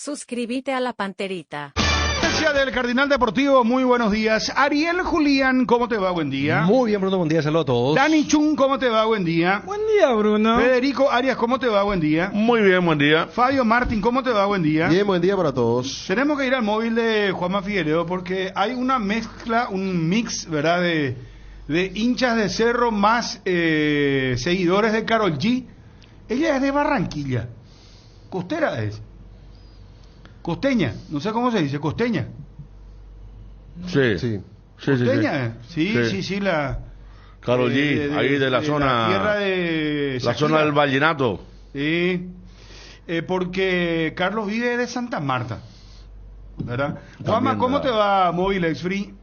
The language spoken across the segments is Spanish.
Suscríbete a la Panterita. Del Cardinal Deportivo, muy buenos días. Ariel Julián, ¿cómo te va? Buen día. Muy bien, Bruno, buen día, saludos a todos. Dani Chun, ¿cómo te va? Buen día. Buen día, Bruno. Federico Arias, ¿cómo te va? Buen día. Muy bien, buen día. Fabio Martín, ¿cómo te va? Buen día. Bien, buen día para todos. Tenemos que ir al móvil de Juanma Figueiredo porque hay una mezcla, un mix, ¿verdad? De hinchas de Cerro más seguidores de Karol G. Ella es de Barranquilla. Costera es. Costeña, no sé cómo se dice, costeña. Sí. Costeña, sí, la Karol G, ahí de la zona. La tierra de la zona del vallenato. Sí. Porque Carlos vive de Santa Marta, ¿verdad? Juanma, ¿cómo te va Móvil X Free?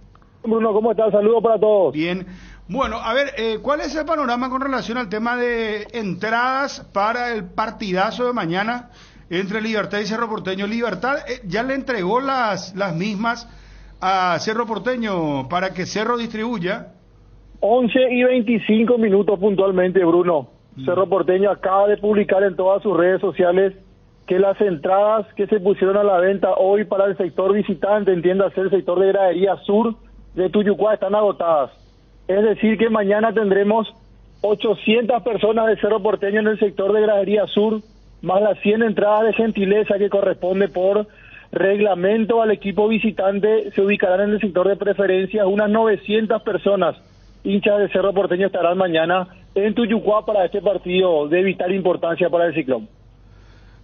Bruno, ¿cómo estás? Saludos para todos. Bien. Bueno, a ver, ¿cuál es el panorama con relación al tema de entradas para el partidazo de mañana entre Libertad y Cerro Porteño? Libertad ya le entregó las mismas a Cerro Porteño para que Cerro distribuya. 11:25 puntualmente, Bruno. Cerro Porteño acaba de publicar en todas sus redes sociales que las entradas que se pusieron a la venta hoy para el sector visitante, entiéndase el sector de gradería sur de Tuyucuá, están agotadas. Es decir que mañana tendremos 800 personas de Cerro Porteño en el sector de gradería sur, más las 100 entradas de gentileza que corresponde por reglamento al equipo visitante. Se ubicarán en el sector de preferencia. Unas 900 personas hinchas de Cerro Porteño estarán mañana en Tuyucuá para este partido de vital importancia para el Ciclón.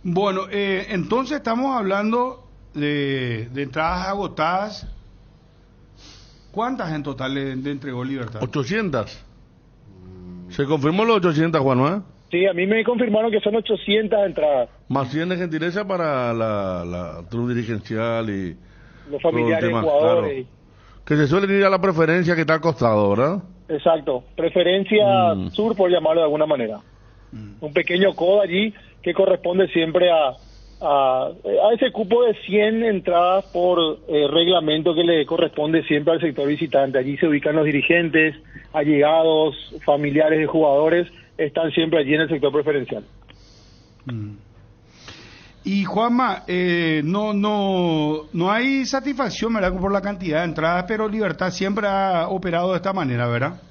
Bueno, entonces estamos hablando de entradas agotadas. ¿Cuántas en total le entregó Libertad? 800. ¿Se confirmó los 800, Juan? Sí, a mí me confirmaron que son 800 entradas. Más 100 de gentileza para la club dirigencial y los familiares de jugadores. Claro. Que se suelen ir a la preferencia que está al costado, ¿verdad? Exacto, preferencia sur, por llamarlo de alguna manera. Un pequeño codo allí que corresponde siempre a ese cupo de 100 entradas por reglamento que le corresponde siempre al sector visitante. Allí se ubican los dirigentes, allegados, familiares de jugadores, están siempre allí en el sector preferencial. Y Juanma, no hay satisfacción, ¿verdad?, por la cantidad de entradas, pero Libertad siempre ha operado de esta manera, ¿verdad?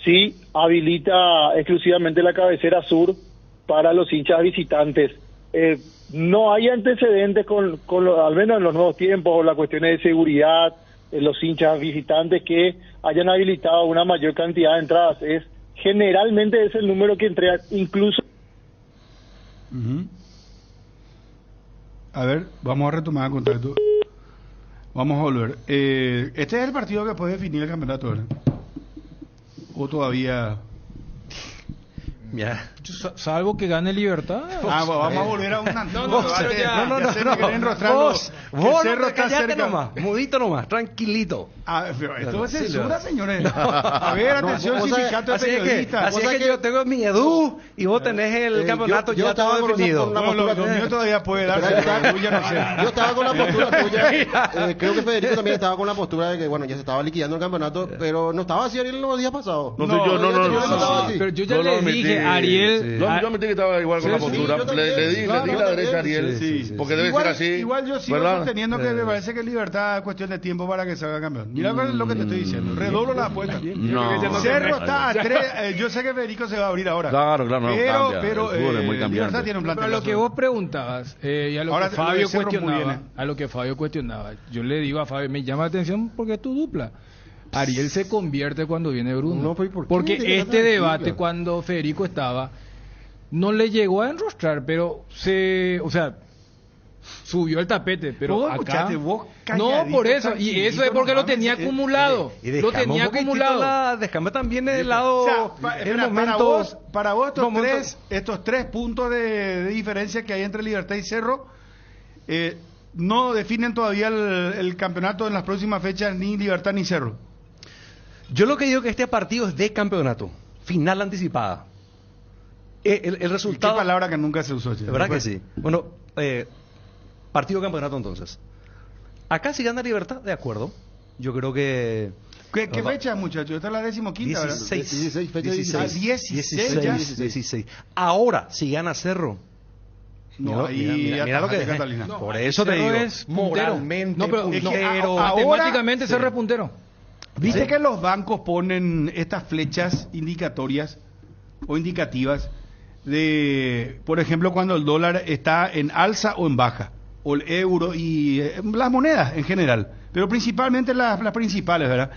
Sí, habilita exclusivamente la cabecera sur para los hinchas visitantes. No hay antecedentes con al menos en los nuevos tiempos, las cuestiones de seguridad, los hinchas visitantes que hayan habilitado una mayor cantidad de entradas. Generalmente es el número que entrega, incluso. A ver, vamos a retomar el contacto. Vamos a volver. Este es el partido que puede definir el campeonato, ¿verdad? ¿O todavía...? Ya. Salvo que gane Libertad. Vamos a volver a un antiguo debate. Vos cállate nomás, mudito nomás, tranquilito. Pero esto es censura, señores. A ver, atención, sindicato de periodistas. Así es que yo tengo mi edu y vos tenés el campeonato ya todo definido. Lo mío todavía puede darse, pero tuya no sé. Yo estaba con la postura tuya. Creo que Federico también estaba con la postura de que, bueno, ya se estaba liquidando el campeonato, pero no estaba así Ariel los días pasados. No. Pero yo ya le dije a Ariel. Yo admití que estaba igual con la postura. Le di la derecha a Ariel, porque debe ser así. Igual yo sigo sosteniendo que me parece que Libertad es cuestión de tiempo para que salga campeón. Mira lo que te estoy diciendo. Redoblo la apuesta. Cerro está a 3. Yo sé que Federico se va a abrir ahora. Claro, pero Libertad tiene un plan. Pero lo que vos preguntabas, y a lo que Fabio cuestionaba, yo le digo a Fabio, me llama la atención porque es tu dupla. Ariel se convierte cuando viene Bruno. Porque este debate, cuando Federico estaba, no le llegó a enrostrar, pero subió el tapete, pero acá no, por eso, y eso es porque lo tenía acumulado. Déjame también el lado el momento para vos estos tres puntos de diferencia que hay entre Libertad y Cerro no definen todavía el campeonato en las próximas fechas, ni Libertad ni Cerro. Yo lo que digo que este partido es de campeonato, final anticipada. El resultado. ¿Qué palabra que nunca se usó? De verdad que sí. Bueno, partido de campeonato entonces. Acá si gana Libertad, de acuerdo. Yo creo que... ¿Qué fecha, muchachos? Esta es la 15ª, ¿verdad? 16, fecha 16. 16. Ahora, si gana Cerro, No, mira lo que es Catalina. No, por eso te digo, es moralmente no, pero puntero. matemáticamente Cerro es puntero. ¿Viste que los bancos ponen estas flechas indicatorias o indicativas de, por ejemplo, cuando el dólar está en alza o en baja, o el euro y las monedas en general, pero principalmente las principales, ¿verdad?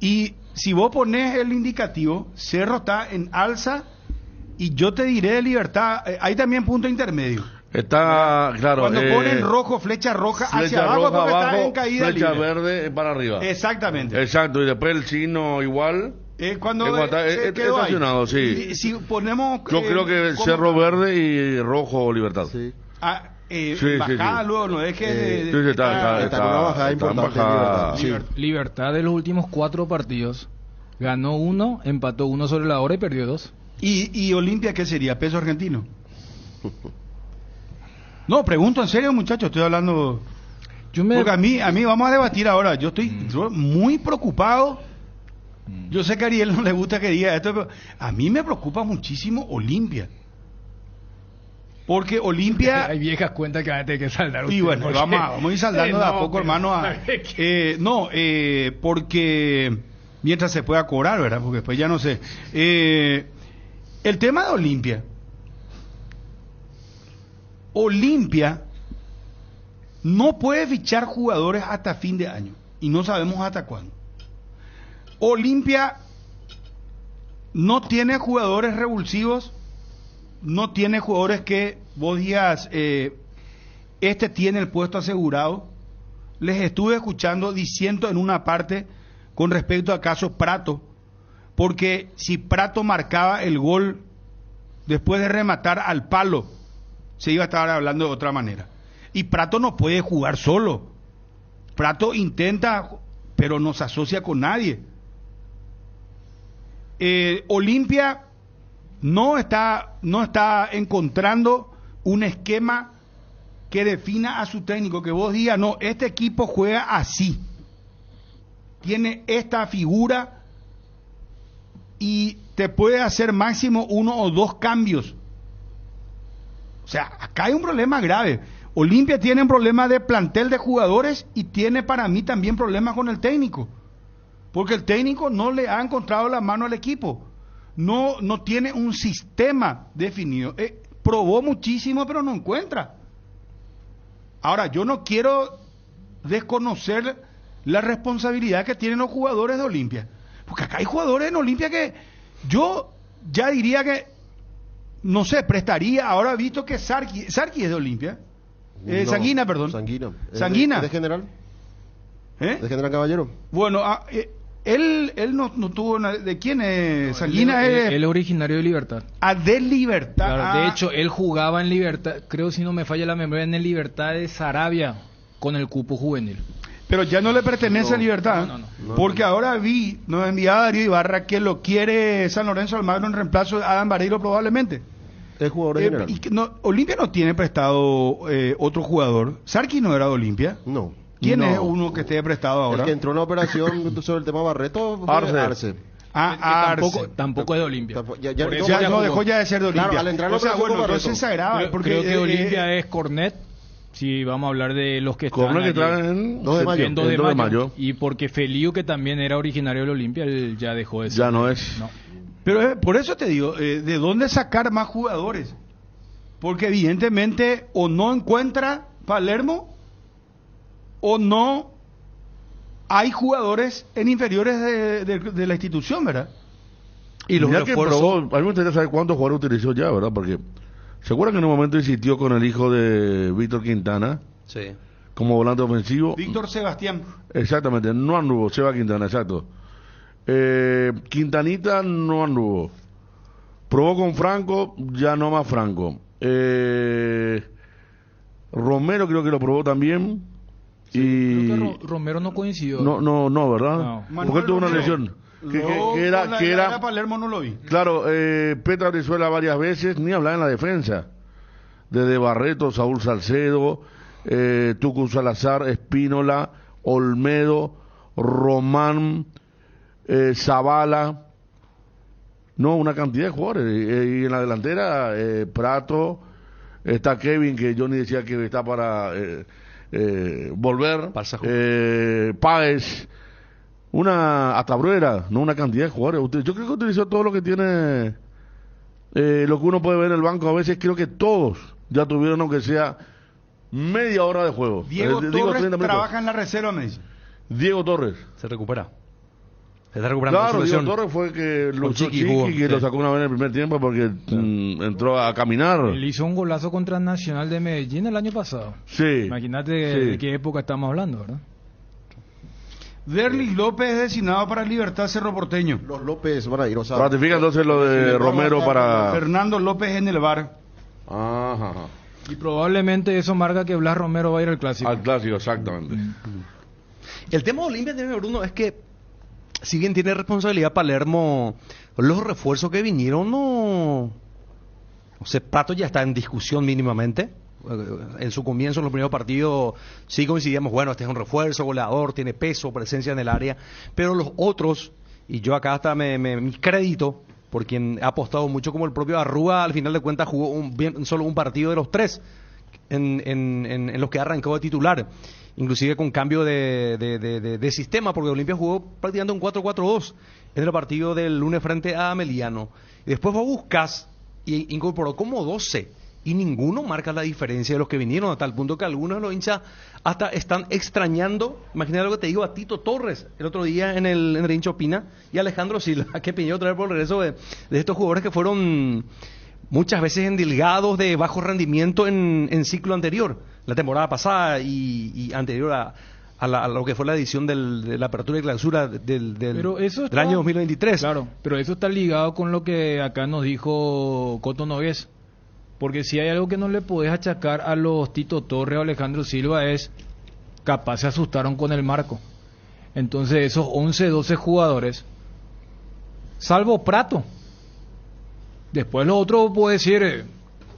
Y si vos pones el indicativo, Cerro está en alza y yo te diré de Libertad, hay también punto intermedio. Está, claro. Cuando ponen rojo, flecha roja hacia abajo roja porque abajo, está en caída flecha libre. verde para arriba. Exactamente. Exacto, y después el signo igual. Cuando es quedó ahí. estacionado, sí. Y si ponemos... Yo creo que Cerro Verde y rojo Libertad. Sí. Bajada luego, no es que... está en una bajada importante, bajada. Libertad de los últimos 4 partidos ganó 1, empató 1 sobre la hora y perdió 2. ¿Y Olimpia qué sería? ¿Peso argentino? No, pregunto en serio, muchachos, estoy hablando... Porque a mí vamos a debatir ahora, yo estoy muy preocupado. Yo sé que a Ariel no le gusta que diga esto, pero a mí me preocupa muchísimo Olimpia. Porque Olimpia... Hay viejas cuentas que van a tener que saldar. Y bueno, vamos a ir saldando de a poco, hermano. Porque mientras se pueda cobrar, ¿verdad? Porque después ya no sé. El tema de Olimpia no puede fichar jugadores hasta fin de año. Y no sabemos hasta cuándo. Olimpia no tiene jugadores revulsivos, no tiene jugadores que vos digas, este tiene el puesto asegurado. Les estuve escuchando diciendo en una parte con respecto al caso Prato, porque si Prato marcaba el gol después de rematar al palo, se iba a estar hablando de otra manera. Y Prato no puede jugar solo. Prato intenta, pero no se asocia con nadie. Olimpia no está encontrando un esquema que defina a su técnico, que vos digas, no, este equipo juega así, tiene esta figura y te puede hacer máximo 1 o 2 cambios. O sea, acá hay un problema grave. Olimpia tiene un problema de plantel de jugadores y tiene para mí también problemas con el técnico. Porque el técnico no le ha encontrado la mano al equipo. No tiene un sistema definido. Probó muchísimo, pero no encuentra. Ahora, yo no quiero desconocer la responsabilidad que tienen los jugadores de Olimpia. Porque acá hay jugadores en Olimpia que yo ya diría que, no sé, prestaría. Ahora visto que Sarki es de Olimpia. Sanguina, perdón. Sanguina. ¿De general? ¿De general Caballero? Bueno, él no tuvo... ¿De quién es? Sanguina él es originario de Libertad. De Libertad. Claro, de hecho, él jugaba en Libertad, creo si no me falla la memoria, en el Libertad de Sarabia, con el cupo juvenil. Pero ya no le pertenece a Libertad. No. Porque ahora nos enviaba Darío Ibarra que lo quiere San Lorenzo Almagro en reemplazo de Adam Vareiro probablemente. Es jugador de general. Olimpia no tiene prestado otro jugador. Sarki no era de Olimpia. No. ¿Quién es uno que esté prestado ahora? El que entró en la operación sobre el tema Barreto. Arce. Tampoco es de Olimpia. Dejó ya de ser de Olimpia. Claro, al entrar en la operación entonces se agrava. Creo que Olimpia es Cornet. Si vamos a hablar de los que están Cornet que traen en 2 de mayo. Y porque Feliu, que también era originario del Olimpia, él ya dejó de ser. Ya no es. No. Pero por eso te digo, ¿de dónde sacar más jugadores? Porque evidentemente o no encuentra Palermo o no hay jugadores en inferiores de la institución, ¿verdad? Y los refuerzos... A mí me gustaría saber cuántos jugadores utilizó ya, ¿verdad? Porque ¿se acuerdan que en un momento insistió con el hijo de Víctor Quintana? Sí. Como volante ofensivo. Víctor Sebastián. Exactamente, no anduvo, Seba Quintana, exacto. Quintanita no anduvo. Probó con Franco, ya no más Franco. Romero creo que lo probó también. Sí, y creo que Romero no coincidió. No, ¿verdad? No. Porque tuvo una lesión. Que era Palermo no lo vi. Claro, Petra Brizuela varias veces, ni hablaba en la defensa. Desde Barreto, Saúl Salcedo, Tucu Salazar, Espínola, Olmedo, Román, Zavala. No, una cantidad de jugadores. Y en la delantera, Prato, Está Kevin, que Johnny decía que está para volver. Páez. Hasta Bruera, no una cantidad de jugadores. Yo creo que utilizó todo lo que tiene, lo que uno puede ver en el banco. A veces creo que todos ya tuvieron, aunque sea media hora de juego. Diego Torres trabaja en la reserva, me dice. Diego Torres. Se recupera. Se está recuperando. Claro, Diego Torres fue que lo usó Chiqui, que lo sacó una vez en el primer tiempo porque entró a caminar. Él hizo un golazo contra el Nacional de Medellín el año pasado. Sí. Imagínate de qué época estamos hablando, ¿verdad? Derlis López es designado para Libertad Cerro Porteño. Los López van a ir, o sea... Ratifica entonces lo de Romero para... Fernando López en el VAR. Ajá. Y probablemente eso marca que Blas Romero va a ir al Clásico. Al Clásico, exactamente. El tema de Olimpia, Bruno, es que si bien tiene responsabilidad Palermo, los refuerzos que vinieron no sé, Prato ya está en discusión mínimamente. En su comienzo, en los primeros partidos, sí coincidíamos, bueno, este es un refuerzo, goleador, tiene peso, presencia en el área, pero los otros, y yo acá hasta me crédito, por quien ha apostado mucho como el propio Arrúa, al final de cuentas jugó solo un partido de los 3 en los que arrancó de titular, inclusive con cambio de sistema, porque Olimpia jugó prácticamente un 4-4-2 en el partido del lunes frente a Ameliano, y después fue a Buscas y incorporó como 12, y ninguno marca la diferencia de los que vinieron, a tal punto que algunos de los hinchas hasta están extrañando, imagínate lo que te digo, a Tito Torres el otro día en el hincha Pina, y Alejandro Silva, que pidió otra vez por el regreso de estos jugadores que fueron muchas veces endilgados de bajo rendimiento en ciclo anterior, la temporada pasada y anterior a lo que fue la edición de la apertura y clausura del año 2023. Claro, pero eso está ligado con lo que acá nos dijo Coto Nogués. Porque si hay algo que no le podés achacar a los Tito Torres o Alejandro Silva es capaz se asustaron con el marco. Entonces esos 11, 12 jugadores, salvo Prato, después los otros puede decir,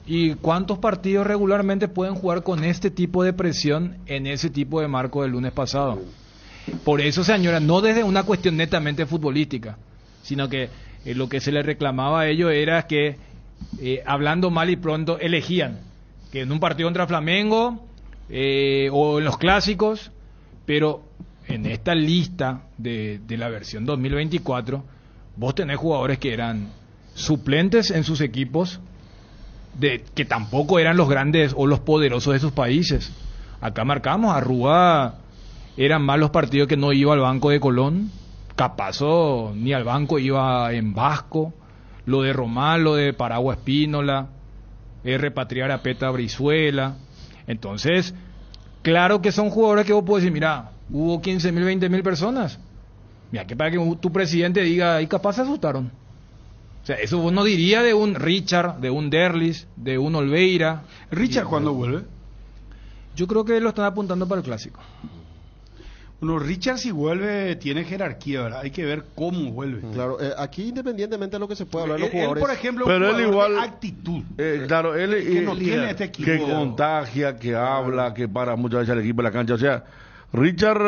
¿y cuántos partidos regularmente pueden jugar con este tipo de presión en ese tipo de marco del lunes pasado? Por eso, señora, no desde una cuestión netamente futbolística, sino que lo que se le reclamaba a ellos era que hablando mal y pronto elegían que en un partido contra Flamengo o en los clásicos, pero en esta lista de la versión 2024 vos tenés jugadores que eran suplentes en sus equipos, que tampoco eran los grandes o los poderosos de sus países. Acá marcamos, Arrúa eran más los partidos que no iba al banco de Colón, Capazo ni al banco iba en Vasco. Lo de Román, lo de Paragua Espínola, repatriar a Peta Brizuela. Entonces, claro que son jugadores que vos podés decir, mira, hubo 15.000, 20.000 personas. Mira, que para que tu presidente diga, y capaz se asustaron. O sea, eso vos no dirías de un Richard, de un Derlis, de un Olveira. ¿Richard cuándo vuelve? Yo creo que lo están apuntando para el Clásico. Bueno, Richard si vuelve tiene jerarquía, ¿verdad? Hay que ver cómo vuelve. Claro, aquí independientemente de lo que se pueda hablar de los jugadores... Él, por ejemplo, pero él igual, actitud. Claro, él que no tiene este equipo. Que contagia, que habla, que para muchas veces al equipo en la cancha. O sea, Richard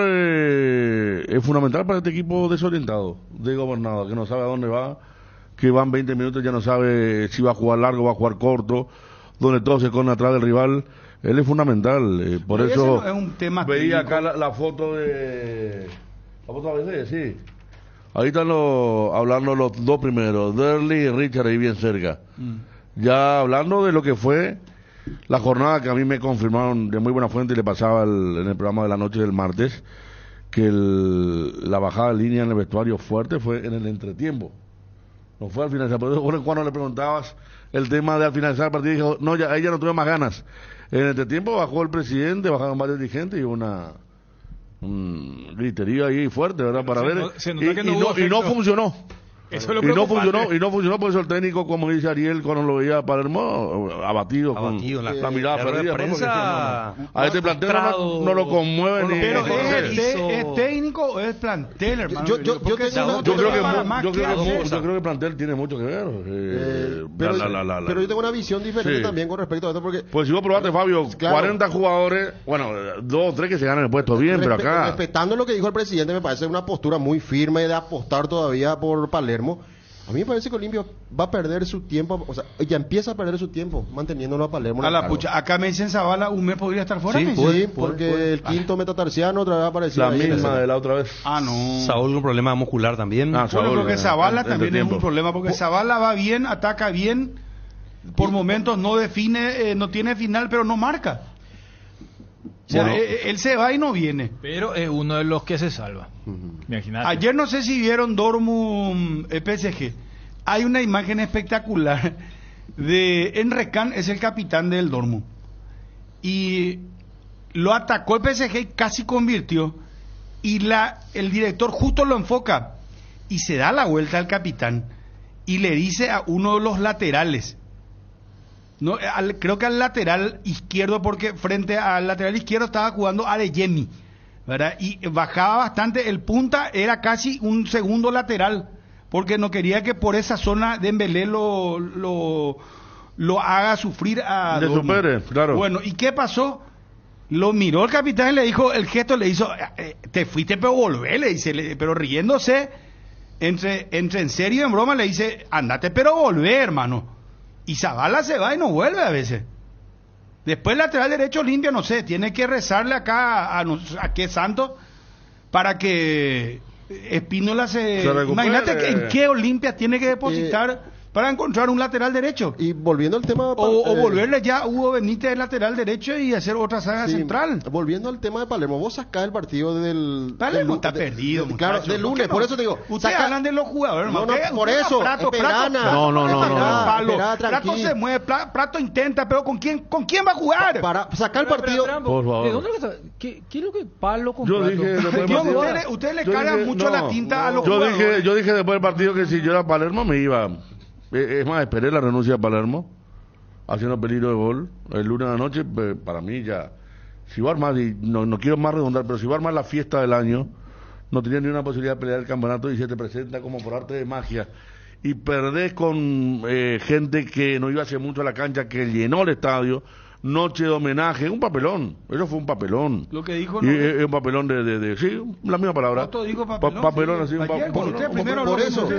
es fundamental para este equipo desorientado, desgobernado, que no sabe a dónde va, que van 20 minutos, ya no sabe si va a jugar largo, va a jugar corto, donde todo se corre atrás del rival. Él es fundamental, por pero eso no es un tema veía técnico. acá la foto de... ¿La foto a veces? Sí. Ahí están hablando los dos primeros, Derly y Richard, ahí bien cerca. Ya hablando de lo que fue la jornada que a mí me confirmaron de muy buena fuente y le pasaba en el programa de la noche del martes, que la bajada de línea en el vestuario fuerte fue en el entretiempo. No fue al finalizar, pero cuando le preguntabas el tema de al finalizar el partido, dijo, no, ya ella no tuvo más ganas. En el entretiempo bajó el presidente, bajaron varios dirigentes y un griterío ahí fuerte, ¿verdad? Para ver. Y no funcionó. Eso es lo y no funcionó por eso el técnico, como dice Ariel, cuando lo veía a Palermo, abatido con la mirada perdida. Prensa, a este plantel no lo conmueve ni... Pero ¿es técnico o es plantel, hermano? Yo creo que el plantel tiene mucho que ver. Pero yo tengo una visión diferente también con respecto a esto, porque... Pues si vos probaste, Fabio, claro, 40 jugadores, bueno, 2 o 3 que se ganan el puesto bien, pero acá... Respetando lo que dijo el presidente, me parece una postura muy firme de apostar todavía por Palermo. A mí me parece que Olimpia va a perder su tiempo, o sea, ya empieza a perder su tiempo manteniéndolo a Palermo. A la pucha, acá me dicen Zavala, un mes podría estar fuera. Sí, porque el quinto metatarsiano otra vez apareció. La misma de la otra vez. Ah, no. Saúl un problema muscular también. Bueno, creo que Zavala también es un problema, porque Zavala va bien, ataca bien, por momentos no define, no tiene final, pero no marca. O sea, él se va y no viene. Pero es uno de los que se salva. Imagínate. Ayer no sé si vieron Dortmund PSG. Hay una imagen espectacular de Emre Can, es el capitán del Dortmund. Y lo atacó el PSG y casi convirtió. Y el director justo lo enfoca y se da la vuelta al capitán y le dice a uno de los laterales, no, creo que al lateral izquierdo, porque frente al lateral izquierdo estaba jugando Adeyemi, ¿verdad? Y bajaba bastante, el punta era casi un segundo lateral, porque no quería que por esa zona Dembélé lo haga sufrir a de Dortmund. supere, claro. Bueno, ¿y qué pasó? Lo miró el capitán y le dijo, el gesto le hizo, te fuiste pero volvé, le dice, pero riéndose, entre en serio y en broma le dice, andate pero volvé, hermano. Y Zavala se va y no vuelve a veces. Después el lateral derecho Olimpia, no sé, tiene que rezarle acá a qué santo para que Espínola se recupere. Imagínate en qué Olimpia tiene que depositar para encontrar un lateral derecho. Y volviendo al tema... O volverle ya a Hugo Benítez del lateral derecho y hacer otra saga central. Volviendo al tema de Palermo, vos sacás el partido del... Palermo está perdido, claro, del lunes, por eso te digo... Ustedes hablan de los jugadores, no, por eso, Prato se mueve, Prato intenta, pero ¿con quién va a jugar? Para sacar el partido... Por favor. ¿De dónde está? ¿Qué es lo que Palo con Yo Prato? dije después del partido... Ustedes le cargan mucho la tinta a los Yo jugadores. dije después del partido que si yo era Palermo me iba. Es más, esperé la renuncia de Palermo, haciendo peligro de gol. El lunes de la noche, para mí ya, si va a armar, y no quiero más redundar, pero si va a armar la fiesta del año, no tenía ni una posibilidad de pelear el campeonato y se te presenta como por arte de magia. Y perdés con gente que no iba hace mucho a la cancha, que llenó el estadio, noche de homenaje, un papelón, eso fue un papelón. Lo que dijo y un papelón sí, la misma palabra. Otto dijo papelón. Papelón, así, Por eso,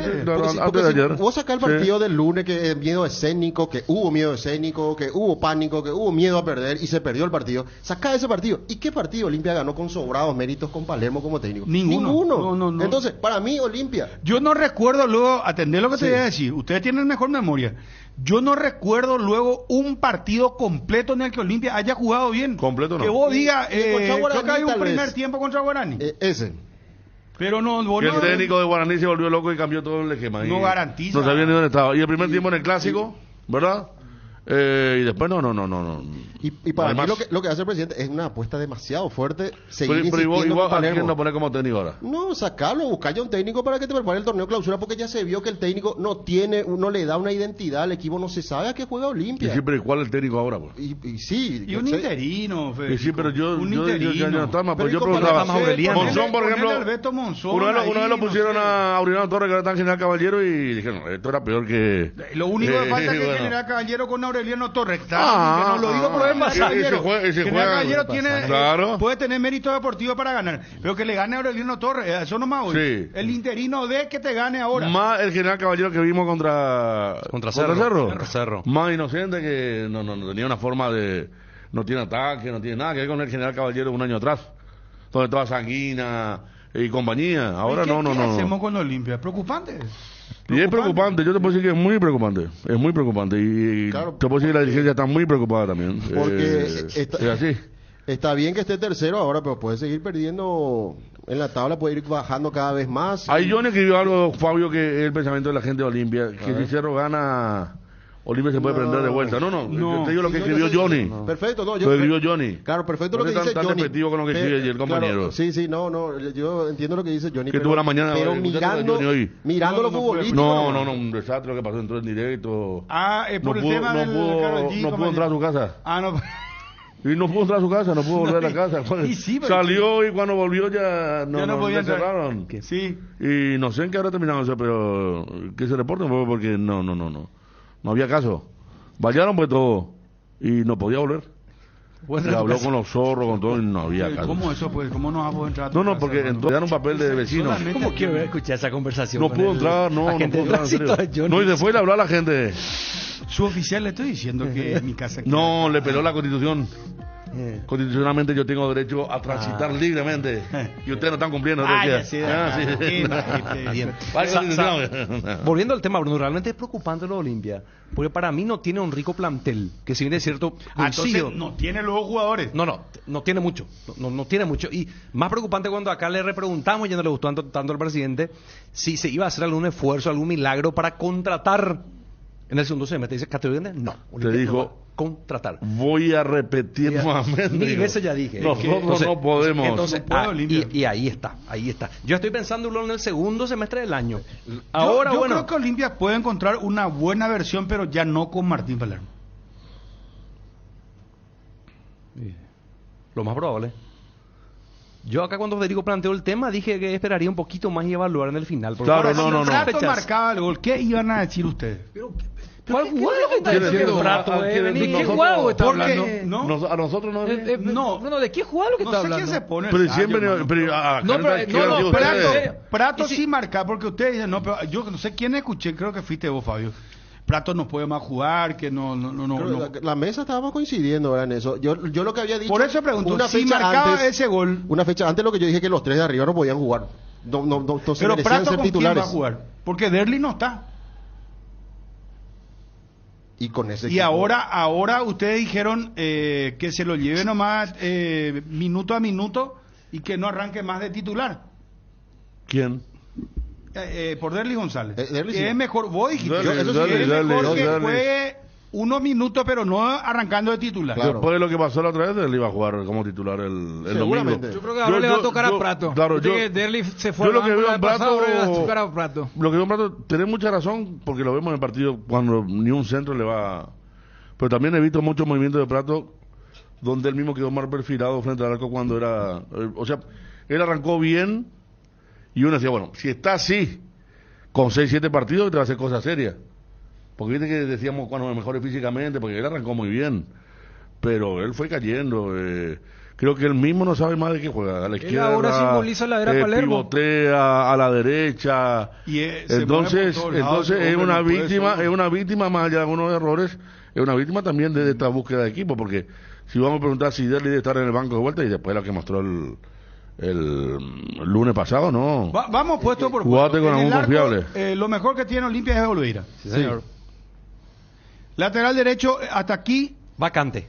antes de ayer. Vos sacás el partido del lunes, que miedo escénico, que hubo miedo escénico, que hubo pánico, que hubo miedo a perder y se perdió el partido. Sacá ese partido. ¿Y qué partido Olimpia ganó con sobrados méritos con Palermo como técnico? Ninguno. No. Entonces, para mí, Olimpia... Yo no recuerdo luego, atender lo que te voy a decir, ustedes tienen mejor memoria. Yo no recuerdo luego un partido completo en el que Olimpia haya jugado bien. Completo no. Que vos digas, contra Guaraní, creo que hay un tal primer vez. tiempo contra Guaraní. Ese. Pero no, Y el técnico de Guaraní se volvió loco y cambió todo el esquema. No garantiza. No sabía ni dónde estaba. Y el primer tiempo en el clásico, ¿verdad? Y después no. Y para mí lo que hace el presidente es una apuesta demasiado fuerte. Seguir insistiendo igual con Palermo. no poner como técnico ahora. No, sacarlo, buscar ya un técnico para que te prepare el torneo clausura, porque ya se vio que el técnico no le da una identidad al equipo, no se sabe a qué juega Olimpia. Y sí, pero ¿cuál es el técnico ahora? Pues? Y sí. Y un interino, Federico. Y sí, pero yo ya no estaba más. Pero Yo preguntaba. Monzón, por ejemplo. Una vez lo pusieron a Aureliano Torres, que era tan General Caballero, y dijeron, esto era peor que... Lo único que falta es que General Caballero con Aureliano Torres. Que no lo digo por el Caballero. General Caballero puede tener mérito deportivo para ganar, pero que le gane a Aureliano Torres, eso no más hoy. Sí. El interino de que te gane ahora. Más el General Caballero que vimos contra Cerro. Más inocente, que no tenía una forma de... No tiene ataque, no tiene nada que ver con el General Caballero un año atrás, donde estaba Sanguina y compañía. Ahora ¿Qué no. hacemos con Olimpia? ¿Es preocupante? Y es preocupante, yo te puedo decir que es muy preocupante, y claro, te puedo decir que la dirigencia está muy preocupada también. Porque es así. Está bien que esté tercero ahora, pero puede seguir perdiendo en la tabla, puede ir bajando cada vez más. Ahí Johnny escribió algo, Fabio, que es el pensamiento de la gente de Olimpia, que si Cerro gana, Olimpia se puede prender de vuelta. No, te digo lo que escribió Johnny. Perfecto, lo escribió Johnny. Claro, perfecto lo que dice tan Johnny. despectivo con lo que escribe el compañero. Claro, sí, yo entiendo lo que dice Johnny. Que tuvo la mañana. Pero mirando los futbolistas. No, un desastre lo que pasó, entró en directo. Por el tema del Karol G. No pudo entrar a su casa. No. Y no pudo entrar a su casa, no pudo volver a la casa. Salió y cuando volvió ya no podía cerraron. Sí. Y no sé en qué habrá terminado eso, pero que se reporten porque no había caso. Vallaron pues todo y no podía volver. Le habló con los zorros, con todo, y no había caso. ¿Cómo eso, pues? ¿Cómo no vas a poder entrar a tu No, casa, porque hermano? dan un papel de vecino. ¿Cómo quiero escuchar esa conversación? No con pudo el entrar, no agente pudo de entrar, en tránsito serio. de Johnny? No, y después le habló a la gente. Su oficial le estoy diciendo que es mi casa. No, le peló la Constitución. Constitucionalmente yo tengo derecho a transitar libremente. Y ustedes no están cumpliendo. Ya sé. Bien. Bien. Volviendo al tema, Bruno, realmente es preocupante lo de Olimpia. Porque para mí no tiene un rico plantel. Que si bien es cierto, Entonces no tiene los jugadores. No tiene mucho. No tiene mucho. Y más preocupante cuando acá le repreguntamos, ya no le gustó tanto al presidente, si se iba a hacer algún esfuerzo, algún milagro para contratar en el segundo semestre. Dice, ¿categoría? No. Te dijo, contratar. voy a repetir nuevamente. Mil veces ya dije. Nosotros no podemos. Entonces, y ahí está. Yo estoy pensando en el segundo semestre del año. Ahora, yo creo que Olimpia puede encontrar una buena versión, pero ya no con Martín Palermo. Lo más probable. Yo acá cuando Federico planteó el tema dije que esperaría un poquito más y evaluar en el final. Claro, no. Prato marcaba el gol. ¿Qué iban a decir ustedes? ¿Cuál jugador que está diciendo? ¿De qué jugador está hablando? A nosotros no. ¿De qué jugador que está hablando? No sé quién se pone. Pero siempre... Prato sí marca, porque ustedes dicen, no, pero yo no sé quién escuché, creo que fuiste vos, Fabio. Prato no puede más jugar, que no. La mesa estábamos coincidiendo, ¿verdad? En eso. Yo lo que había dicho. Por eso pregunto, si marcaba antes, ese gol. Una fecha antes, lo que yo dije que los tres de arriba no podían jugar. No pero Prato ser con titulares. ¿quién va a jugar? Porque Derli no está. Y con ese y ahora ustedes dijeron que se lo lleve nomás minuto a minuto y que no arranque más de titular. ¿Quién? Por Derli González. Derli, sí. Es mejor, vos dijiste, Derli, es mejor que juegue unos minutos, pero no arrancando de titular. Claro. Después de lo que pasó la otra vez, él iba a jugar como titular el domingo. Yo creo que ahora le va a tocar a Prato. Claro, que Derli se fue lo que veo en Prato, le va a tocar a Prato. Lo que veo en Prato, tenés mucha razón, porque lo vemos en el partido cuando ni un centro le va. Pero también he visto muchos movimientos de Prato donde él mismo quedó más perfilado frente al arco cuando era. O sea, él arrancó bien y uno decía, bueno, si está así, con 6-7 partidos, te va a hacer cosas serias. Porque viste que decíamos cuando mejore físicamente, porque él arrancó muy bien, pero él fue cayendo. Creo que él mismo no sabe más de qué juega. A la izquierda, él ahora simboliza la era Palermo. Pivotea a la derecha. Entonces es una víctima más allá de algunos errores, es una víctima también de esta búsqueda de equipo, porque si vamos a preguntar si Derli debe estar en el banco de vuelta y después lo que mostró el lunes pasado, no. Vamos puesto por Jugate con algún confiable. Lo mejor que tiene Olimpia es Oliveira. Sí, señor. Lateral derecho, hasta aquí. Vacante.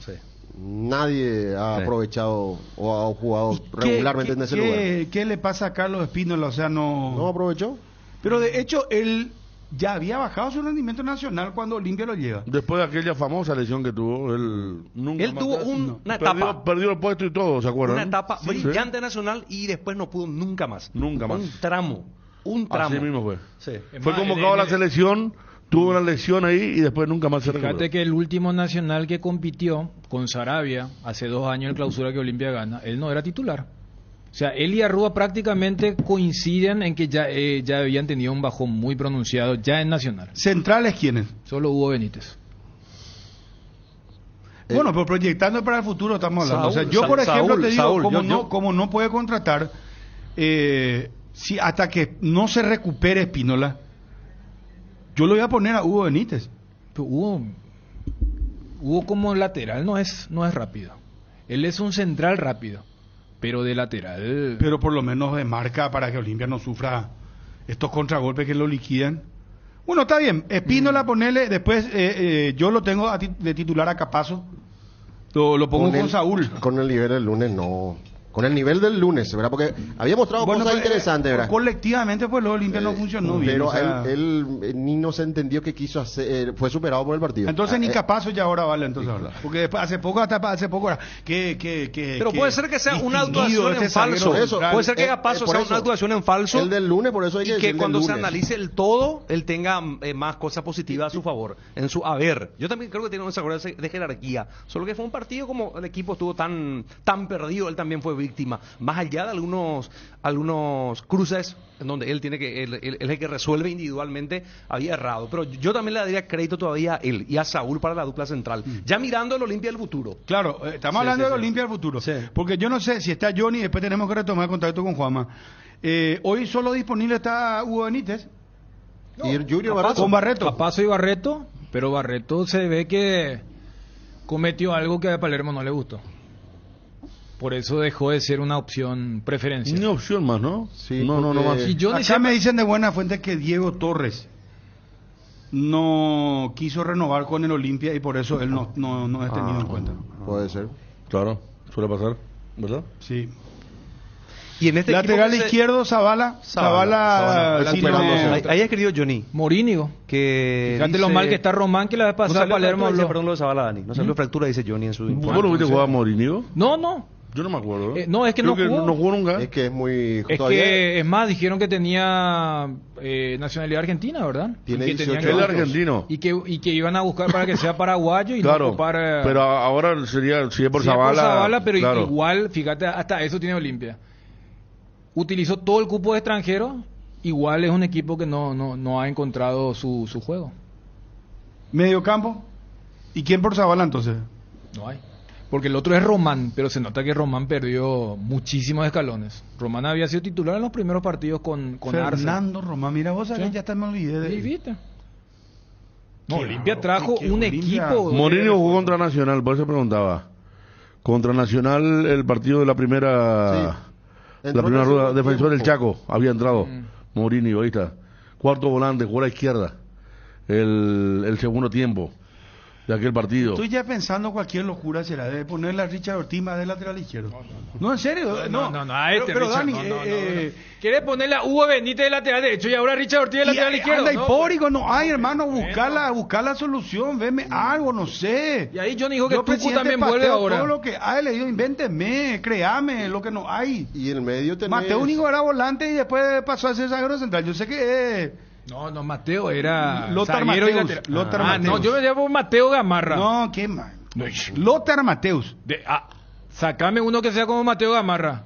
Sí. Nadie ha aprovechado o ha jugado regularmente en ese lugar. ¿Qué le pasa a Carlos Espínola? O sea, no aprovechó. Pero de hecho, él ya había bajado su rendimiento nacional cuando Olimpia lo lleva. Después de aquella famosa lesión que tuvo, él nunca Él tuvo una etapa. Perdió el puesto y todo, ¿se acuerdan? Una etapa brillante nacional y después no pudo nunca más. Nunca más. Un tramo. Así mismo fue. Sí. Fue convocado a la selección, tuvo una lesión ahí y después nunca más se recuperó. Fíjate que el último nacional que compitió con Saravia hace 2 años en clausura que Olimpia gana, él no era titular. O sea, él y Arrua prácticamente coinciden en que ya habían tenido un bajón muy pronunciado ya en Nacional. ¿Centrales quiénes? Solo Hugo Benítez. Bueno, pero proyectando para el futuro estamos hablando. O sea, yo, por ejemplo, te digo, como no puede contratar, si hasta que no se recupere Espínola, yo lo voy a poner a Hugo Benítez. Pero Hugo como lateral no es rápido. Él es un central rápido. Pero de lateral. Pero por lo menos de marca para que Olimpia no sufra estos contragolpes que lo liquidan. Bueno, está bien. Espínola, ponele. Después yo lo tengo de titular a Capazo. Lo pongo con Saúl. Con el nivel del lunes, no. Con el nivel del lunes, ¿verdad? Porque había mostrado cosas interesantes, ¿verdad? Colectivamente, pues, lo Olimpia no funcionó bien. Pero él ni no se entendió qué quiso hacer. Fue superado por el partido. Entonces, ni Capazo ya ahora vale, entonces. Claro. Porque después, hace poco era. Pero puede ser que sea una actuación en falso. Puede ser que Capazo sea una actuación en falso. El del lunes, por eso hay que decir. Y que cuando se analice el todo, él tenga más cosas positivas a su favor. En su haber. Yo también creo que tiene esa cosa de jerarquía. Solo que fue un partido como el equipo estuvo tan perdido, él también fue víctima, más allá de algunos cruces en donde él es el que resuelve individualmente, había errado. Pero yo también le daría crédito todavía a él y a Saúl para la dupla central, ya mirando el Olimpia del futuro. Claro, estamos hablando del Olimpia del futuro, porque yo no sé si está Johnny, después tenemos que retomar contacto con Juanma. Hoy solo disponible está Hugo Benítez. No, y el Junior Barreto. Con Barreto. Capazo y Barreto, pero Barreto se ve que cometió algo que a Palermo no le gustó. Por eso dejó de ser una opción preferencial. Una opción más, ¿no? Sí, no más. Y yo Acá me dicen de buena fuente que Diego Torres no quiso renovar con el Olimpia y por eso él no es tenido en cuenta. Puede ser. Claro, suele pasar, ¿verdad? Sí. Y en este lateral izquierdo, Zavala. Ahí ha escrito Johnny. Morínigo. Que fíjate lo mal que está Román, que la vez pasada Palermo habló. Perdón, lo de Zavala, Dani. No salió fractura, dice Johnny en su informe. ¿Vos no viste jugar a Morínigo? No. Yo no me acuerdo. No, es que no jugó. No jugó nunca. Es que es muy... Es que, es más, dijeron que tenía nacionalidad argentina, ¿verdad? Tiene 18 años. Él es argentino. Y que iban a buscar para que sea paraguayo y claro, no ocupar... pero ahora sería, si es por Zavala... pero claro. igual, fíjate, hasta eso tiene Olimpia. Utilizó todo el cupo de extranjeros, igual es un equipo que no ha encontrado su juego. Mediocampo. ¿Y quién por Zavala entonces? No hay. Porque el otro es Román, pero se nota que Román perdió muchísimos escalones. Román había sido titular en los primeros partidos con Fernando Arce. Román, mira vos, ¿sí? Ya hasta me olvidé de él. ¿Viste? No, Olimpia trajo un equipo... Mourinho jugó contra Nacional, por eso preguntaba. Contra Nacional, el partido de la primera... Sí. La primera rueda, defensor del Chaco, había entrado. Mourinho, ahí está. Cuarto volante, jugó a la izquierda. El segundo tiempo de aquel partido. Estoy ya pensando cualquier locura será de ponerle a Richard Ortiz más de lateral izquierdo. No, en serio. No, pero Dani, quiere ponerle a Hugo Benítez de lateral derecho y ahora Richard Ortiz de lateral izquierdo. Hipórico, no hay, hermano, buscar la solución, veme algo, no sé. Y ahí Johnny dijo que Tucu también vuelve ahora. Todo lo que hay, le digo, invénteme, créame, lo que no hay. Y en el medio tenés... Mateo único era volante y después pasó a ser zaguero central. Yo sé que... No, Mateo era Lothar Mateus. No, yo me llamo Mateo Gamarra. No, qué mal. Lothar Mateus. Sacame uno que sea como Mateo Gamarra.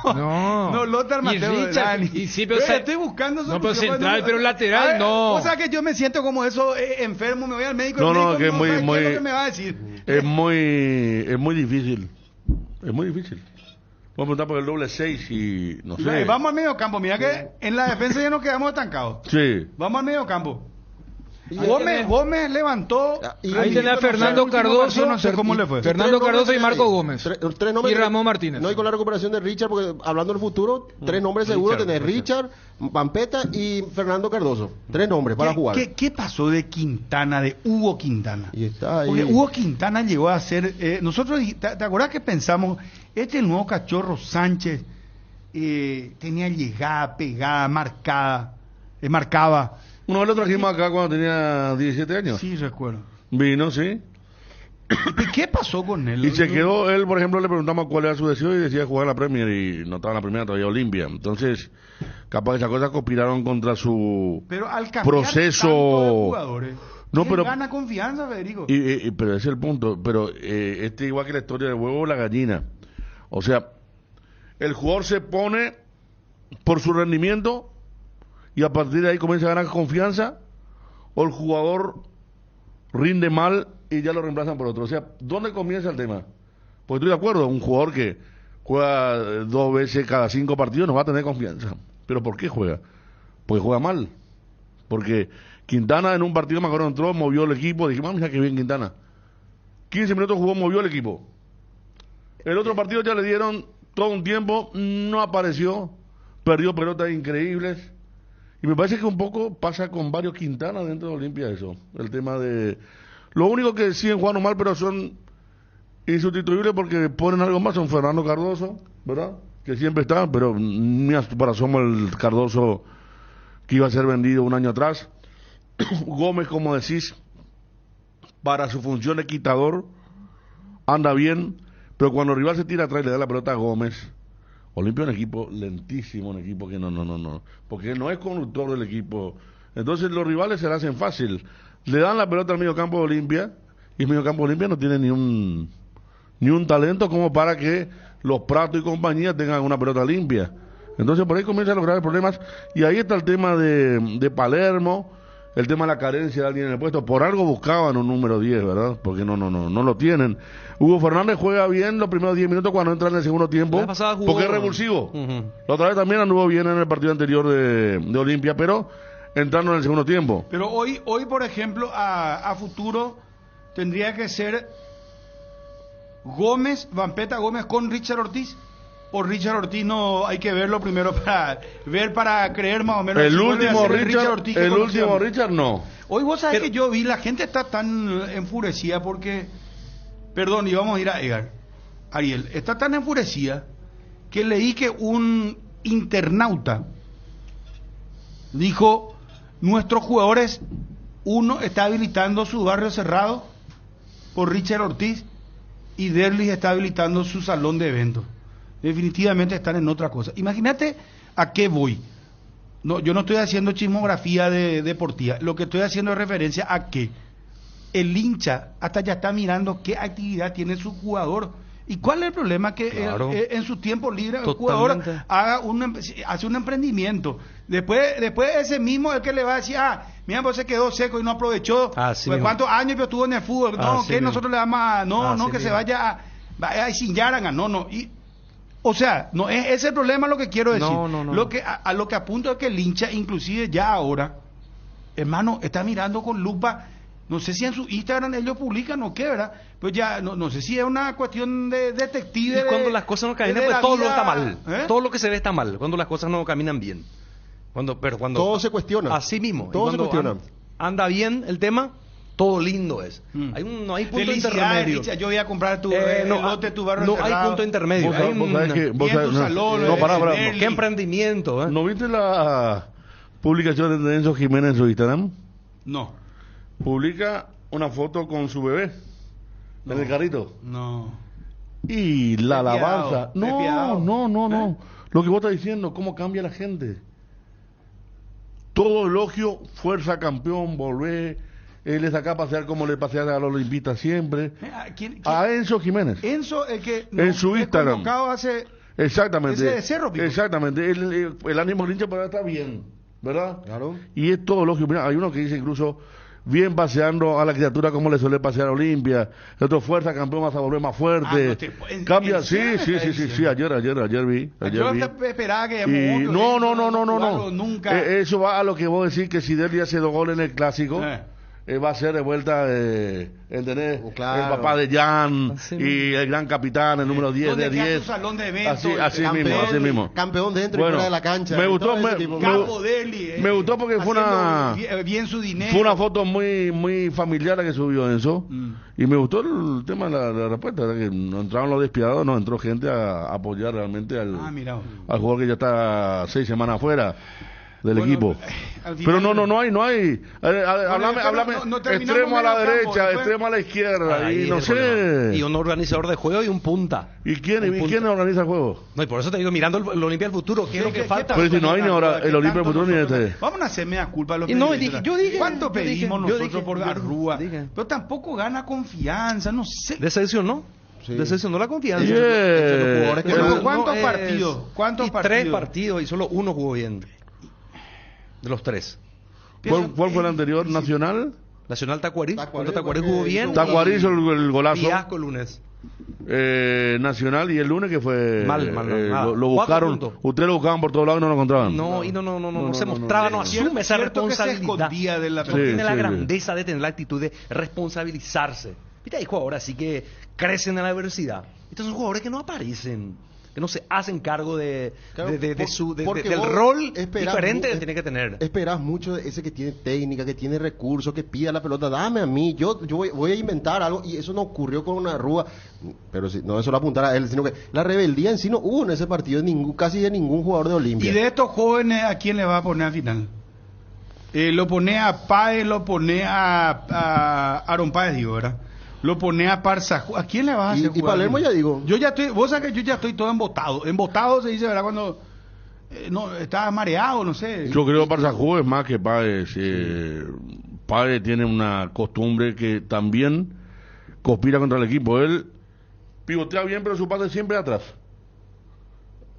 No, Lothar Mateus. Estoy buscando no, pero central, pero lateral, no. O sea que yo me siento como eso, enfermo, me voy al médico. No, que es muy, ¿qué es lo que me va a decir? Es muy difícil. Es muy difícil. Vamos a preguntar por el doble 6 y no sé. Vamos al medio campo. Mira que en la defensa ya nos quedamos estancados. Sí. Vamos al medio campo. Gómez levantó. Ahí tenía Fernando Cardoso. No sé cómo le fue. Fernando Cardoso y Marco Gómez. Tres nombres y Ramón Martínez. No hay con la recuperación de Richard, porque hablando del futuro, tres nombres seguros tenés: Richard, Pampeta y Fernando Cardoso. Tres nombres para jugar. ¿Qué pasó de Quintana, de Hugo Quintana? Y está ahí. Porque Hugo Quintana llegó a ser. Nosotros, ¿te acordás que pensamos? El nuevo cachorro Sánchez tenía llegada, pegada, marcaba. Uno lo trajimos acá cuando tenía 17 años. Sí, recuerdo. Vino, sí. ¿Y qué pasó con él? Y se quedó, él, por ejemplo, le preguntamos cuál era su deseo y decía jugar en la Premier y no estaba en la primera, todavía Olimpia. Entonces, capaz esas cosas conspiraron contra su proceso. No, pero gana confianza, Federico. Pero ese es el punto. Pero igual que la historia del huevo o la gallina. O sea, el jugador se pone por su rendimiento y a partir de ahí comienza a ganar confianza, o el jugador rinde mal y ya lo reemplazan por otro. O sea, ¿dónde comienza el tema? Pues estoy de acuerdo, un jugador que juega 2 veces cada 5 partidos no va a tener confianza. ¿Pero por qué juega? Porque juega mal. Porque Quintana en un partido, me acuerdo, entró, movió el equipo, dijimos, mira qué bien Quintana. 15 minutos jugó, movió el equipo. El otro partido ya le dieron todo un tiempo, no apareció, perdió pelotas increíbles. Y me parece que un poco pasa con varios Quintana dentro de Olimpia eso. El tema de... Lo único que siguen jugando mal, pero son insustituibles porque ponen algo más, son Fernando Cardoso, ¿verdad? Que siempre está, pero ni para asomo el Cardoso que iba a ser vendido un año atrás. Gómez, como decís, para su función de quitador, anda bien, pero cuando el rival se tira atrás y le da la pelota a Gómez, Olimpia es un equipo lentísimo, un equipo que no, porque no es conductor del equipo. Entonces los rivales se la hacen fácil. Le dan la pelota al medio campo de Olimpia, y el medio campo de Olimpia no tiene ni un talento como para que los Pratos y compañía tengan una pelota limpia. Entonces por ahí comienzan los graves problemas, y ahí está el tema de Palermo, el tema de la carencia de alguien en el puesto. Por algo buscaban un número 10, ¿verdad? Porque no lo tienen. Hugo Fernández juega bien los primeros 10 minutos cuando entra en el segundo tiempo, porque es revulsivo. La otra vez también anduvo bien en el partido anterior de Olimpia, pero entrando en el segundo tiempo. Pero hoy por ejemplo, a futuro tendría que ser Vampeta Gómez con Richard Ortiz. O Richard Ortiz no hay que verlo primero para creer más o menos. El último Richard no. Hoy vos sabés que yo vi, la gente está tan enfurecida porque, perdón, íbamos a ir a Edgar. Ariel, está tan enfurecida que leí que un internauta dijo: nuestros jugadores, uno está habilitando su barrio cerrado por Richard Ortiz y Derlis está habilitando su salón de eventos. Definitivamente están en otra cosa. Imagínate a qué voy. No, yo no estoy haciendo chismografía deportiva. Lo que estoy haciendo es referencia a que el hincha hasta ya está mirando qué actividad tiene su jugador. ¿Y cuál es el problema? Que en su tiempo libre el jugador hace un emprendimiento. Después ese mismo el que le va a decir: mira, pues se quedó seco y no aprovechó. Pues, ¿cuántos años estuvo en el fútbol? No, que nosotros le vamos a... que se vaya a sin Yaranga. O sea, no es ese el problema, lo que quiero decir. No. Lo que apunto es que el hincha, inclusive ya ahora, hermano, está mirando con lupa. No sé si en su Instagram ellos publican o qué, ¿verdad? Pues ya, no sé si es una cuestión de detective. Y cuando las cosas no caminan, pues todo lo está mal. Todo lo que se ve está mal, cuando las cosas no caminan bien. Cuando todo se cuestiona. Así mismo. Todo se cuestiona. Anda bien el tema, todo lindo es. No hay punto intermedio. Yo voy a comprar tu lote, tu barrio encerrado. Hay punto intermedio. ¿Qué emprendimiento? ¿No viste la publicación de Enzo Jiménez en su Instagram? No. Publica una foto con su bebé en el carrito. No. Y la alabanza. No. Lo que vos estás diciendo, cómo cambia la gente. Todo elogio, fuerza campeón, volvé. Él le saca a pasear como le pasea a los Olimpistas siempre. ¿Quién? A Enzo Jiménez. Enzo, el que en su Instagram. Hace exactamente. Ese de Cerro, Pico. Exactamente. El ánimo del hincha para estar bien, ¿verdad? Claro. Y es todo elogio. Mira, hay uno que dice incluso: bien paseando a la criatura como le suele pasear a Olimpia. El otro: fuerza campeón, vas a volver más fuerte. Cambia, sí, ayer vi. Yo esperaba que No. Nunca. Eso va a lo que vos decís, que si Derli hace 2 goles en el clásico, va a ser de vuelta, ¿entendés? Claro. El papá de Jan y el gran capitán, el número 10 de 10. Salón de eventos, así mismo. Campeón dentro y fuera de la cancha. Me gustó, me gustó porque fue una foto muy familiar la que subió Enzo. Y me gustó el tema de la respuesta, que no entraron los despiadados, no entró gente a apoyar realmente al jugador que ya está 6 semanas afuera del equipo. Pero no hay. Háblame, extremo a la derecha, extremo a la izquierda, y no sé. Y un organizador de juego y un punta. ¿Y quién organiza el juego? No, y por eso te digo, mirando el Olimpia del futuro, ¿qué es lo que falta? Pero si no hay ni ahora el Olimpia del futuro ni este. Vamos a hacerme a culpa de los periodistas. Yo dije, ¿cuánto pedimos nosotros por Garrúa? Pero tampoco gana confianza, no sé. Decepcionó. Sí. Decepcionó la confianza. ¿Cuántos partidos? 3 partidos y solo uno jugó bien. De los 3. ¿Cuál fue el anterior? ¿Nacional? Nacional Tacuarí. Tacuarí jugó bien. Tacuarí hizo el golazo. Fiasco el lunes. Nacional y el lunes que fue mal. Lo buscaron. Ustedes lo buscaban por todos lados y no lo encontraban. No se mostraba, no asume esa responsabilidad. Tiene la grandeza de tener la actitud de responsabilizarse. Viste, hay jugadores así que crecen en la adversidad. Estos son jugadores que no aparecen, que no se hacen cargo del rol diferente que tiene que tener. Esperás mucho de ese que tiene técnica, que tiene recursos, que pida la pelota, dame a mí, yo voy a inventar algo, y eso no ocurrió con una Rúa, pero si, no es solo apuntar a él, sino que la rebeldía en sí no hubo en ese partido casi de ningún jugador de Olimpia. Y de estos jóvenes, ¿a quién le va a poner al final? Lo pone a Páez, lo pone a Aaron Páez, digo, ¿verdad? Lo pone a Parzajú. ¿A quién le vas a hacer jugar? Y Palermo ya digo. Vos sabés que yo ya estoy todo embotado. Embotado se dice, ¿verdad? Cuando está mareado, no sé. Yo creo que Parzajú es más que Páez. Páez tiene una costumbre que también conspira contra el equipo. Él pivotea bien, pero su pase siempre atrás.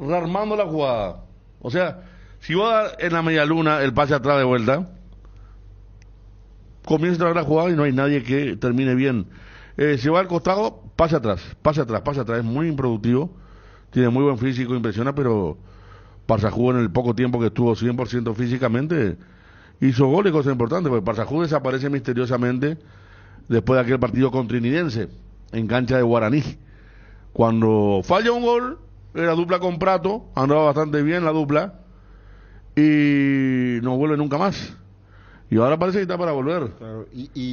rearmando la jugada. O sea, si vos das en la media luna el pase atrás de vuelta, comienza a traer la jugada y no hay nadie que termine bien. Si va al costado, pase atrás. Es muy improductivo. Tiene muy buen físico, impresiona, pero Parsahú en el poco tiempo que estuvo 100% físicamente hizo goles y cosas importantes, porque Parsahú desaparece misteriosamente después de aquel partido con Trinidense en cancha de Guaraní. Cuando falla un gol, era dupla con Prato, andaba bastante bien la dupla y no vuelve nunca más. Y ahora parece que está para volver, claro,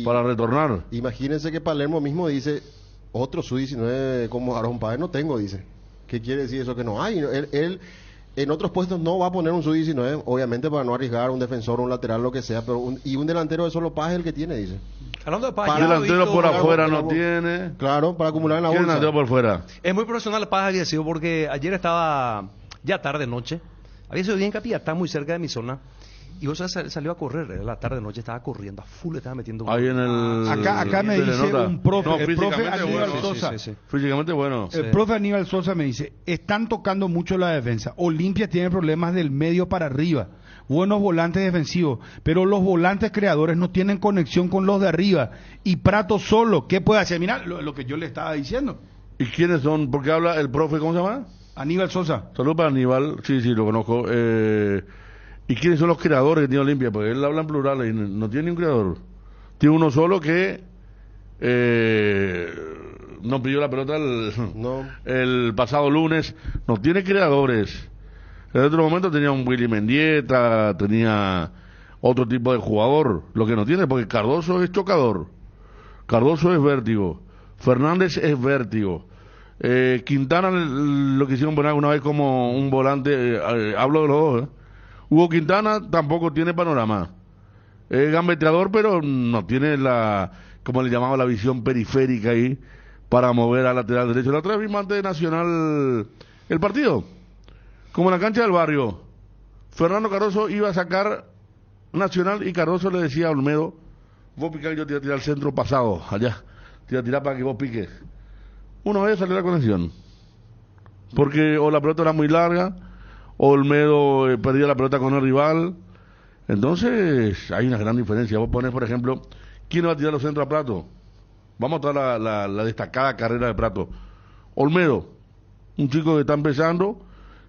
para retornar. Imagínense que Palermo mismo dice, otro sub-19 como Aaron Páez no tengo, dice. ¿Qué quiere decir eso? Que no hay. Él en otros puestos no va a poner un sub-19, obviamente para no arriesgar un defensor, un lateral, lo que sea, pero un delantero de solo Páez es el que tiene, dice. Hablando de Páez, el delantero por afuera no tiene. Claro, para acumular en la bolsa. ¿Quién delantero por fuera? Es muy profesional Páez agresivo porque ayer estaba ya tarde noche, había sido bien Capilla, está muy cerca de mi zona. Y vos salió a correr, la tarde noche estaba corriendo, a full estaba metiendo. Ahí en el... Acá me dice un profe, el profe Aníbal bueno. Sosa. Sí. Físicamente bueno. El profe Aníbal Sosa me dice, están tocando mucho la defensa. Olimpia tiene problemas del medio para arriba. Buenos volantes defensivos, pero los volantes creadores no tienen conexión con los de arriba. Y Prato solo, ¿qué puede hacer? Mira lo que yo le estaba diciendo. ¿Y quiénes son? ¿Por qué habla el profe? ¿Cómo se llama? Aníbal Sosa. Saludos para Aníbal. Sí, lo conozco. ¿Y quiénes son los creadores que tiene Olimpia? Porque él habla en plural y no tiene ni un creador. Tiene uno solo que no pidió la pelota el pasado lunes. No tiene creadores. En otro momento tenía un Willy Mendieta, tenía otro tipo de jugador. Lo que no tiene, porque Cardoso es chocador. Cardoso es vértigo. Fernández es vértigo. Quintana lo quisieron poner una vez como un volante. Hablo de los dos, Hugo Quintana tampoco tiene panorama. Es gambeteador, pero no tiene como le llamaba, la visión periférica ahí para mover al lateral derecho. La otra vez vimos antes de Nacional el partido, como en la cancha del barrio. Fernando Cardoso iba a sacar Nacional y Cardoso le decía a Olmedo, vos picar, yo te voy a tirar al centro pasado, allá. Te voy a tirar para que vos piques. Una vez salió la conexión. Porque o la pelota era muy larga, Olmedo perdía la pelota con el rival. Entonces hay una gran diferencia. Vos pones, por ejemplo, ¿quién va a tirar los centros a Prato? Vamos a traer la destacada carrera de Prato. Olmedo, un chico que está empezando,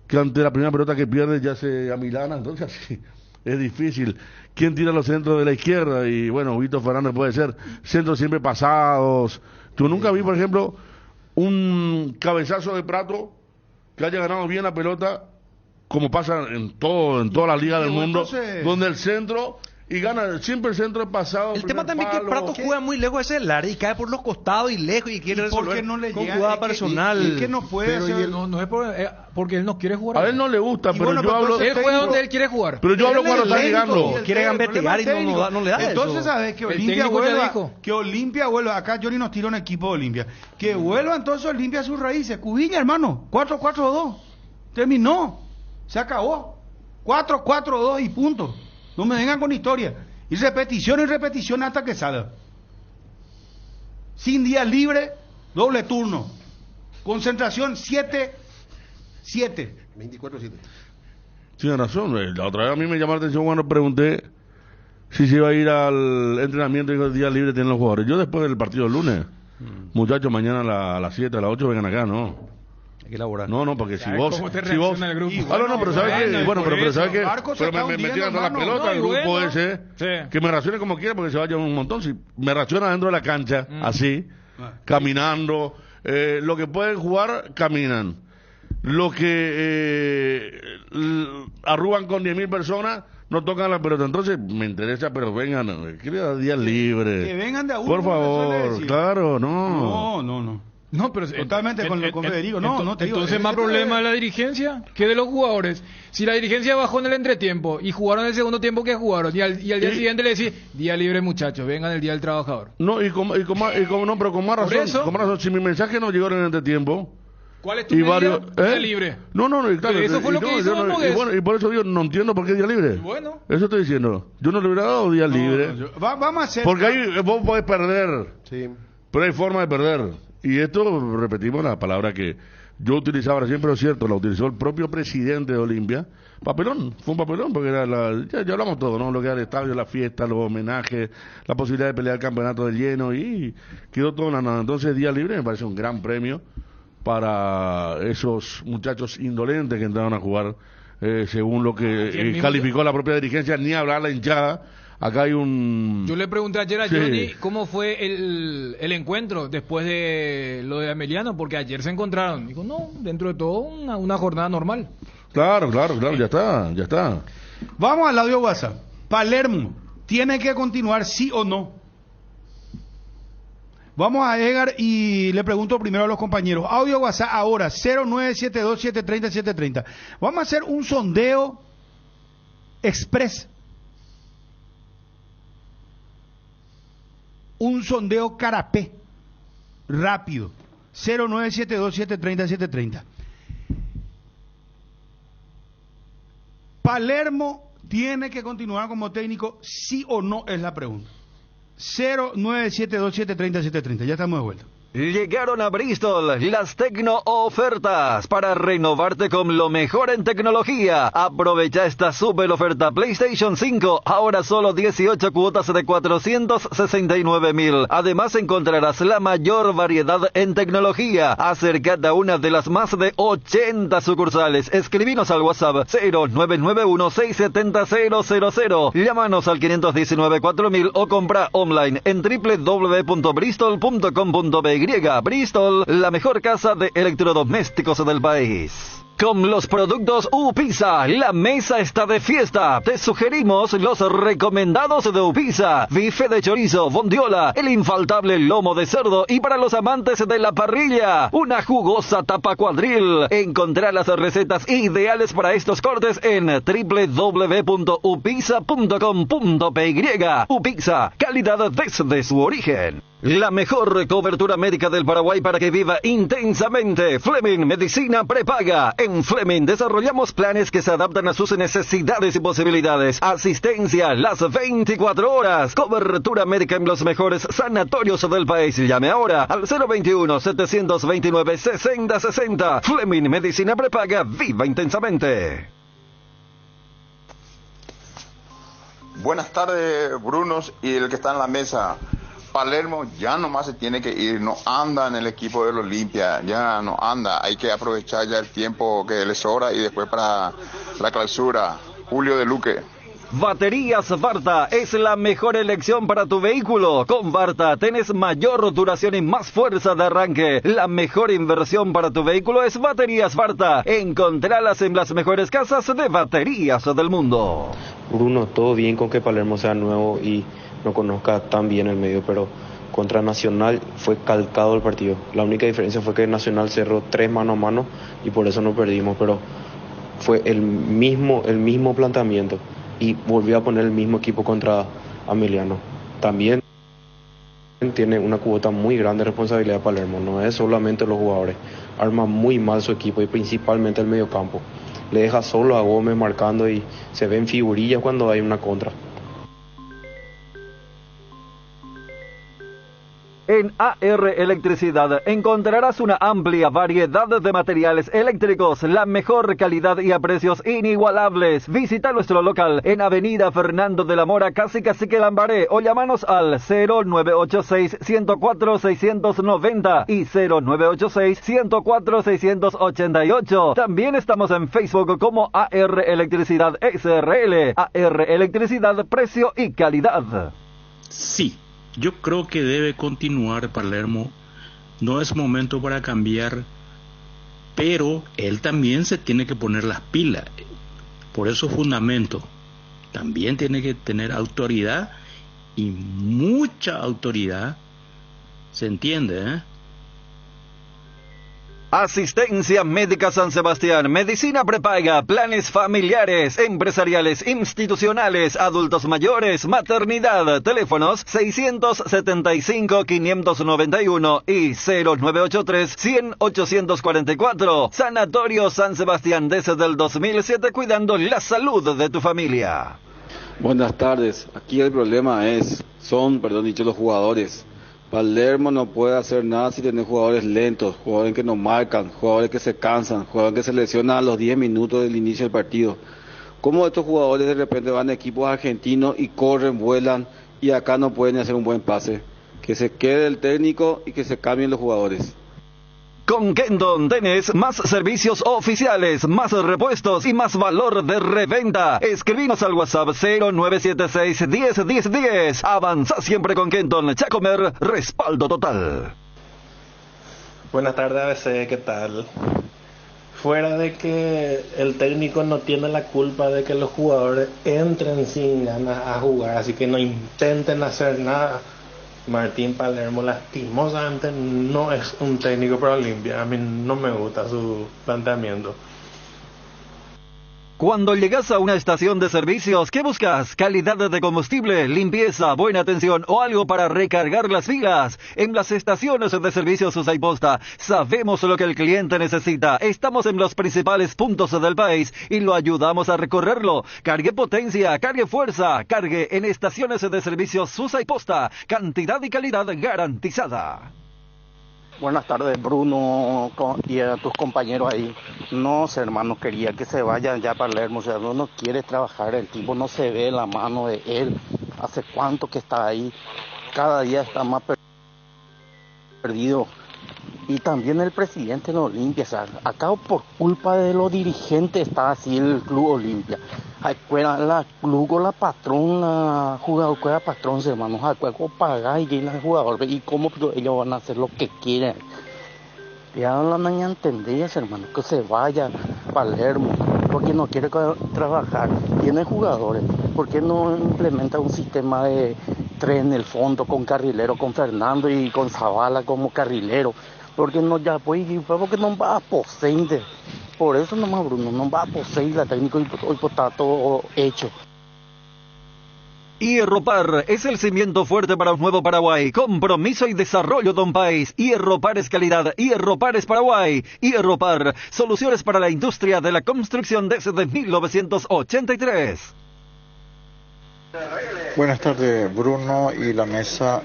que ante la primera pelota que pierde ya se amilana, entonces así es difícil. ¿Quién tira los centros de la izquierda? Y bueno, Víctor Fernández puede ser. Centros siempre pasados. Yo nunca vi, por ejemplo, un cabezazo de Prato que haya ganado bien la pelota, como pasa en toda la liga del mundo, donde el centro y gana siempre el centro es pasado. El tema también es que Prato juega muy lejos de ese área y cae por los costados y lejos y quiere resolver no le con llega, jugada personal. Es que no puede hacer, no es porque él no quiere jugar. A él no le gusta, pero bueno, yo hablo. Él juega donde él quiere jugar. Pero yo hablo cuando está llegando. Quiere gambetear y no le da Entonces, eso. ¿sabes? Que Olimpia vuelva. Acá Johnny nos tira un equipo de Olimpia. Que vuelva entonces Olimpia a sus raíces. Cubiña, hermano. 4-4-2. Terminó. Se acabó. 4-4-2 y punto. No me vengan con historia. Y repetición hasta que salga. Sin día libre, doble turno. Concentración 7-7. 24-7. Tiene razón. La otra vez a mí me llamó la atención cuando pregunté si se iba a ir al entrenamiento y el día libre tienen los jugadores. Yo después del partido del lunes, muchachos, mañana a las 7, a las 8 vengan acá, ¿no? Hay que elaborar. No, porque si vos... el grupo? pero ¿sabes qué? Bueno, pero ¿sabes qué? Pero me tiran toda la pelota, el grupo ese, que me racione como quiera porque se vaya un montón. Si me raciona dentro de la cancha, así, caminando, lo que pueden jugar, caminan. Lo que arrugan con 10.000 personas, no tocan la pelota. Entonces, me interesa, pero vengan, quiero días libres. Que vengan de a uno. Por favor, claro, no. No, pero totalmente con Federico. Entonces, más problema de la dirigencia que de los jugadores. Si la dirigencia bajó en el entretiempo y jugaron el segundo tiempo que jugaron y al día siguiente le decís, día libre muchachos, vengan el día del trabajador. No, pero con más razón, si mi mensaje no llegó en el entretiempo. ¿Cuál es tu medida? Día libre. No, claro. Eso fue lo que hizo Bermúdez. Y por eso digo, no entiendo por qué día libre. Bueno. Eso estoy diciendo. Yo no le hubiera dado día libre. Vamos a hacer... Porque ahí vos podés perder. Sí. Pero hay forma de perder. Y esto, repetimos la palabra que Yo utilizaba recién, pero es cierto, la utilizó el propio presidente de Olimpia. Papelón, fue un papelón, porque era ya hablamos todo, ¿no? Lo que era el estadio, la fiesta, los homenajes, la posibilidad de pelear el campeonato de lleno, y quedó todo en la nada. Entonces, día libre me parece un gran premio para esos muchachos indolentes que entraron a jugar según lo que calificó la propia dirigencia, ni hablar la hinchada. Acá hay un... Yo le pregunté ayer a Johnny cómo fue el encuentro después de lo de Ameliano, porque ayer se encontraron. Dijo, no, dentro de todo una jornada normal. Claro, ya está. Vamos al audio WhatsApp. Palermo, ¿tiene que continuar sí o no? Vamos a Edgar y le pregunto primero a los compañeros. Audio WhatsApp ahora, 0972-730-730. Vamos a hacer un sondeo express. Un sondeo carapé, rápido, 0972-730-730. ¿Palermo tiene que continuar como técnico, sí o no? Es la pregunta. 0972-730-730, ya estamos de vuelta. Llegaron a Bristol las Tecno Ofertas para renovarte con lo mejor en tecnología. Aprovecha esta super oferta PlayStation 5, ahora solo 18 cuotas de 469.000. Además encontrarás la mayor variedad en tecnología. Acércate a una de las más de 80 sucursales. Escribinos al WhatsApp 0991-670-000. Llámanos al 519-4000 o compra online en www.bristol.com.be. Bristol, la mejor casa de electrodomésticos del país. Con los productos Upisa, la mesa está de fiesta. Te sugerimos los recomendados de Upisa: bife de chorizo, bondiola, el infaltable lomo de cerdo y, para los amantes de la parrilla, una jugosa tapa cuadril. Encontrá las recetas ideales para estos cortes en www.upisa.com.py. Upisa, calidad desde su origen. La mejor cobertura médica del Paraguay para que viva intensamente. Fleming Medicina Prepaga. En Fleming desarrollamos planes que se adaptan a sus necesidades y posibilidades. Asistencia las 24 horas. Cobertura médica en los mejores sanatorios del país. Llame ahora al 021-729-6060. Fleming Medicina Prepaga. Viva intensamente. Buenas tardes, Brunos y el que está en la mesa. Palermo ya nomás se tiene que ir, no anda en el equipo del Olimpia, ya no anda, hay que aprovechar ya el tiempo que le sobra y después para la clausura. Julio de Luque. Baterías Varta es la mejor elección para tu vehículo. Con Varta tenés mayor duración y más fuerza de arranque. La mejor inversión para tu vehículo es Baterías Varta. Encontralas en las mejores casas de baterías del mundo. Bruno, todo bien con que Palermo sea nuevo y no conozca tan bien el medio, pero contra Nacional fue calcado el partido. La única diferencia fue que Nacional cerró 3 mano a mano y por eso no perdimos, pero fue el mismo planteamiento y volvió a poner el mismo equipo contra Ameliano. También tiene una cuota muy grande de responsabilidad Palermo, no es solamente los jugadores, arma muy mal su equipo y principalmente el mediocampo. Le deja solo a Gómez marcando y se ven figurillas cuando hay una contra. En AR Electricidad encontrarás una amplia variedad de materiales eléctricos, la mejor calidad y a precios inigualables. Visita nuestro local en Avenida Fernando de la Mora, casi Cacique Lambaré, o llámanos al 0986-104-690 y 0986-104-688. También estamos en Facebook como AR Electricidad SRL. AR Electricidad, precio y calidad. Sí. Yo creo que debe continuar Palermo, no es momento para cambiar, pero él también se tiene que poner las pilas, por eso fundamento, también tiene que tener autoridad y mucha autoridad, ¿se entiende? Asistencia Médica San Sebastián, Medicina Prepaga, planes familiares, empresariales, institucionales, adultos mayores, maternidad, teléfonos 675-591 y 0983-100-844. Sanatorio San Sebastián desde el 2007, cuidando la salud de tu familia. Buenas tardes, aquí el problema son los jugadores. Palermo no puede hacer nada si tiene jugadores lentos, jugadores que no marcan, jugadores que se cansan, jugadores que se lesionan a los 10 minutos del inicio del partido. ¿Cómo estos jugadores de repente van a equipos argentinos y corren, vuelan y acá no pueden hacer un buen pase? Que se quede el técnico y que se cambien los jugadores. Con Kendon tenés más servicios oficiales, más repuestos y más valor de reventa. Escribinos al WhatsApp 0976 101010. Avanza siempre con Kendon. Chacomer, respaldo total. Buenas tardes, ABC, ¿qué tal? Fuera de que el técnico no tiene la culpa de que los jugadores entren sin ganas a jugar, así que no intenten hacer nada. Martín Palermo lastimosamente no es un técnico para Olimpia. A mí no me gusta su planteamiento. Cuando llegas a una estación de servicios, ¿qué buscas? ¿Calidad de combustible, limpieza, buena atención o algo para recargar las pilas? En las estaciones de servicios Susayposta sabemos lo que el cliente necesita. Estamos en los principales puntos del país y lo ayudamos a recorrerlo. Cargue potencia, cargue fuerza, cargue en estaciones de servicios Susayposta. Cantidad y calidad garantizada. Buenas tardes, Bruno, y a tus compañeros ahí. No sé, hermano, quería que se vayan ya a Palermo. O sea, no quiere trabajar, el tipo no se ve la mano de él. Hace cuánto que está ahí, cada día está más perdido. Y también el presidente de Olimpia, o sea, acá por culpa de los dirigentes está así el Club Olimpia. La club con la patrona, jugador con la patrón, hermanos, algo pagar y el jugador, y cómo ellos van a hacer lo que quieren. Ya no la mañana entendés, hermano, que se vaya a Palermo, porque no quiere trabajar, tiene jugadores, porque no implementa un sistema de tren en el fondo con carrilero, con Fernando y con Zavala como carrilero, porque no ya pues, porque no va a poseer. Por eso nomás, Bruno, no va a poseer la técnica y hoy está todo hecho. Hierropar es el cimiento fuerte para un nuevo Paraguay. Compromiso y desarrollo de un país. Hierropar es calidad. Hierropar es Paraguay. Hierropar, soluciones para la industria de la construcción desde 1983. Buenas tardes, Bruno y la mesa.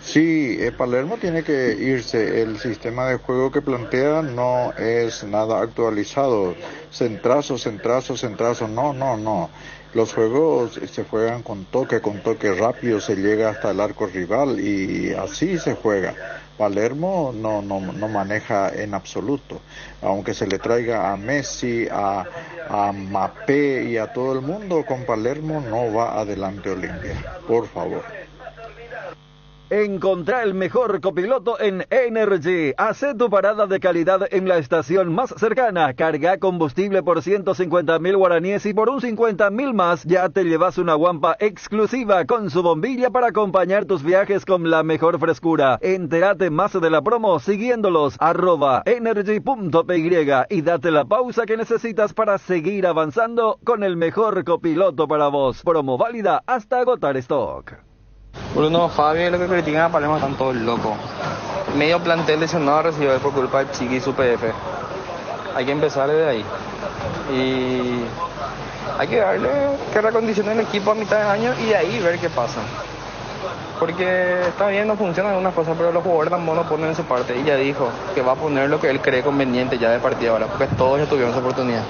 Sí, Palermo tiene que irse. El sistema de juego que plantea no es nada actualizado. Centrazo. No. Los juegos se juegan con toque rápido, se llega hasta el arco rival y así se juega. Palermo no maneja en absoluto. Aunque se le traiga a Messi, a Mbappé y a todo el mundo, con Palermo no va adelante Olimpia. Por favor. Encontrá el mejor copiloto en Energy. Hacé tu parada de calidad en la estación más cercana. Carga combustible por 150.000 guaraníes y por un 50.000 más ya te llevas una guampa exclusiva con su bombilla para acompañar tus viajes con la mejor frescura. Entérate más de la promo siguiéndolos @energy.py y date la pausa que necesitas para seguir avanzando con el mejor copiloto para vos. Promo válida hasta agotar stock. Bruno, Fabio, lo que critican a Palermo están todos locos. Medio plantel lesionado recibió por culpa del Chiqui y su PF. Hay que empezar desde ahí. Y hay que darle que recondicionen el equipo a mitad de año y de ahí ver qué pasa. Porque está bien, no funcionan algunas cosas, pero los jugadores tampoco no ponen en su parte. Y ya dijo que va a poner lo que él cree conveniente ya de partido ahora, porque todos ya tuvieron esa oportunidad.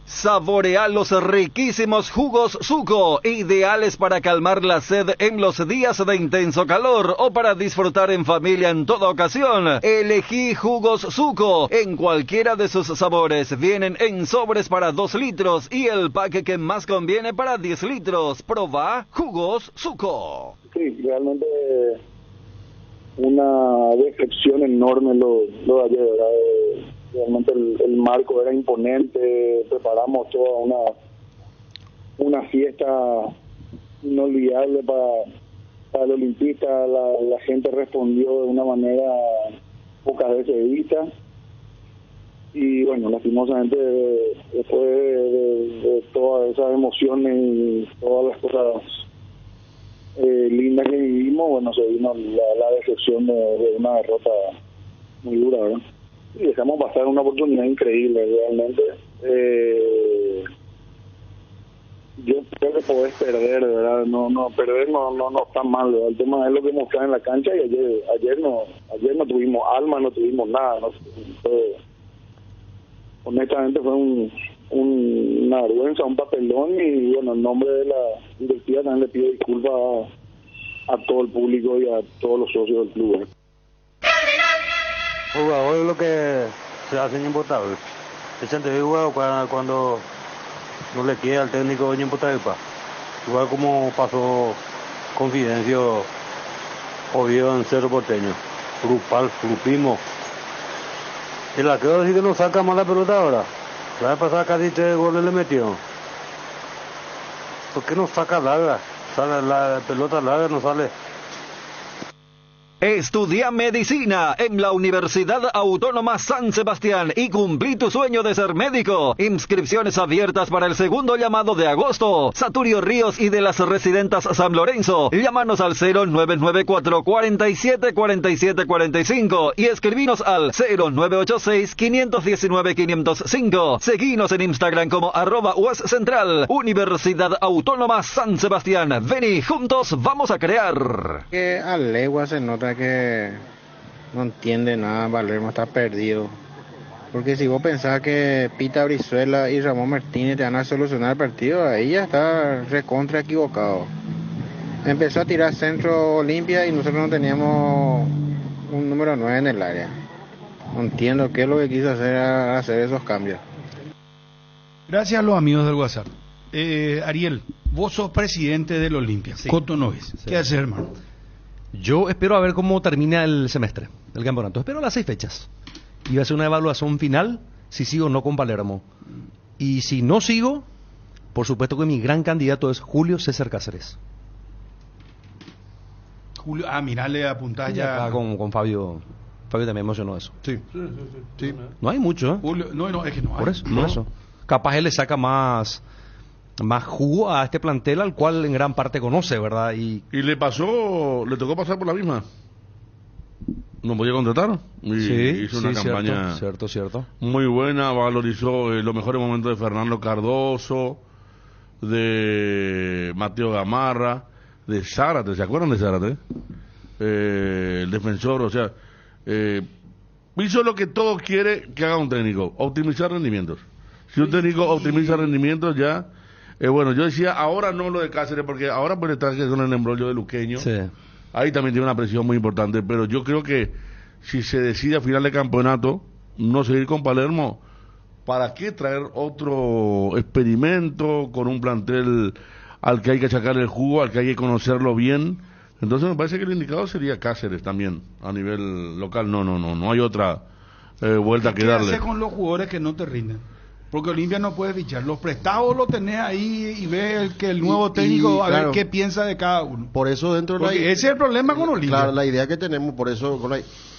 Saborea los riquísimos jugos Suco, ideales para calmar la sed en los días de intenso calor o para disfrutar en familia en toda ocasión. Elegí jugos Suco en cualquiera de sus sabores. Vienen en sobres para 2 litros y el pack que más conviene para 10 litros. Proba jugos Suco. Sí, realmente una decepción enorme lo de ayer, ¿verdad? Realmente el marco era imponente, preparamos toda una fiesta inolvidable para el olimpista, la gente respondió de una manera pocas veces vista y bueno, lastimosamente después de todas esas emociones y todas las cosas lindas que vivimos, bueno, se vino la decepción de una derrota muy dura, ¿verdad? Y dejamos pasar una oportunidad increíble realmente. yo creo que podés perder, ¿verdad? Perder no está mal, ¿verdad? El tema es lo que mostrás en la cancha, y ayer no tuvimos alma, no tuvimos nada, honestamente fue una vergüenza, un papelón, y bueno, en nombre de la directiva también le pido disculpas a todo el público y a todos los socios del club. Jugadores lo que se hacen impotables. Echante de jugador cuando no le queda al técnico impotable, igual como pasó Confidencio Oviedo en Cerro Porteño, grupismo. El arquero sí que no saca más la pelota ahora. La vez pasada casi 3 goles le metieron. ¿Por qué no saca larga? Sale la pelota larga, no sale. Estudia medicina en la Universidad Autónoma San Sebastián y cumplí tu sueño de ser médico. Inscripciones abiertas para el segundo llamado de agosto. Saturio Ríos y de las Residentas San Lorenzo. Llámanos al 0994 47 47 45 y escribinos al 0986 519 505. Seguinos en Instagram como @UASCentral. Universidad Autónoma San Sebastián. Vení, juntos vamos a crear. Que a legua se nota que no entiende nada, Palermo está perdido. Porque si vos pensás que Pita Brizuela y Ramón Martínez te van a solucionar el partido, ahí ya está recontra equivocado. Empezó a tirar centro Olimpia y nosotros no teníamos un número 9 en el área. No entiendo qué es lo que quiso hacer esos cambios. Gracias a los amigos del WhatsApp. Ariel, vos sos presidente del Olimpia, sí. Coto Noves. Sí. ¿Qué haces, hermano? Yo espero a ver cómo termina el semestre, el campeonato. Espero las 6 fechas. Y va a ser una evaluación final si sigo o no con Palermo. Y si no sigo, por supuesto que mi gran candidato es Julio César Cáceres. Julio, mira, le apuntás ya. Acá con Fabio. Fabio también emocionó eso. Sí. No hay mucho, ¿eh? Julio, no, es que no hay. Por eso. Capaz él le saca más jugo a este plantel al cual en gran parte conoce, ¿verdad? Y le tocó pasar por la misma. No podía contratar y hizo una campaña cierto. muy buena, valorizó los mejores momentos de Fernando Cardoso, de Mateo Gamarra, de Zárate, ¿se acuerdan de Zárate? El defensor, o sea, hizo lo que todo quiere que haga un técnico, optimizar rendimientos. Si un técnico optimiza rendimientos ya... bueno, yo decía, ahora no lo de Cáceres, porque ahora puede estar con el embrollo de Luqueño. Sí. Ahí también tiene una presión muy importante, pero yo creo que si se decide a final de campeonato no seguir con Palermo, ¿para qué traer otro experimento con un plantel al que hay que sacar el jugo, al que hay que conocerlo bien? Entonces me parece que el indicado sería Cáceres también, a nivel local. No hay otra vuelta que darle. ¿Qué hace con los jugadores que no te rinden? Porque Olimpia no puede fichar. Los prestados los tenés ahí y ves que el nuevo técnico a ver qué piensa de cada uno. Por eso dentro de ese es el problema con Olimpia. La idea que tenemos, por eso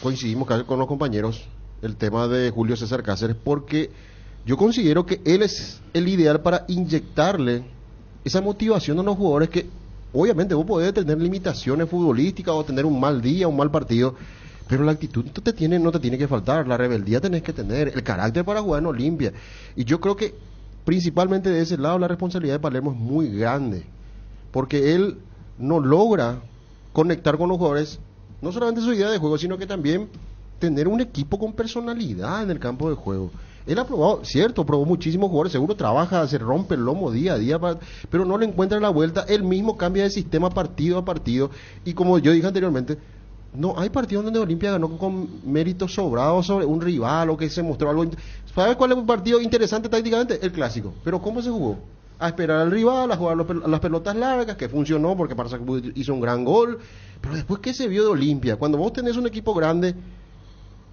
coincidimos con los compañeros, el tema de Julio César Cáceres, porque yo considero que él es el ideal para inyectarle esa motivación a los jugadores que, obviamente, vos podés tener limitaciones futbolísticas o tener un mal día, un mal partido, pero la actitud no te tiene que faltar, la rebeldía tenés que tener, el carácter para jugar en Olimpia. Y yo creo que principalmente de ese lado la responsabilidad de Palermo es muy grande, porque él no logra conectar con los jugadores, no solamente su idea de juego, sino que también tener un equipo con personalidad en el campo de juego. Él ha probó muchísimos jugadores, seguro trabaja, se rompe el lomo día a día, pero no le encuentra la vuelta, él mismo cambia de sistema partido a partido, y como yo dije anteriormente, no hay partidos donde Olimpia ganó con méritos sobrados sobre un rival o que se mostró algo. ¿Sabes cuál es un partido interesante tácticamente? El clásico. Pero ¿cómo se jugó? A esperar al rival, a jugar las pelotas largas, que funcionó porque Barça hizo un gran gol. Pero después, ¿qué se vio de Olimpia? Cuando vos tenés un equipo grande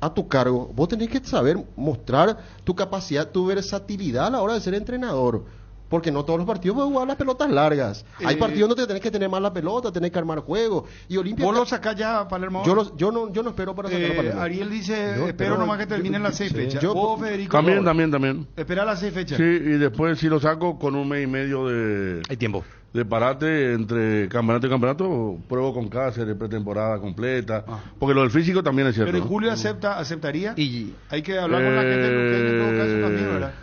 a tu cargo, vos tenés que saber mostrar tu capacidad, tu versatilidad a la hora de ser entrenador. Porque no todos los partidos pueden jugar las pelotas largas. Hay partidos donde tenés que tener más la pelota, tenés que armar juego. Y Olimpia. ¿Vos lo sacás ya, Palermo? Yo no espero para sacar a Palermo. Ariel dice, espero nomás que terminen las 6 fechas. ¿Vos, Federico? También. Espera las 6 fechas. Sí, y después si lo saco con un mes y medio de... Hay tiempo. De parate entre campeonato y campeonato, pruebo con Cáceres, pretemporada completa. Porque lo del físico también es cierto. Pero Julio aceptaría. Y hay que hablar con la gente de Luqueño en todo caso también, ¿verdad?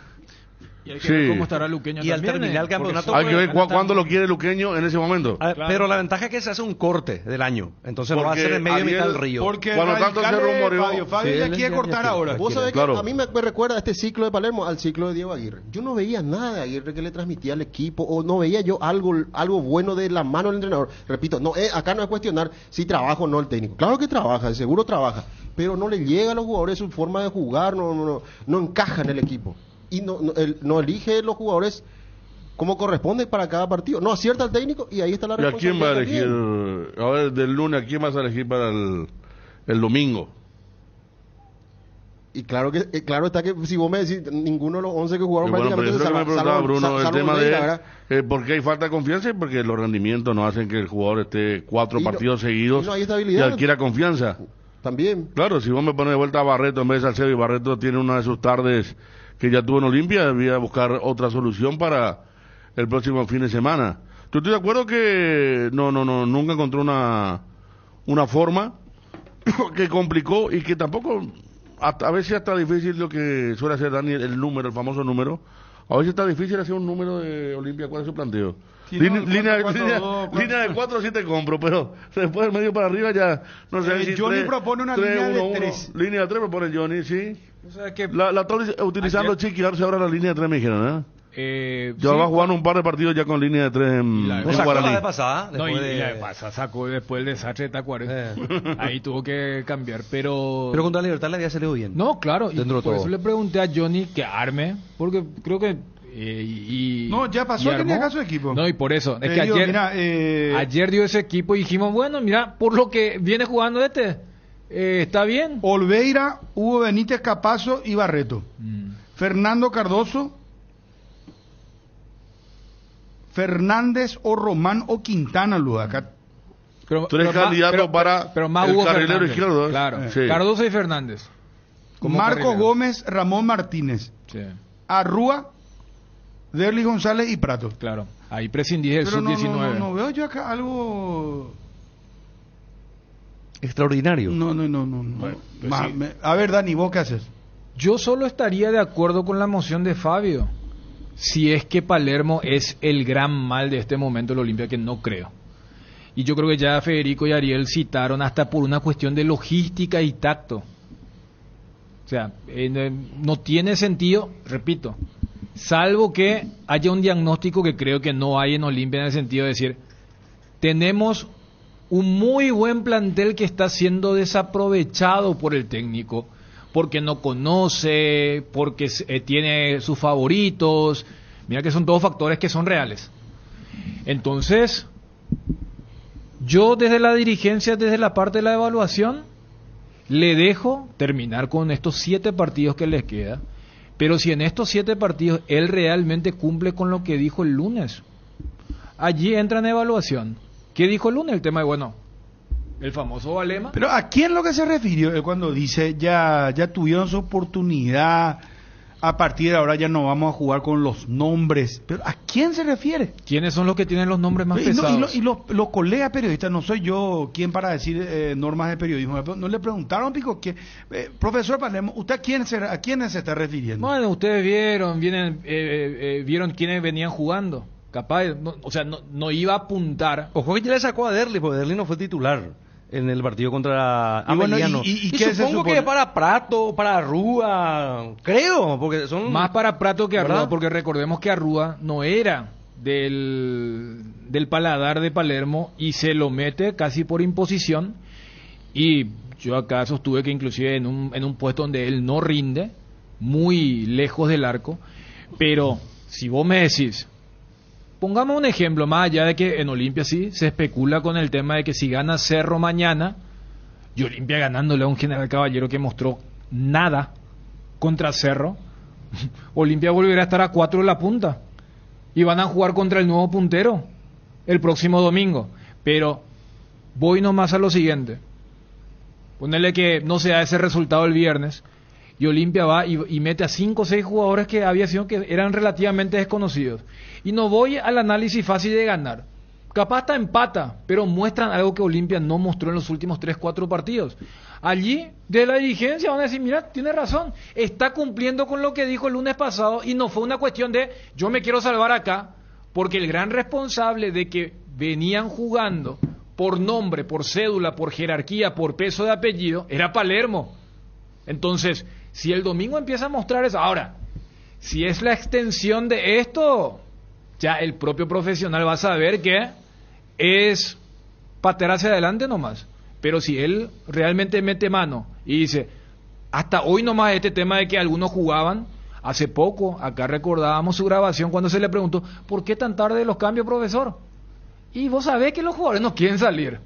Y hay que ver cómo estará Luqueño y también. Al terminar el campeonato... Hay que ver cuándo lo quiere Luqueño en ese momento. Claro. Pero la ventaja es que se hace un corte del año. Entonces lo va a hacer en medio y mitad del río. Porque cuando tanto se rumoreó... Fabio ya quiere cortar ahora. Vos sabés que a mí me recuerda este ciclo de Palermo al ciclo de Diego Aguirre. Yo no veía nada de Aguirre que le transmitía al equipo, o no veía yo algo bueno de la mano del entrenador. Repito, acá no es cuestionar si trabaja o no el técnico. Claro que trabaja, seguro trabaja, pero no le llega a los jugadores su forma de jugar, no encaja en el equipo. Y no elige los jugadores como corresponde para cada partido. No acierta el técnico y ahí está la responsabilidad. ¿Y a quién va a elegir? A ver, del lunes, ¿a quién vas a elegir para el domingo? Y claro está que si vos me decís ninguno de los 11 que jugaron prácticamente... Bueno, pero eso me preguntaba Bruno, el tema de por qué hay falta de confianza y porque los rendimientos no hacen que el jugador esté 4 partidos seguidos y adquiera confianza. También. Claro, si vos me pones de vuelta a Barreto en vez de Salcedo, y Barreto tiene una de sus tardes que ya tuvo en Olimpia, debía buscar otra solución para el próximo fin de semana. Yo estoy de acuerdo que nunca encontró una forma que complicó y que tampoco, a veces está difícil lo que suele hacer Dani, el famoso número. A veces está difícil hacer un número de Olimpia. ¿Cuál es su planteo? Sí, línea de 4 sí te compro, pero después del medio para arriba ya no sé si Johnny propone una línea de 3. Línea de 3 propone Johnny, sí. O sea que la está utilizando Chiqui, ahora la línea de 3 me dijeron, ya va jugando un par de partidos ya con línea de 3 en Guaraní. La de pasada, la de pasada sacó después del desastre de Tacuarembó. Ahí tuvo que cambiar, pero contra la Libertad le había salido bien. No, claro, y por eso le pregunté a Johnny que arme, porque creo que no, ya pasó, tenía acá su equipo. No, y por eso, es que ayer dio ese equipo y dijimos, bueno, mira, por lo que viene jugando está bien. Olveira, Hugo Benítez, Capazo y Barreto. Fernando Cardoso, Fernández o Román o Quintana, acá. Tú eres candidato para más el Hugo carrilero Fernández, izquierdo. Claro, sí. Cardoso y Fernández. Marcos Gómez, Ramón Martínez. Sí. Arrúa, Derly González y Prato. Claro, ahí prescindí del sub-19. No veo yo acá algo extraordinario. No. Bueno, pues a ver, Dani, ¿vos qué haces? Yo solo estaría de acuerdo con la moción de Fabio, si es que Palermo es el gran mal de este momento del Olimpia, que no creo. Y yo creo que ya Federico y Ariel citaron hasta por una cuestión de logística y tacto. O sea, no tiene sentido, repito, salvo que haya un diagnóstico que creo que no hay en Olimpia, en el sentido de decir, tenemos un muy buen plantel que está siendo desaprovechado por el técnico, porque no conoce, porque tiene sus favoritos. Mira que son todos factores que son reales. Entonces, yo desde la dirigencia, desde la parte de la evaluación, le dejo terminar con estos 7 partidos que les queda. Pero si en estos 7 partidos él realmente cumple con lo que dijo el lunes, allí entra en evaluación. ¿Qué dijo el lunes? El tema de, el famoso Valema. Pero ¿a quién lo que se refirió cuando dice ya tuvieron su oportunidad, a partir de ahora ya no vamos a jugar con los nombres? ¿Pero a quién se refiere? ¿Quiénes son los que tienen los nombres más pesados? Y los colegas periodistas, no soy yo quien para decir normas de periodismo. No le preguntaron, Pico, profesor Palermo, ¿usted a quiénes se está refiriendo? Bueno, ustedes vieron quiénes venían jugando. Capaz, no iba a apuntar. Ojo que ya le sacó a Derly, porque Derly no fue titular en el partido contra Ameliano. ¿Y qué supongo que es para Prato, para Arrúa, creo, porque son... Más para Prato que Arrúa, porque recordemos que Arrúa no era del paladar de Palermo y se lo mete casi por imposición, y yo acá sostuve que inclusive en un puesto donde él no rinde, muy lejos del arco, pero si vos me decís, pongamos un ejemplo, más allá de que en Olimpia sí se especula con el tema de que si gana Cerro mañana, y Olimpia ganándole a un General Caballero que mostró nada contra Cerro, Olimpia volverá a estar a 4 en la punta y van a jugar contra el nuevo puntero el próximo domingo. Pero voy nomás a lo siguiente, ponerle que no se da ese resultado el viernes y Olimpia va y mete a 5 o 6 jugadores que eran relativamente desconocidos. Y no voy al análisis fácil de ganar. Capaz hasta empata, pero muestran algo que Olimpia no mostró en los últimos 3-4 partidos. Allí, de la dirigencia, van a decir, mira, tiene razón, está cumpliendo con lo que dijo el lunes pasado y no fue una cuestión de yo me quiero salvar acá, porque el gran responsable de que venían jugando por nombre, por cédula, por jerarquía, por peso de apellido, era Palermo. Entonces, si el domingo empieza a mostrar eso, ahora, si es la extensión de esto, ya el propio profesional va a saber que es patear hacia adelante nomás. Pero si él realmente mete mano y dice, hasta hoy nomás este tema de que algunos jugaban, hace poco, acá recordábamos su grabación cuando se le preguntó, ¿por qué tan tarde los cambios, profesor? Y vos sabés que los jugadores no quieren salir.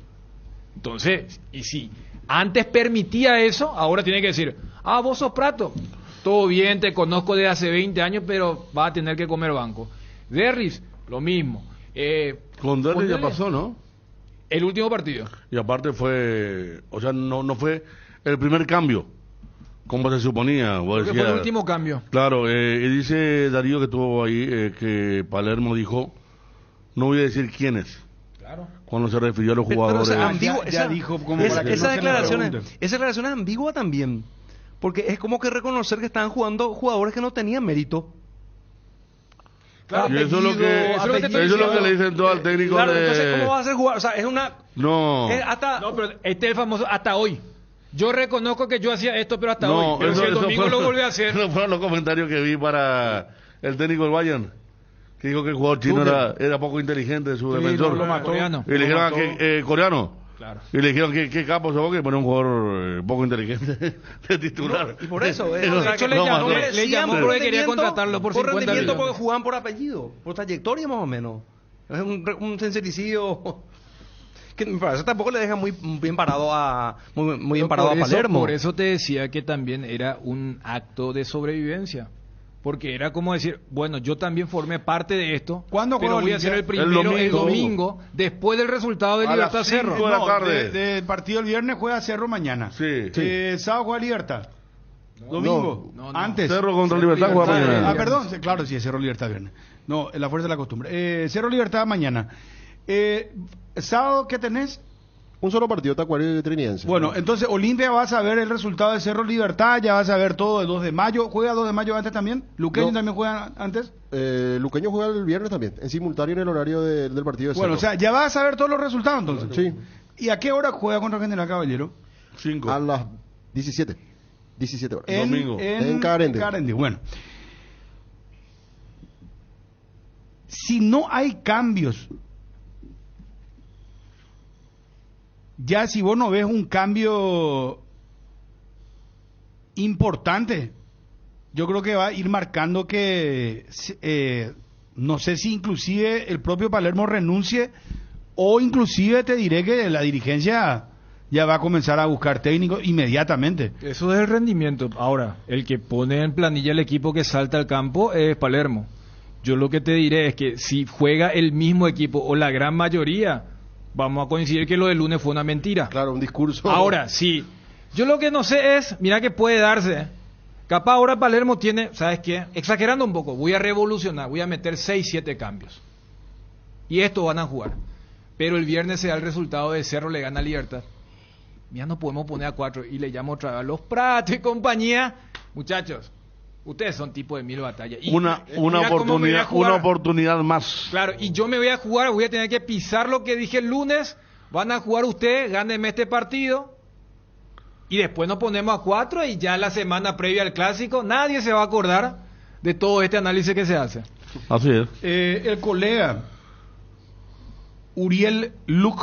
Entonces, y si antes permitía eso, ahora tiene que decir, vos sos Prato, todo bien, te conozco de hace 20 años, pero vas a tener que comer banco. Derris, lo mismo. Con Derris ya pasó, ¿no? El último partido. Y aparte fue, o sea, no fue el primer cambio, como se suponía. Porque fue el último cambio. Claro, y dice Darío que estuvo ahí, que Palermo dijo, no voy a decir quiénes. Claro. Cuando se refirió a los jugadores. Pero, ya dijo como esa declaración es ambigua también. Porque es como que reconocer que estaban jugando jugadores que no tenían mérito. Claro, y eso es lo que le dicen todo al técnico. Claro, entonces, ¿cómo va a hacer jugar? O sea, es una... No. No, pero este es el famoso hasta hoy. Yo reconozco que yo hacía esto, pero hasta hoy. Pero eso, si el domingo lo volví a hacer. No fueron los comentarios que vi para el técnico del Bayern, que dijo que el jugador chino era poco inteligente, su defensor. Lo mató. Y le dijeron que coreano. Claro. Y le dijeron que capo se que pone un jugador poco inteligente de titular. Y por eso, le llamó porque quería contratarlo por 50 rendimiento millones. porque jugaban por apellido, por trayectoria más o menos. Es un sincericidio que me parece tampoco le deja muy bien parado a Palermo. Por eso te decía que también era un acto de sobrevivencia. Porque era como decir, bueno, yo también formé parte de esto, pero voy a ser el primero el domingo después del resultado de Libertad Cerro. Del partido el viernes juega Cerro mañana. Sí. Sábado juega Libertad. Domingo. No. Antes. Cerro contra Libertad juega mañana. Perdón, claro, sí, Cerro Libertad viernes. No, la fuerza de la costumbre. Cerro Libertad mañana. Sábado, ¿qué tenés? Un solo partido, Tacuario y Trinidense. Bueno, entonces Olimpia va a saber el resultado de Cerro Libertad, ya va a saber todo el 2 de mayo. ¿Juega 2 de mayo antes también? ¿Luqueño también juega antes? Luqueño juega el viernes también, en simultáneo en el horario del partido de Cerro. Bueno, o sea, ya va a saber todos los resultados entonces. Sí. ¿Y a qué hora juega contra General Caballero? 5. A las 17. 17 horas. Domingo. En Carende. Carende, bueno. Si no hay cambios, ya si vos no ves un cambio importante, yo creo que va a ir marcando que no sé si inclusive el propio Palermo renuncie o inclusive te diré que la dirigencia ya va a comenzar a buscar técnicos inmediatamente. Eso es el rendimiento. Ahora, el que pone en planilla el equipo que salta al campo es Palermo. Yo lo que te diré es que si juega el mismo equipo o la gran mayoría, vamos a coincidir que lo del lunes fue una mentira. Claro, un discurso. Ahora, sí. Yo lo que no sé es, mira que puede darse. Capaz ahora Palermo tiene, ¿sabes qué? Exagerando un poco, voy a revolucionar, voy a meter 6-7 cambios. Y estos van a jugar. Pero el viernes se da el resultado de Cerro, le gana Libertad. Ya no podemos poner a 4 y le llamo otra vez a los Prato y compañía. Muchachos, ustedes son tipo de 1000 batallas. Y una oportunidad más. Claro, y yo me voy a jugar, voy a tener que pisar lo que dije el lunes. Van a jugar ustedes, gánenme este partido. Y después nos ponemos a 4 y ya la semana previa al clásico, nadie se va a acordar de todo este análisis que se hace. Así es. El colega Uriel Luc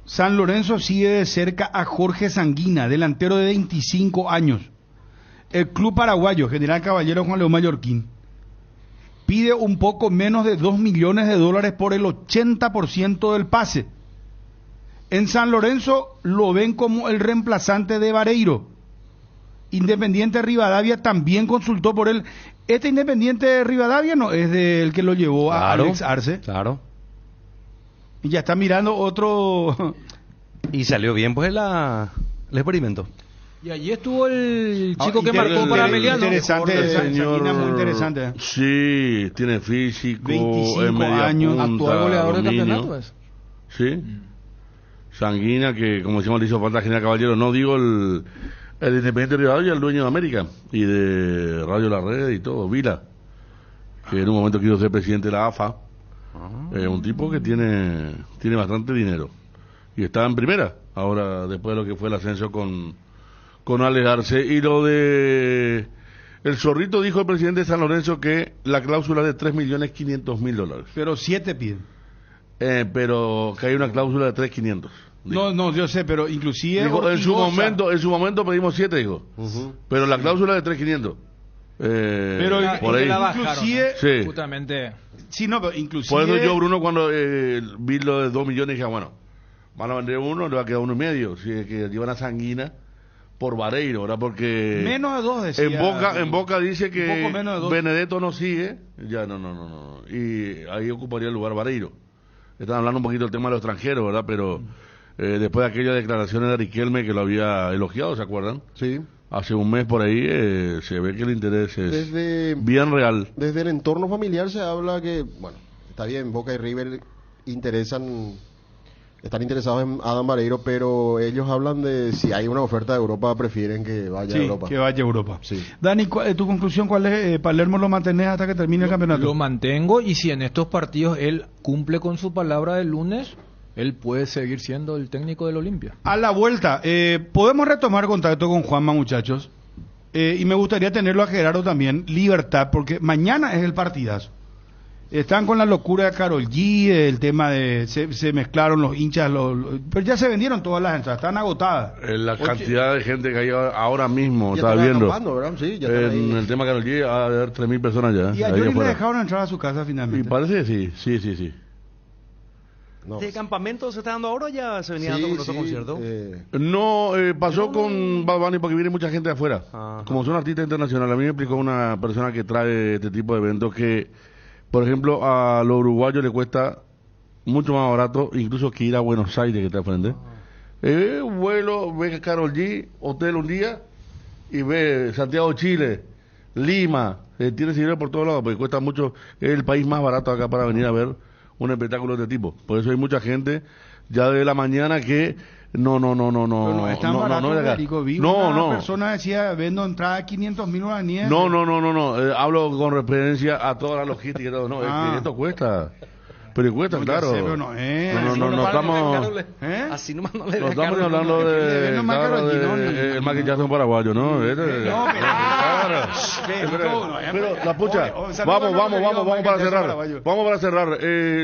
San Lorenzo sigue de cerca a Jorge Sanguina, delantero de 25 años. El club paraguayo, General Caballero Juan León Mallorquín, pide un poco menos de $2 millones por el 80% del pase. En San Lorenzo lo ven como el reemplazante de Vareiro. Independiente Rivadavia también consultó por él. Este Independiente Rivadavia no es del que lo llevó a Alex Arce. Claro. Y ya está mirando otro. Y salió bien pues el experimento. Y allí estuvo el chico que marcó para Meliano. Interesante, señor. muy interesante. Sí, tiene físico, 25 es media años, punta, actual goleador del dominio. campeonato. Sí. Sanguina, que como decimos le hizo falta a General Caballero. No digo el Independiente Rivadavia, el dueño de América y de Radio La Red y todo, Vila, que en un momento quiso ser presidente de la AFA. Un tipo que tiene bastante dinero y está en primera ahora después de lo que fue el ascenso con Alex Arce. Y lo de el Zorrito, dijo el presidente de San Lorenzo que la cláusula de $3.500.000, pero 7 piden, pero que hay una cláusula de 3.500. No, yo sé, pero inclusive dijo, en su momento pedimos 7, dijo, pero la cláusula de 3.500. Pero por ahí la bajaron, inclusive, ¿no? Sí. Justamente. Sí, no, pero inclusive. Por eso yo, Bruno, cuando vi lo de 2 millones, dije, bueno, van a vender uno, le va a quedar 1,5. Si es que llevan a Sanguina por Vareiro, ¿verdad? Porque menos de 2 decía. En Boca dice que Benedetto no sigue, ya no. Y ahí ocuparía el lugar Vareiro. Están hablando un poquito del tema de los extranjeros, ¿verdad? Pero después de aquellas declaraciones de Riquelme que lo había elogiado, ¿se acuerdan? Sí. Hace un mes por ahí se ve que el interés es bien real. Desde el entorno familiar se habla que, bueno, está bien, Boca y River están interesados en Adam Vareiro, pero ellos hablan de si hay una oferta de Europa, prefieren que vaya a Europa. Que vaya a Europa. Sí. Dani, ¿tu conclusión cuál es? ¿Palermo lo mantenés hasta que termine el campeonato? Lo mantengo, y si en estos partidos él cumple con su palabra del lunes, él puede seguir siendo el técnico del Olimpia. A la vuelta, podemos retomar contacto con Juanma, muchachos, y me gustaría tenerlo a Gerardo también, Libertad, porque mañana es el partidazo. Están con la locura de Karol G, el tema de se mezclaron los hinchas, pero ya se vendieron todas las entradas, están agotadas. La cantidad de gente que hay ahora mismo, ya estaba viendo. Sí, ya en el tema de Karol G, va a haber 3.000 personas ya. Y a Johnny le dejaron entrar a su casa finalmente. Y parece que sí. No. ¿De campamento se está dando ahora o ya se venía dando con otro concierto? No, pasó con Bad Bunny porque viene mucha gente de afuera. Como son artistas internacionales, a mí me explicó una persona que trae este tipo de eventos que, por ejemplo, a los uruguayos le cuesta mucho más barato incluso que ir a Buenos Aires, que está frente. Vuelo, ve a Karol G, hotel un día, y ve Santiago, Chile, Lima, tiene seguidores por todos lados, porque cuesta mucho, es el país más barato acá para venir a ver un espectáculo de este tipo. Por eso hay mucha gente ya de la mañana que no es tan barato, Federico. Una persona decía, vendo entrada a 500.000 guaraníes. No, hablo con referencia a toda la logística y todo. No, es que esto cuesta. Pero cuesta, claro. Sé, pero no estamos. Así nomás no le no estamos hablando de el maquillaje paraguayo, ¿no? Pero la pucha, vamos para cerrar. Vamos para cerrar.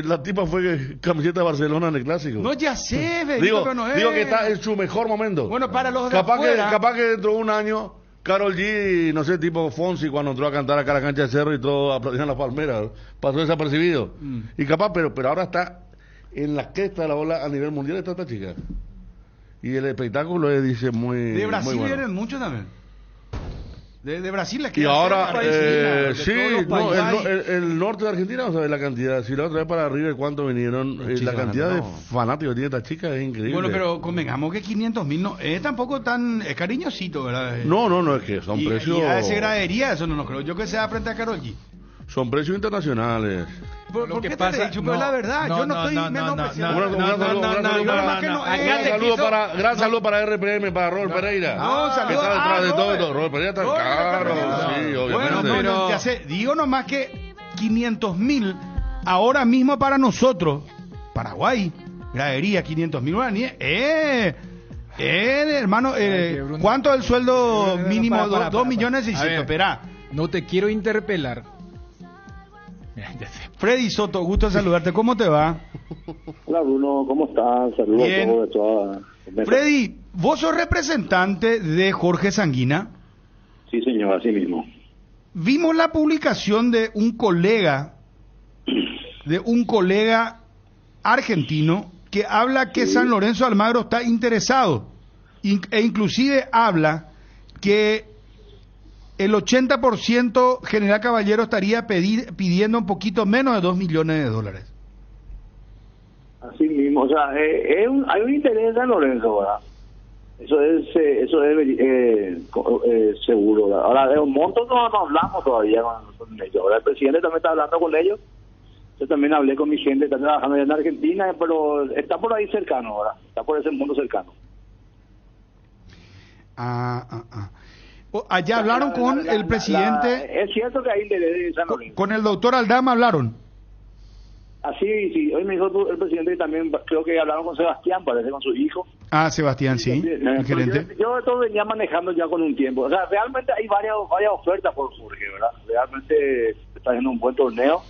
La tipa fue camiseta de Barcelona en el clásico. No, ya sé, digo que está en su mejor momento. Bueno, para los de capaz que dentro de un año Karol G, no sé, tipo Fonsi, cuando entró a cantar acá a la cancha de Cerro y todo aplaudían las palmeras, pasó desapercibido. Y capaz, pero ahora está en la cresta de la ola a nivel mundial, está esta chica. Y el espectáculo es, dice, muy de Brasil muy bueno. Vienen muchos también. De Brasil la que y ahora, sí, el norte de Argentina, vamos a ver la cantidad. Si la otra vez para arriba, ¿cuánto vinieron? La cantidad de fanáticos que tiene esta chica es increíble. Bueno, pero convengamos que 500.000 no es tampoco tan cariñosito, ¿verdad? No, es que son precios. Y a esa gradería, eso no creo yo que sea frente a Karol G. Son precios internacionales. ¿Por qué te he dicho? Pero la verdad, yo no estoy menospreciando. Gran saludo para RPM, para Robert Pereira. Saludo. Que está detrás de todo. Robert Pereira está caro. Sí, obviamente. Bueno, digo nomás que 500.000 ahora mismo para nosotros, Paraguay, gradería 500.000 guaraníes, hermano, ¿cuánto es el sueldo mínimo? 2.600.000. Espera. No te quiero interpelar. Freddy Soto, gusto saludarte. ¿Cómo te va? Hola Bruno, ¿cómo estás? Saludos a todos de toda... Freddy, ¿vos sos representante de Jorge Sanguina? Sí, señor, así mismo. Vimos la publicación de un colega argentino que habla que San Lorenzo de Almagro está interesado e inclusive habla que el 80% General Caballero estaría pidiendo un poquito menos de $2 millones. Así mismo, o sea, hay un interés en San Lorenzo, ¿verdad? Eso es seguro. Ahora, de un monto no hablamos todavía con ellos. Ahora el presidente también está hablando con ellos. Yo también hablé con mi gente, está trabajando allá en Argentina, pero está por ahí cercano ahora. Está por ese mundo cercano. Allá hablaron con el presidente. Es cierto que hay de San Lorenzo. Con el doctor Aldama hablaron. Así, sí. Hoy me dijo el presidente que también creo que hablaron con Sebastián, parece, con su hijo. Sebastián, sí, el gerente. Yo esto venía manejando ya con un tiempo. O sea, realmente hay varias ofertas por Jorge, ¿verdad? Realmente está haciendo un buen torneo.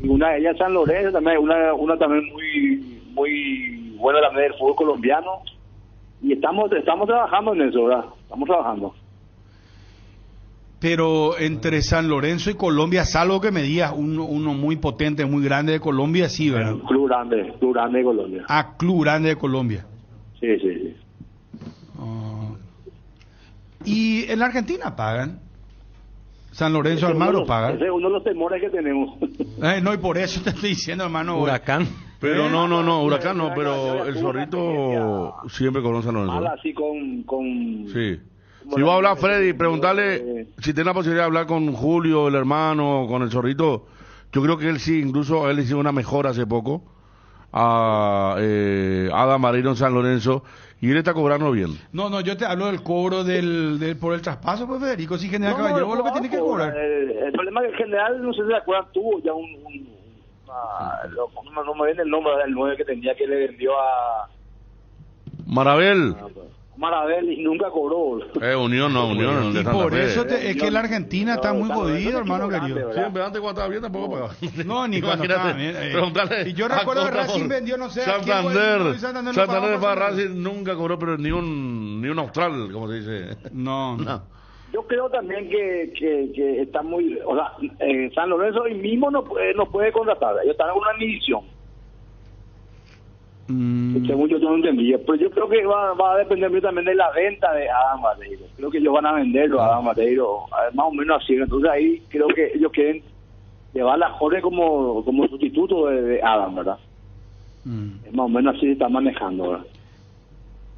Y una de ellas San Lorenzo, también una también muy buena también del fútbol colombiano. Y estamos trabajando en eso, ¿verdad? Estamos trabajando. Pero entre San Lorenzo y Colombia, salvo que me digas uno muy potente, muy grande de Colombia, sí, ¿verdad? Club grande de Colombia. Club grande de Colombia. Sí. ¿Y en la Argentina pagan? San Lorenzo Almagro pagan. Ese es uno de los temores que tenemos. No, y por eso te estoy diciendo, hermano. Huracán. Pero no, Huracán no, pero el Zorrito siempre conoce a San Lorenzo. Así con... Sí. Si va a hablar Freddy, preguntarle si tiene la posibilidad de hablar con Julio, el hermano, con el Zorrito. Yo creo que él sí, incluso él hizo una mejora hace poco a Adam Marino en San Lorenzo y él está cobrando bien. No, yo te hablo del cobro por el traspaso, pues Federico, si General Caballero vos lo que tiene que cobrar. El problema es que el General, no sé si se acuerdan, tuvo ya no me viene el nombre del 9 que tenía que le vendió a Marabel y nunca cobró. Unión. Y por eso es que la Argentina está muy jodido, hermano querido. Siempre antes cuando estaba bien tampoco pagaba. No, ni cuando estaba bien. Y yo recuerdo que Racing vendió, no sé, Santander para Racing nunca cobró, pero ni un austral, como se dice. No. Yo creo también que está muy... O sea, San Lorenzo hoy mismo no puede contratar. Ellos están en una división. Según yo no entendí. Pues yo creo que va a depender también de la venta de Adam Madeiro. Creo que ellos van a venderlo a Adam Madeiro, más o menos así. Entonces ahí creo que ellos quieren llevar a Jorge como sustituto de Adam, ¿verdad? Es más o menos así se está manejando, ¿verdad?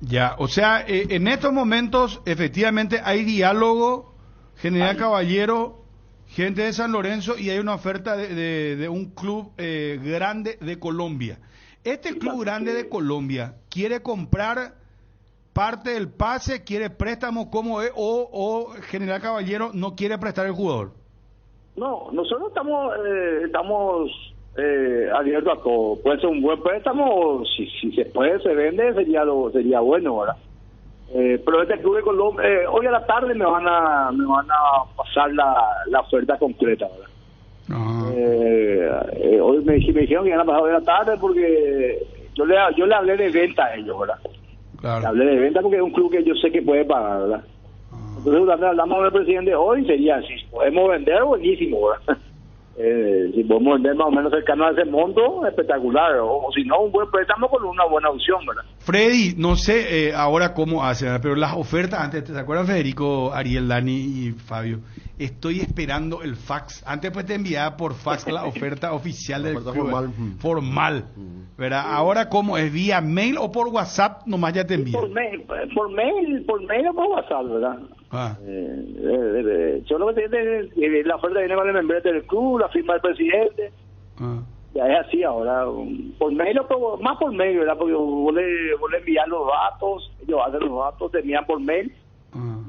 Ya, o sea, en estos momentos efectivamente hay diálogo, General Caballero, gente de San Lorenzo, y hay una oferta de un club grande de Colombia. Este club grande de Colombia quiere comprar parte del pase, quiere préstamo, ¿cómo es? O General Caballero no quiere prestar el jugador. No, nosotros estamos abiertos a todo. Puede ser un buen préstamo, si se puede, se vende, sería bueno, ¿verdad? Pero este club de Colombia, hoy a la tarde me van a pasar la oferta completa, ¿verdad? Hoy me dijeron que iban a pasar hoy a la tarde porque yo le hablé de venta a ellos, ¿verdad? Claro. Le hablé de venta porque es un club que yo sé que puede pagar, ¿verdad? Entonces también hablamos con el presidente hoy, sería si podemos vender, buenísimo, ¿verdad? Si podemos vender más o menos cercano a ese monto, espectacular, o si no, un buen préstamo con una buena opción, ¿verdad? Freddy, no sé ahora cómo hacen, pero las ofertas antes, ¿te acuerdas, Federico, Ariel, Dani y Fabio? Estoy esperando el fax. Antes pues te enviaba por fax la oferta oficial del club, formal, ¿verdad? Ahora, ¿cómo? ¿Es vía mail o por WhatsApp? Nomás ya te envío. Por mail o por WhatsApp, ¿verdad? Yo lo que tengo la oferta viene con el membrete del club, la firma del presidente. Ya es así ahora, por mail o más por mail, ¿verdad? Porque vos le envías los datos, ellos hacen los datos, te envían por mail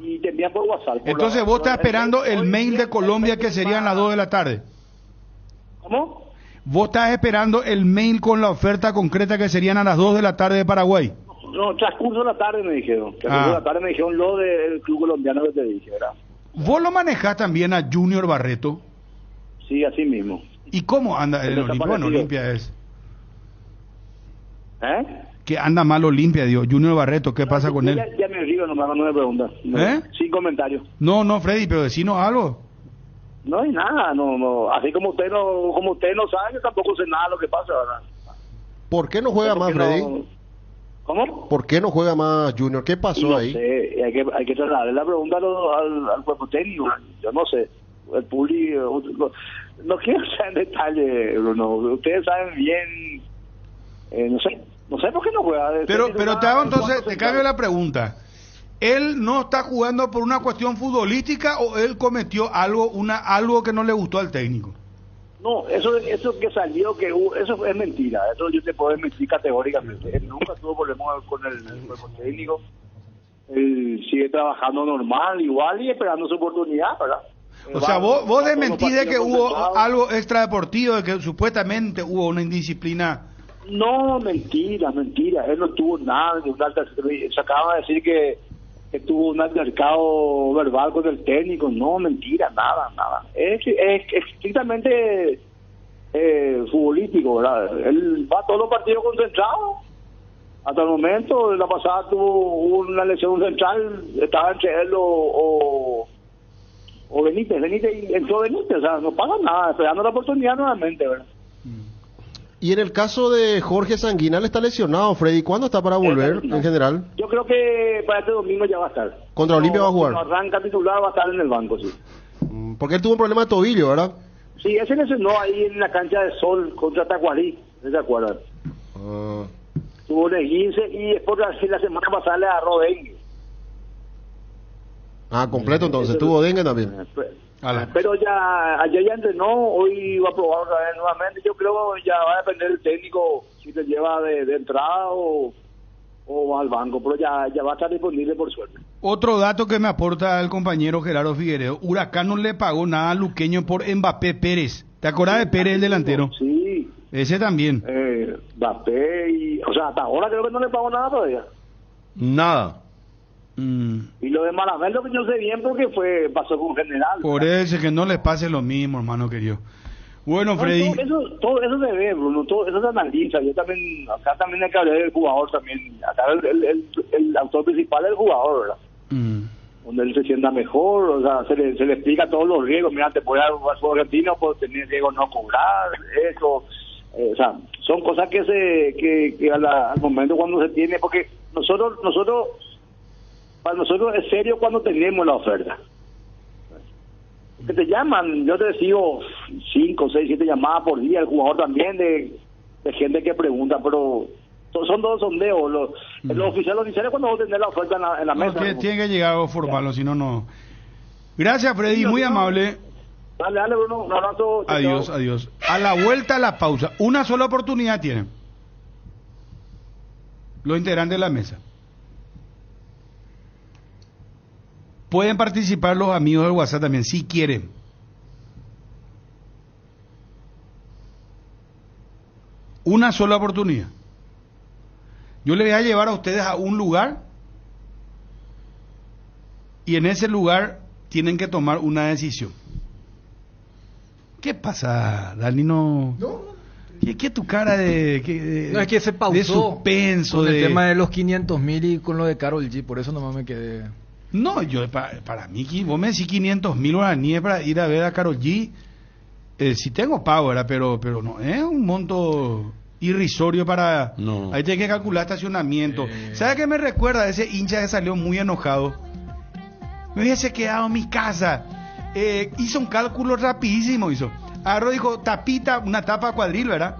y te envían por WhatsApp. Entonces vos estás esperando el mail de Colombia que serían las 2 de la tarde. ¿Cómo? Vos estás esperando el mail con la oferta concreta que serían a las 2 de la tarde de Paraguay. No, transcurso de la tarde me dijeron. Transcurso de la tarde me dijeron lo del club colombiano que te dije, ¿verdad? ¿Vos lo manejás también a Junior Barreto? Sí, así mismo. ¿Y cómo anda el Olimpia? Bueno, Olimpia es... Que anda mal Olimpia, digo. Junior Barreto, ¿qué pasa con él? Ya me río, no me preguntas. Sin comentarios. No, Freddy, pero decinos algo. No hay nada, no. Así como usted no sabe, yo tampoco sé nada de lo que pasa, ¿verdad? ¿Por qué no juega más, Freddy? ¿Cómo? ¿Por qué no juega más Junior? ¿Qué pasó ahí? Sé, hay que trasladarle la pregunta al cuerpo técnico. Yo no sé. El público... No quiero saber en detalle, Bruno. Ustedes saben bien... no sé. No sé por qué no juega. Pero te hago entonces, te cambio la pregunta. ¿Él no está jugando por una cuestión futbolística o él cometió algo que no le gustó al técnico? No, eso que salió, eso es mentira. Eso yo te puedo desmentir categóricamente. Él nunca tuvo problemas con el cuerpo técnico. Él sigue trabajando normal, igual, y esperando su oportunidad, ¿verdad? O sea, vos desmentís de que hubo algo extradeportivo, de que supuestamente hubo una indisciplina. No, mentira. Él no tuvo nada. Se acaba de decir que tuvo un altercado verbal con el técnico. No, mentira, nada. Es estrictamente futbolístico, ¿verdad? Él va a todos los partidos concentrados. Hasta el momento, la pasada tuvo una lesión central, estaba entre él o Benítez, y entró Benítez, o sea, no pasa nada, esperando la oportunidad nuevamente, ¿verdad? Y en el caso de Jorge Sanguinal está lesionado, Freddy, ¿cuándo está para volver en general? Yo creo que para este domingo ya va a estar. ¿Contra Olimpia va a jugar? Cuando arranca titular va a estar en el banco, sí. Porque él tuvo un problema de tobillo, ¿verdad? Sí, ese lesionó ahí en la cancha de Sol contra Tacuarí, ¿no se acuerdan? Tuvo un esguince y después la semana pasada le agarró dengue. Completo entonces, tuvo dengue también. Pero ayer ya entrenó, hoy va a probar otra vez nuevamente. Yo creo que ya va a depender del técnico si te lleva de entrada o va al banco, pero ya va a estar disponible por suerte. Otro dato que me aporta el compañero Gerardo Figueredo: Huracán no le pagó nada a Luqueño por Mbappé Pérez. ¿Te acordás de Pérez, el delantero? Sí. Ese también. Mbappé o sea, hasta ahora creo que no le pagó nada todavía. Nada. Y lo de Malamel lo que yo sé bien porque pasó con General. Por eso que no les pase lo mismo, hermano querido. Bueno, Freddy. Todo eso se ve, Bruno, todo eso se analiza. Acá también hay que hablar del jugador también. Acá el autor principal es el jugador, ¿verdad? Donde él se sienta mejor, o sea, se le explica todos los riesgos. Mira, te puede dar un jugador argentino, puede tener riesgo no cobrar, eso. O sea, son cosas que al momento cuando se tiene, porque para nosotros es serio cuando tenemos la oferta. Que te llaman, yo te sigo 5, 6, 7 llamadas por día, el jugador también de gente que pregunta, pero son todos sondeos. Los oficiales cuando vos tenés la oferta en la mesa. Tiene que llegar algo formal, si no. Gracias, Freddy, muy amable. Dale, Bruno, un abrazo. Adiós. A la vuelta a la pausa, una sola oportunidad tienen los integrantes de la mesa. Pueden participar los amigos del WhatsApp también, si quieren. Una sola oportunidad. Yo les voy a llevar a ustedes a un lugar y en ese lugar tienen que tomar una decisión. ¿Qué pasa, Dani? No. ¿Qué tu cara de no, es que se pausó de suspenso con el tema de los 500.000 y con lo de Karol G, por eso nomás me quedé. No, yo para mí, vos me decís 500.000 guaraníes para ir a ver a Karol G. Sí tengo pago, ¿verdad? Pero no es un monto irrisorio para... No. Ahí tenés que calcular estacionamiento. ¿Sabes qué me recuerda? Ese hincha que salió muy enojado. Me hubiese quedado en mi casa. Hizo un cálculo rapidísimo, agarró, dijo, tapita, una tapa cuadril, ¿verdad?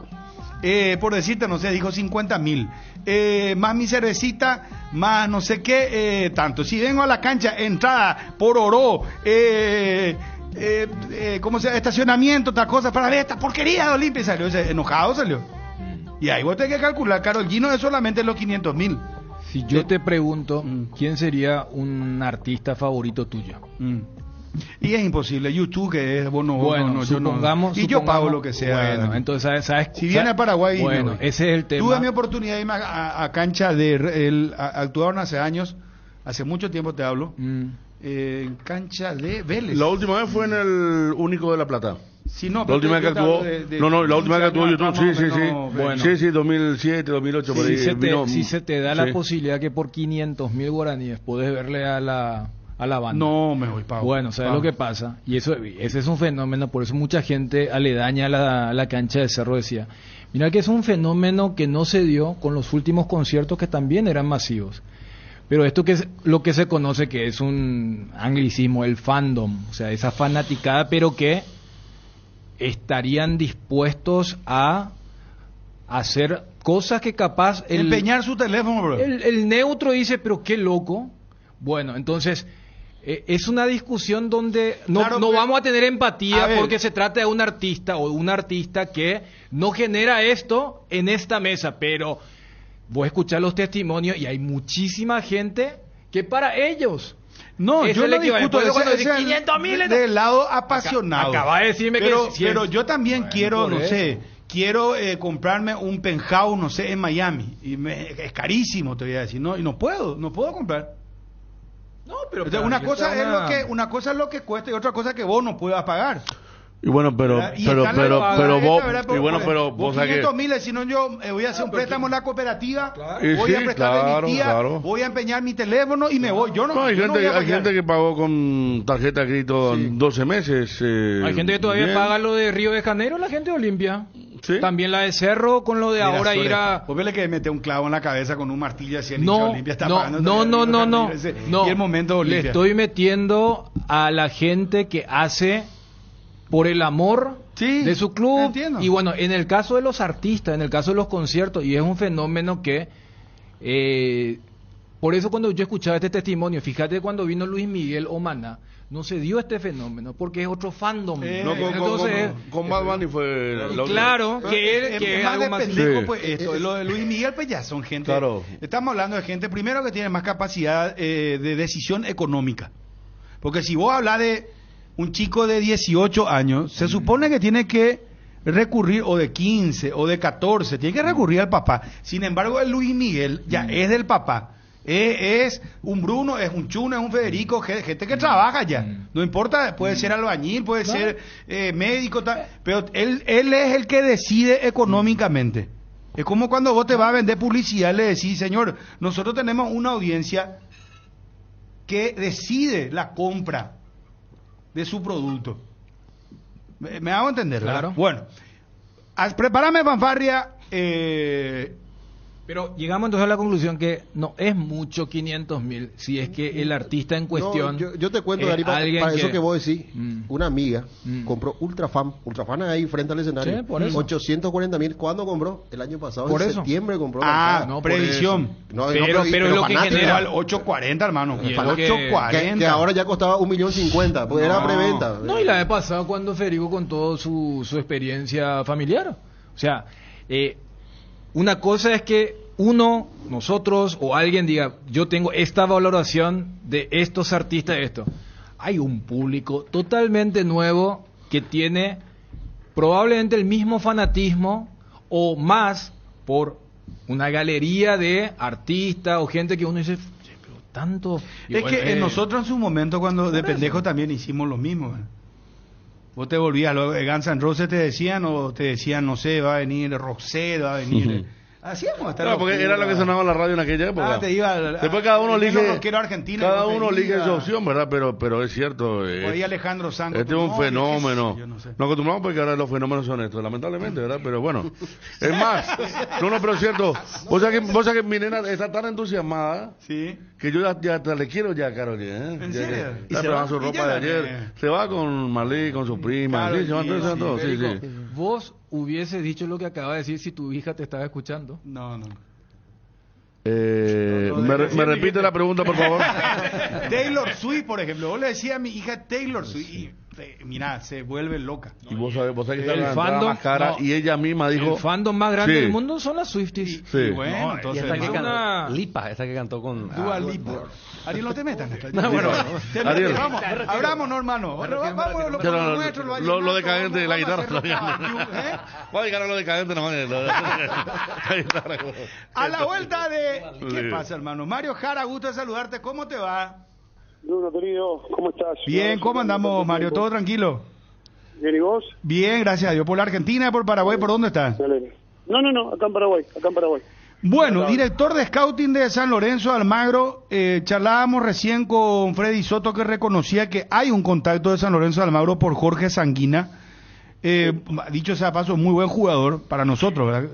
Por decirte, no sé, dijo 50.000. Más mi cervecita, más no sé qué, tanto. Si vengo a la cancha, entrada, por oro, ¿cómo se llama? Estacionamiento, tal cosa, para ver esta porquería de Olimpia. Salió enojado, salió. Y ahí vos tenés que calcular, Karol G no es solamente los 500.000. Si yo te pregunto, ¿quién sería un artista favorito tuyo? Y es imposible, YouTube que es, supongamos, y yo pago lo que sea. Bueno, entonces, ¿sabes? Si viene a Paraguay, bueno, ese es el tema. Tuve mi oportunidad de irme a cancha actuaron hace años, hace mucho tiempo te hablo, en cancha de Vélez. La última vez fue en el Único de La Plata. Sí, no, la última vez que actuó, la última vez que actuó YouTube, sí. Bueno, sí, 2007, 2008, por ahí. Si se te da la posibilidad que por 500.000 guaraníes podés verle a la banda. No, me voy, Pablo. Bueno, ¿sabes lo que pasa? Y ese es un fenómeno, por eso mucha gente aledaña a la cancha de Cerro decía, mira que es un fenómeno que no se dio con los últimos conciertos que también eran masivos. Pero esto que es lo que se conoce que es un anglicismo, el fandom, o sea, esa fanaticada, pero que estarían dispuestos a hacer cosas que capaz... Empeñar su teléfono, bro. El neutro dice, pero qué loco. Bueno, entonces... es una discusión donde no vamos a tener empatía porque se trata de un artista o un artista que no genera esto en esta mesa, pero voy a escuchar los testimonios y hay muchísima gente que para ellos yo no discuto del lado apasionado. Acaba de decirme pero yo también quiero, quiero comprarme un penthouse, no sé, en Miami y es carísimo, te voy a decir, y no puedo comprar. No, pero entonces, una cosa es lo que cuesta y otra cosa es que vos no puedas pagar. Y bueno, pero vos 500.000, si no yo voy a hacer un préstamo en la cooperativa, voy a prestarle mi tía, voy a empeñar mi teléfono y me voy. Hay gente que pagó con tarjeta de crédito 12 meses. Hay gente que todavía paga lo de Río de Janeiro, la gente de Olimpia. ¿Sí? También la de Cerro con lo de ahora ir a... Vos ves que mete un clavo en la cabeza con un martillo así en Olimpia está pagando. No. Y el momento de Olimpia. Le estoy metiendo a la gente que hace por el amor de su club. Entiendo. Y bueno, en el caso de los artistas, en el caso de los conciertos, y es un fenómeno que... por eso cuando yo escuchaba este testimonio, fíjate cuando vino Luis Miguel o Maná, no se dio este fenómeno porque es otro fandom. Con Bad Bunny fue claro que es algo más pendejo, pues esto. Lo de Luis Miguel pues ya son gente. Claro. Estamos hablando de gente primero que tiene más capacidad de decisión económica. Porque si vos hablas de un chico de 18 años, se supone que tiene que recurrir, o de 15 o de 14, tiene que recurrir al papá. Sin embargo, el Luis Miguel ya es del papá. Es un Bruno, es un Chuno, es un Federico, gente que trabaja ya. No importa, puede ser albañil, puede ser médico, pero él es el que decide económicamente. Es como cuando vos te vas a vender publicidad, le decís, señor, nosotros tenemos una audiencia que decide la compra de su producto. ¿Me hago entender? Claro. Bueno, prepárame fanfarria. Pero llegamos entonces a la conclusión que no es mucho 500.000 si es que el artista en cuestión... Yo te cuento, Gary, para eso que vos decís, una amiga compró Ultrafan ahí frente al escenario, sí, por eso. 840.000, ¿cuándo compró? El año pasado, por en eso. septiembre compró. Previsión. Pero lo que genera... Al 840, hermano. 840. Que ahora ya costaba 1.050.000, pues era preventa. No, y la vez pasada cuando Federico contó su experiencia familiar. O sea... una cosa es que nosotros o alguien diga, yo tengo esta valoración de estos artistas, esto. Hay un público totalmente nuevo que tiene probablemente el mismo fanatismo o más por una galería de artistas o gente que uno dice, pero tanto... Y es que nosotros en su momento cuando de pendejo también hicimos lo mismo. Vos te volvías, Guns N' Roses te decían, no sé, va a venir Roxette, va a venir... Hacíamos hasta no, porque era lo que sonaba en la radio en aquella época. Después cada uno elige su opción, ¿verdad? Pero es cierto. Ahí Alejandro Sanz. Este es un fenómeno. Nos acostumbramos porque ahora los fenómenos son estos, lamentablemente, ¿verdad? Pero bueno. Es más, pero es cierto. Vos sabés que mi nena está tan entusiasmada que yo ya le quiero ya, Carol. ¿En serio? Está probando su ropa de ayer. Se va con Marley, con su prima. Sí, se van todos. Sí. Vos hubiese dicho lo que acaba de decir si tu hija te estaba escuchando. No. ¿Me repite la pregunta, por favor? Taylor Swift, por ejemplo. Vos le decías a mi hija Taylor Swift y mira, se vuelve loca. Y vos sabés que está la entrada más cara y ella misma dijo... El fandom más grande del mundo son las Swifties. Sí. Bueno, entonces... Y esta que cantó, Lipa, esta que cantó con... Dua Lipa. Ariel, no te metas. Ariel. Vamos, abramos, no, hermano. Vamos, lo decadente de la guitarra. Voy a dedicar a lo decadente nomás. A la vuelta de... ¿Qué pasa, hermano? Mario Jara, gusto de saludarte. ¿Cómo te va? Bruno, querido, ¿cómo estás? Bien, ¿cómo andamos, Mario? ¿Todo tranquilo? Bien, ¿y vos? Bien, gracias a Dios. ¿Por la Argentina, por Paraguay, por dónde estás? No, acá en Paraguay. Bueno, director de scouting de San Lorenzo, Almagro, charlábamos recién con Freddy Soto que reconocía que hay un contacto de San Lorenzo de Almagro por Jorge Sanguina. Dicho sea paso, muy buen jugador para nosotros, ¿verdad?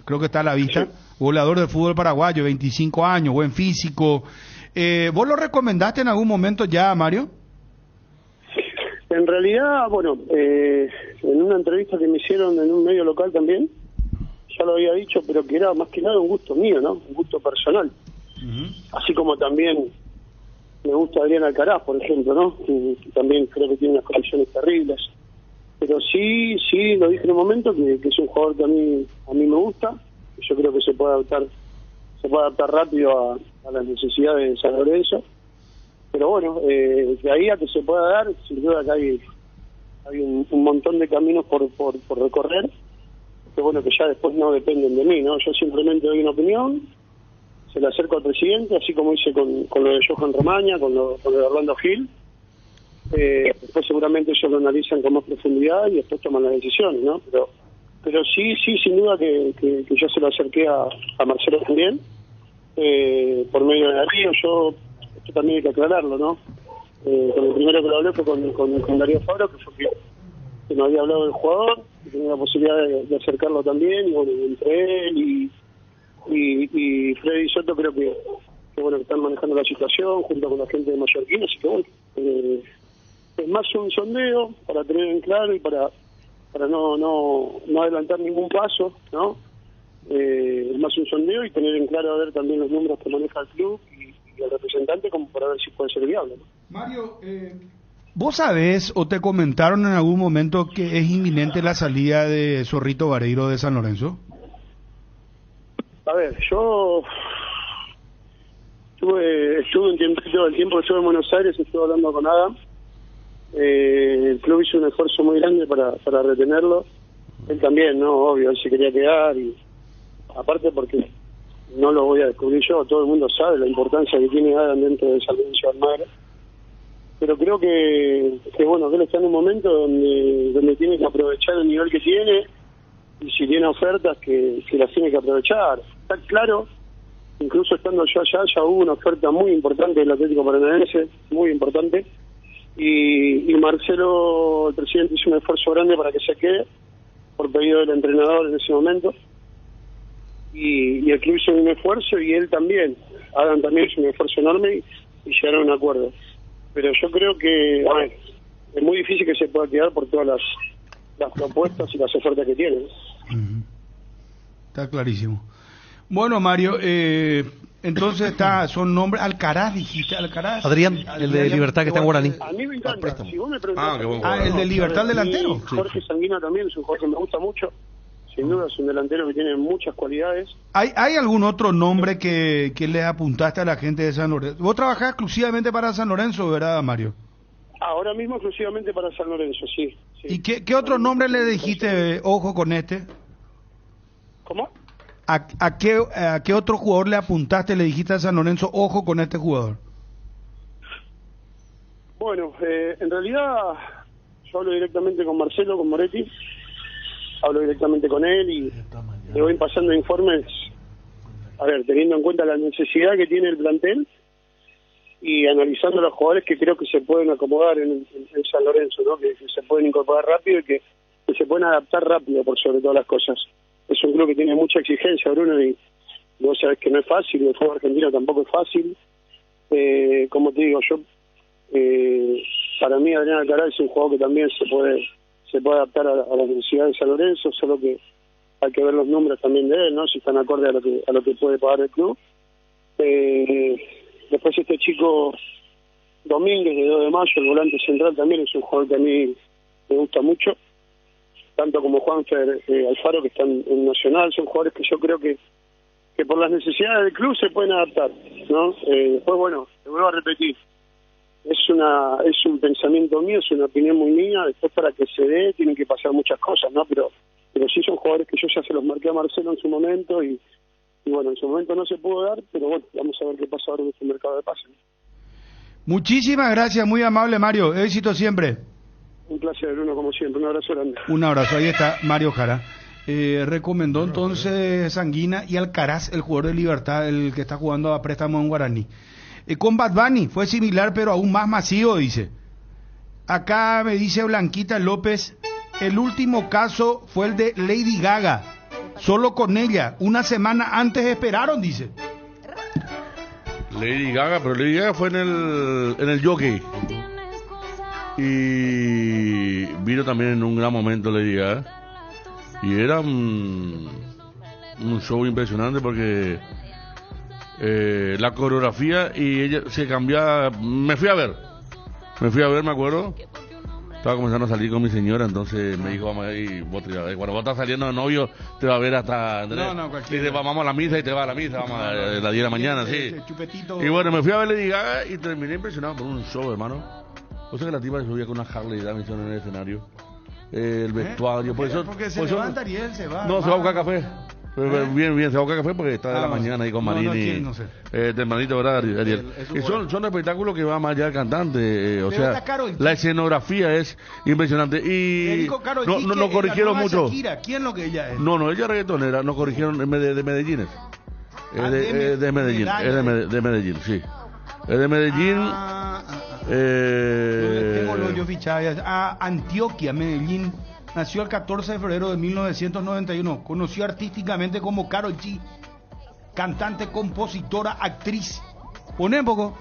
Creo que está a la vista. Goleador del fútbol paraguayo, 25 años, buen físico. ¿Vos lo recomendaste en algún momento ya, Mario? En realidad, bueno, en una entrevista que me hicieron en un medio local también, ya lo había dicho, pero que era más que nada un gusto mío, ¿no? Un gusto personal. Así como también me gusta Adrián Alcaraz, por ejemplo, ¿no? Y también creo que tiene unas condiciones terribles. Pero sí, lo dije en un momento, que es un jugador que a mí me gusta. Yo creo que se puede adaptar rápido a las necesidades de San Lorenzo. Pero bueno, de ahí a que se pueda dar, sin duda que hay un montón de caminos por recorrer, que bueno, que ya después no dependen de mí, ¿no? Yo simplemente doy una opinión, se la acerco al presidente, así como hice con lo de Johan Romaña, con lo de Orlando Gil. Después seguramente ellos lo analizan con más profundidad y después toman las decisiones, ¿no? Pero sí, sin duda que yo se lo acerqué a Marcelo también, por medio de Darío. Esto también hay que aclararlo, ¿no? Con el primero que lo hablé fue con Darío Fabro, que fue que nos había hablado del jugador, que tenía la posibilidad de acercarlo también, y bueno, entre él y Freddy Soto creo que bueno, que están manejando la situación junto con la gente de Mallorquín, así que bueno, es más un sondeo para tener en claro y para no adelantar ningún paso, ¿no? Es más un sondeo y tener en claro a ver también los números que maneja el club y el representante, como para ver si puede ser viable, ¿no? Mario, ¿vos sabés o te comentaron en algún momento que es inminente la salida de Zorrito Vareiro de San Lorenzo? A ver, yo estuve un tiempito, el tiempo que estuve en Buenos Aires, estuve hablando con Adam. El club hizo un esfuerzo muy grande para retenerlo. Él también, ¿no? Obvio, él se quería quedar, y aparte porque no lo voy a descubrir yo, todo el mundo sabe la importancia que tiene Adam dentro de San Lorenzo de Almagro. Pero creo que bueno, que él está en un momento donde tiene que aprovechar el nivel que tiene, y si tiene ofertas que las tiene que aprovechar. Está claro, incluso estando yo allá, ya hubo una oferta muy importante del Atlético Paranaense, muy importante, y Marcelo, el presidente, hizo un esfuerzo grande para que se quede, por pedido del entrenador en ese momento, y el club hizo un esfuerzo, y él también, Adam también hizo un esfuerzo enorme, y llegaron a un acuerdo. Pero yo creo que, a ver, es muy difícil que se pueda quedar por todas las propuestas y las ofertas que tiene. Está clarísimo. Bueno, Mario, entonces son nombres. Alcaraz, dijiste, Alcaraz. Adrián, el de Libertad, que está en Guaraní. A mí me encanta. Si vos me preguntás, el de Libertad, delantero. Jorge Sanguina también es un jugador que me gusta mucho. Sin duda es un delantero que tiene muchas cualidades. ¿Hay algún otro nombre que le apuntaste a la gente de San Lorenzo? Vos trabajás exclusivamente para San Lorenzo, ¿verdad, Mario? Ahora mismo exclusivamente para San Lorenzo, sí. ¿Y qué otro nombre le dijiste, ojo con este? ¿Cómo? ¿A qué otro jugador le apuntaste, le dijiste a San Lorenzo, ojo con este jugador? Bueno, en realidad yo hablo directamente con Marcelo, con Moretti, hablo directamente con él y le voy pasando informes, a ver, teniendo en cuenta la necesidad que tiene el plantel y analizando los jugadores que creo que se pueden acomodar en San Lorenzo, ¿no? Que se pueden incorporar rápido y que se pueden adaptar rápido, por sobre todas las cosas. Es un club que tiene mucha exigencia, Bruno, y vos sabés que no es fácil, y el fútbol argentino tampoco es fácil. Como te digo, para mí Adrián Alcaraz es un jugador que también se puede adaptar a las necesidades de San Lorenzo, solo que hay que ver los números también de él, ¿no? Si están acorde a lo que puede pagar el club. Después este chico Domínguez, de 2 de mayo, el volante central, también es un jugador que a mí me gusta mucho, tanto como Juanfer Alfaro, que están en Nacional. Son jugadores que yo creo que por las necesidades del club se pueden adaptar, ¿no? Después, bueno, te vuelvo a repetir, es un pensamiento mío, es una opinión muy mía. Después, para que se dé, tienen que pasar muchas cosas, ¿no? Pero sí son jugadores que yo ya se los marqué a Marcelo en su momento, y bueno, en su momento no se pudo dar, pero bueno, vamos a ver qué pasa ahora en este mercado de pases. Muchísimas gracias, muy amable, Mario. Éxito siempre. Un placer, Bruno, como siempre. Un abrazo grande. Un abrazo. Ahí está Mario Jara. Recomendó entonces Sanguina y Alcaraz, el jugador de Libertad, el que está jugando a préstamo en Guaraní. Con Bad Bunny fue similar, pero aún más masivo, dice. Acá me dice Blanquita López, el último caso fue el de Lady Gaga. Solo con ella, una semana antes esperaron, dice. Lady Gaga, pero Lady Gaga fue en el Jockey. Y vino también en un gran momento Lady Gaga. Y eran un show impresionante porque la coreografía y ella se cambiaba. Me fui a ver, me acuerdo. Estaba comenzando a salir con mi señora, entonces me dijo, vamos a ir, cuando vos estás saliendo de novio, te va a ver hasta... cualquiera. Vamos a la misa y te vas a la misa, vamos a las 10 de la mañana, sí. Y bueno, me fui a ver Lady Gaga y terminé impresionado por un show, hermano. O sea que la tipa se subía con una Harley Davidson en el escenario. El vestuario, por eso... Porque se levanta Ariel, se va. No, se va a buscar café. Bien, se va a buscar café porque está de la mañana ahí con Marini. No sé. De hermanito, ¿verdad, Ariel? Y son espectáculos que va más allá del cantante. O sea, la escenografía es impresionante. Y no corrigieron mucho. Shakira, ¿quién lo que ella es? No, ella es reggaetonera, no corrigieron de Medellín. De Medellín, es de Medellín, sí. Es de Medellín. Tengo lo yo fichado a Antioquia, Medellín. Nació el 14 de febrero de 1991. Conoció artísticamente como Karol G. Cantante, compositora, actriz. Poné un poco.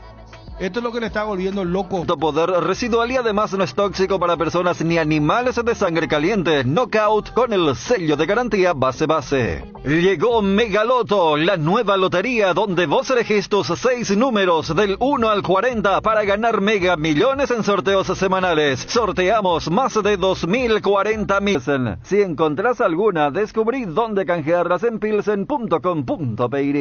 Esto es lo que le está volviendo loco. Poder residual y además no es tóxico para personas ni animales de sangre caliente. Knockout con el sello de garantía base. Llegó Megaloto, la nueva lotería donde vos elegís tus 6 números del 1 al 40 para ganar mega millones en sorteos semanales. Sorteamos más de 2.040.000. Si encontrás alguna, descubrí dónde canjearlas en pilsen.com.py.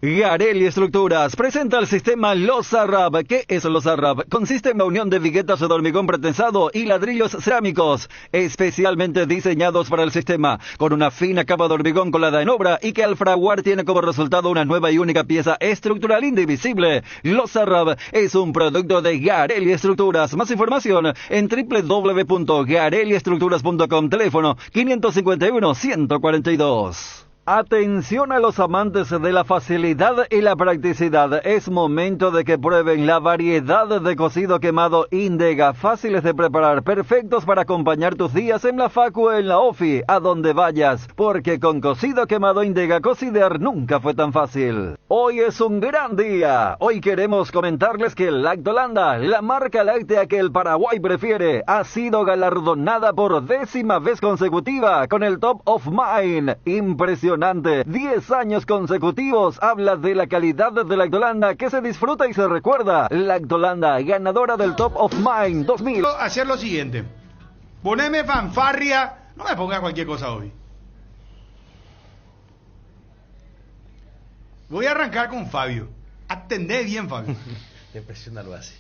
Garelli Estructuras presenta el sistema Losarrab. ¿Qué es Losarrab? Consiste en la unión de viguetas de hormigón pretensado y ladrillos cerámicos, especialmente diseñados para el sistema, con una fina capa de hormigón colada en obra y que al fraguar tiene como resultado una nueva y única pieza estructural indivisible. Losarrab es un producto de Garelli Estructuras. Más información en www.garelliestructuras.com. Teléfono 551-142. Atención a los amantes de la facilidad y la practicidad. Es momento de que prueben la variedad de cocido quemado Indega, fáciles de preparar, perfectos para acompañar tus días en la facu o en la ofi, a donde vayas, porque con cocido quemado Indega cocidear nunca fue tan fácil. Hoy es un gran día. Hoy queremos comentarles que Lactolanda, la marca láctea que el Paraguay prefiere, ha sido galardonada por 10ª vez consecutiva con el Top of Mind. Impresionante. 10 años consecutivos. Habla de la calidad de Lactolanda que se disfruta y se recuerda. Lactolanda, ganadora del Top of Mind 2000. Hacer lo siguiente. Poneme fanfarria. No me ponga cualquier cosa hoy. Voy a arrancar con Fabio. Atendé bien, Fabio. Te impresiona lo así.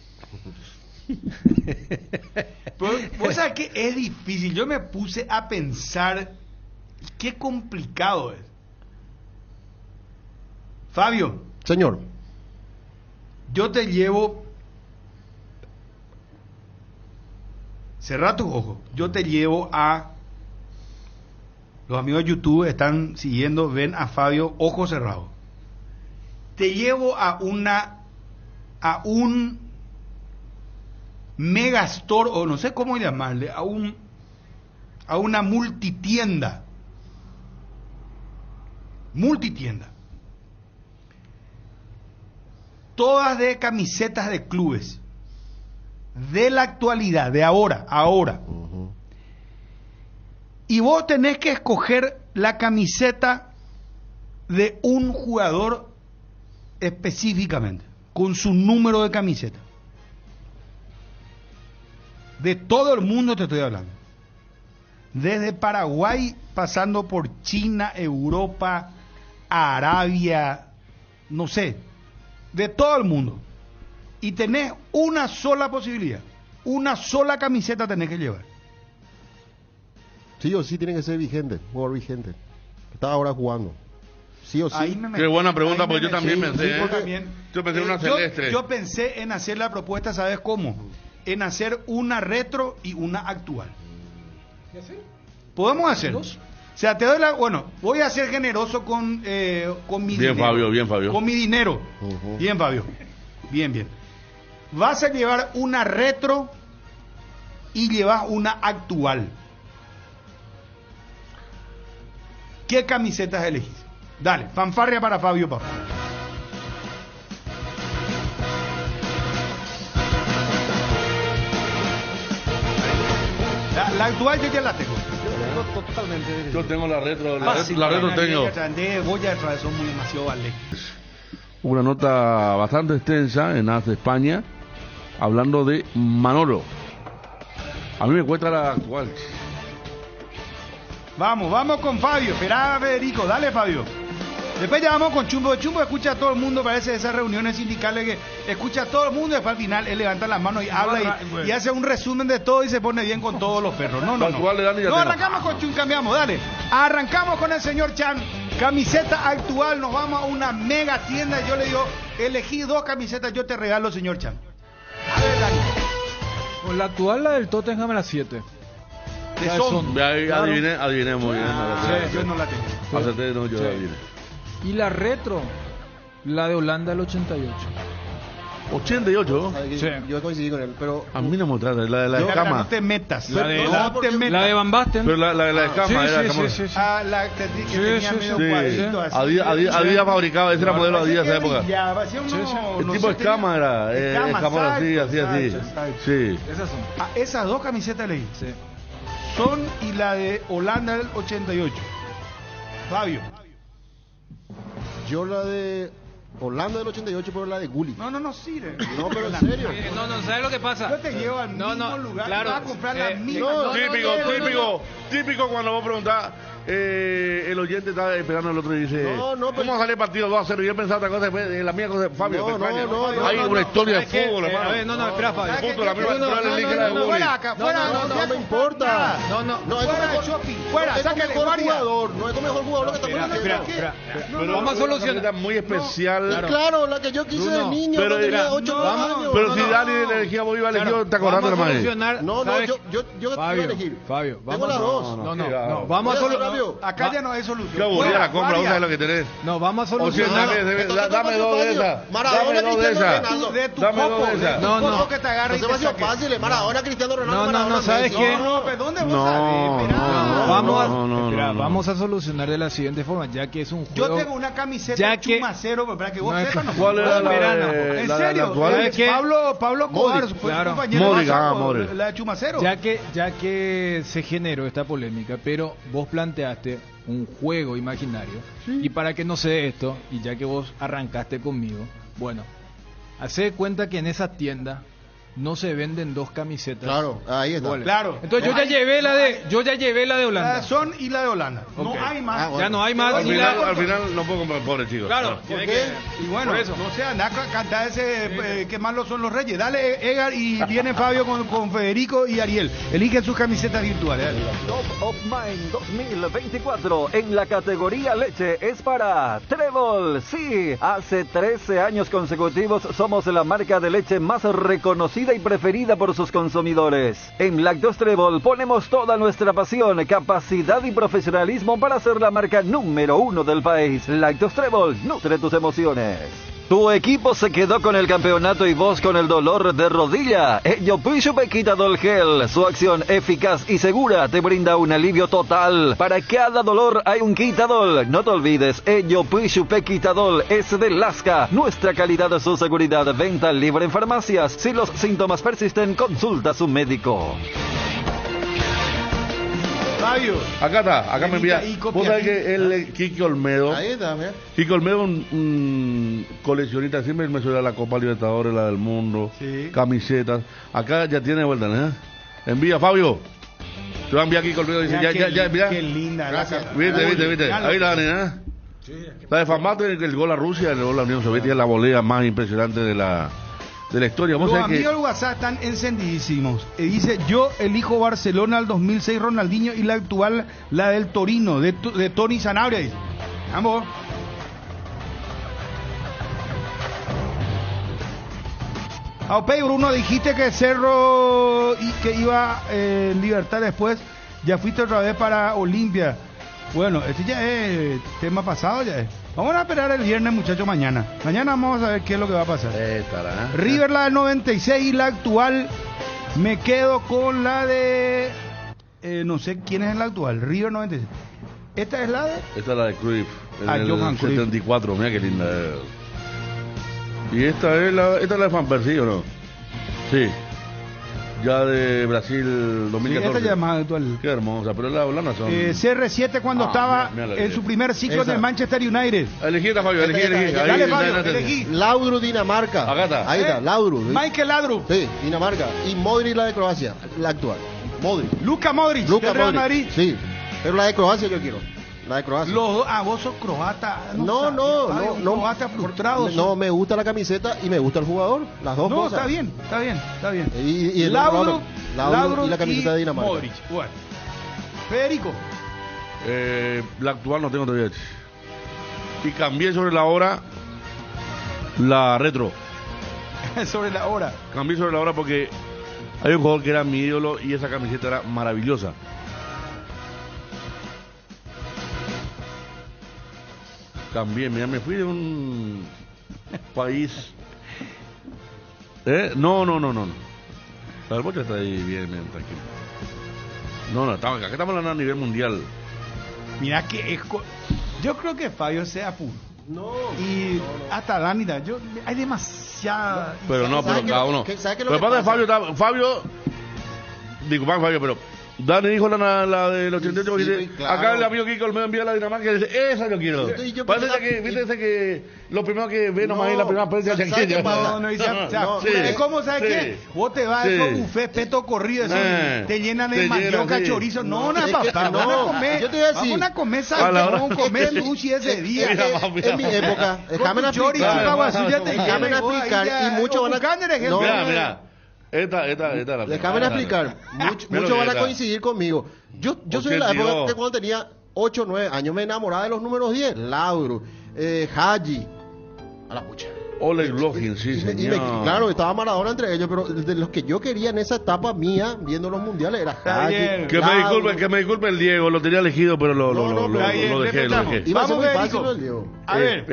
Vos sabés que es difícil. Yo me puse a pensar. Qué complicado es. Fabio. Señor. Yo te llevo. Cerrá tus ojos. Yo te llevo a. Los amigos de YouTube están siguiendo, ven a Fabio ojos cerrados. Te llevo a un megastore, o no sé cómo llamarle, a una multitienda. Todas de camisetas de clubes de la actualidad, de ahora. Y vos tenés que escoger la camiseta de un jugador específicamente, con su número de camiseta. De todo el mundo te estoy hablando. Desde Paraguay, pasando por China, Europa, Arabia, no sé, de todo el mundo. Y tenés una sola posibilidad, una sola camiseta tenés que llevar. Sí o sí tiene que ser vigente, jugador vigente. Está ahora jugando. Sí o sí. Qué buena pregunta, porque yo también pensé. Yo pensé en una celeste. Yo pensé en hacer la propuesta, ¿sabes cómo? En hacer una retro y una actual. ¿Qué hacer? Podemos hacerlo. O sea, te doy la... Bueno, voy a ser generoso con mi dinero. Bien, Fabio. Con mi dinero. Bien, Fabio. Bien. Vas a llevar una retro y llevas una actual. ¿Qué camisetas elegís? Dale, fanfarria para Fabio, papá. La actual yo ya la tengo. totalmente. Yo tengo la retro, la retro tengo. Voy a traer, son muy demasiado vale. Una nota bastante extensa en AS de España, hablando de Manolo. A mí me cuesta la actual. Vamos con Fabio. Esperá, Federico, dale, Fabio. Después ya vamos con Chumbo. Chumbo escucha a todo el mundo, parece de esas reuniones sindicales que escucha a todo el mundo y después al final él levanta las manos y habla y hace un resumen de todo y se pone bien con todos los perros. No, arrancamos con Chum, cambiamos, dale. Arrancamos con el señor Chan. Camiseta actual, nos vamos a una mega tienda y yo le digo, elegí 2 camisetas, yo te regalo, señor Chan. A ver, Dani. Con la actual, la del Tottenham, la 7. Adiviné muy bien. Yo no la tengo. Acerté, no, yo la adiviné. Y la retro, la de Holanda, el 88. 88. Sí. Yo coincidí con él, pero a mí no me trata, la de la escama. No te metas. La de Van Basten. Pero la de la escama era como. Ah, la que tenía medio cuadrito así. Adidas fabricaba, ese era modelo Adidas de esa época. El tipo de escama era, escama así. Sí. Esas son. Esas 2 camisetas leí. Sí. Son y la de Holanda del 88. Fabio. Yo la de Holanda del 88, pero la de Gulli. No sirve. No, pero en serio. No, ¿sabes lo que pasa? Yo te llevo al mismo lugar, claro, vas a comprar la misma. Típico cuando vos preguntás, el oyente está esperando el otro y dice, ¿cómo sale el partido 2-0? Y yo pensaba otra cosa, en la mía cosa, Fabio, hay una historia de fútbol, hermano. Espera, Fabio. No me importa. No, es el mejor jugador. No es el mejor jugador que está Pero vamos a solucionar. Muy especial. Claro, la que yo quise de niño, cuando tenía 8 años. Pero si Dani le elegía, vos iba a elegir, te acordás de la madre. No, yo iba a elegir. Fabio, tengo las 2. No, vamos a solucionar. Acá ya no hay solución. Qué aburrida la compra, vos sabés lo que tenés. No, vamos a solucionar. Dame 2 de esas. Maradona, Cristiano Ronaldo. Dame 2 de esas. No, que te agarre y te saque. Fácil, Maradona, Cristiano Ronaldo. No, ¿sabes qué? ¿Dónde vos sabés? Vamos a solucionar de la siguiente forma, ya que es un juego. Yo tengo una camiseta Chumacero, para que vos sepas. ¿Cuál era la ¿En serio? Pablo Cobar, fue compañero de la de Chumacero. Ya que se generó esta polémica, pero vos planteaste un juego imaginario, y para que no se dé esto, y ya que vos arrancaste conmigo, bueno, hacé cuenta que en esa tienda no se venden 2 camisetas. Claro, ahí está. Claro. Entonces yo ya llevé la de Holanda. La Son y la de Holanda. Okay. No hay más. Ya no hay más. Al final no puedo comprar, pobre chico. Claro. ¿Por qué? Y bueno, por eso. No sé, anda a cantar ese qué malos son los reyes. Dale, Edgar, y viene Fabio con Federico y Ariel. Eligen sus camisetas virtuales. Top of Mind 2024 en la categoría leche es para Trébol. Sí, hace 13 años consecutivos somos la marca de leche más reconocida y preferida por sus consumidores. En Lácteos Trébol ponemos toda nuestra pasión, capacidad y profesionalismo para ser la marca número 1 del país. Lácteos Trébol, nutre tus emociones. Tu equipo se quedó con el campeonato y vos con el dolor de rodilla. Ellopuishupe Quitadol Gel, su acción eficaz y segura te brinda un alivio total. Para cada dolor hay un Quitadol. No te olvides, Ellopuishupe Quitadol es de Lasca. Nuestra calidad es su seguridad. Venta libre en farmacias. Si los síntomas persisten, consulta a su médico. Fabio. Acá me envía. Vos sabés que Kiki Olmedo. Ahí está, mira. Kiki Olmedo, un coleccionista, siempre me suele la Copa Libertadores, la del Mundo, camisetas. Acá ya tiene vuelta, ¿eh? Envía, Fabio. Te va a enviar Kiki Olmedo. Dice, ya, mira. Qué linda. Gracias. Viste. Ahí la ¿eh? Sí. La de Famate, el gol a Rusia, el gol a la Unión Soviética, la volea más impresionante de la historia. Los amigos del WhatsApp están encendidísimos. Dice, yo elijo Barcelona al 2006 Ronaldinho y la actual, la del Torino, de Tony Sanabria. Dice. Vamos. Aupey, Bruno, dijiste que Cerro y que iba en Libertad después. Ya fuiste otra vez para Olimpia. Bueno, este ya es tema pasado, ya es. Vamos a esperar el viernes, muchachos, mañana. Mañana vamos a ver qué es lo que va a pasar. River, la del 96 y la actual. Me quedo con la de... no sé quién es la actual. River 96. ¿Esta es la de? Esta es la de Cruyff. En Johan el 74, mira qué linda es. Y esta es la de Van Persie, ¿o no? Sí. ya de Brasil 2014. Sí, esta ya es más actual. Qué hermosa, pero las holanas son... CR7 cuando estaba en su primer ciclo del Manchester United. Elegí esta, Fabio, elegí. Dale, Fabio, elegí. Laudrup, Dinamarca. Acá está. Ahí está, Laudrup. Michael Laudrup. Sí, Dinamarca. Y Modric, la de Croacia, la actual. Modric. Luka Modric, del Real Madrid. Sí, pero la de Croacia yo quiero. La de Croacia. Vos sos croata. No, croata frustrado. No, me gusta la camiseta y me gusta el jugador. Las dos cosas. Está bien. Y Laudrup y la camiseta de Dinamarca. Modric. Bueno. Federico. La actual no tengo todavía. Y cambié sobre la hora la retro. Sobre la hora. Cambié sobre la hora porque hay un jugador que era mi ídolo y esa camiseta era maravillosa. También, mira, me fui de un país. No. La del Bocha está ahí bien, tranquilo. No, acá estamos hablando a nivel mundial. Mira que yo creo que Fabio sea puro. Y hasta Danita, hay demasiada. Pero cada uno. Pero pasa Fabio, disculpame Fabio, pero Dani dijo la del 88, sí, claro. Acá el amigo Kiko Olmedo envía la Dinamarca y dice, esa yo quiero. Parece que, viste que lo primero que ve nomás es la primera prensa de es como, ¿sabes qué? Vos te vas a esos buffets peto corrido, te llenan de mandioca, chorizo. No, papá, yo te voy a decir, vamos a comer salmón, comer sushi ese día. En mi época, déjame explicar, y muchos van a... Mira. Esta déjame explicar. Muchos van a coincidir conmigo. Yo soy de la época que cuando tenía 8 o 9 años me enamoraba de los números 10. Laudrup, Hagi, a la pucha. Oleg Blochin, sí, señor. Claro, estaba Maradona entre ellos, pero de los que yo quería en esa etapa mía, viendo los mundiales, era Hagi. Que me disculpe el Diego, lo tenía elegido, pero lo dejé. Iba a ser muy fácil el Diego. A ver.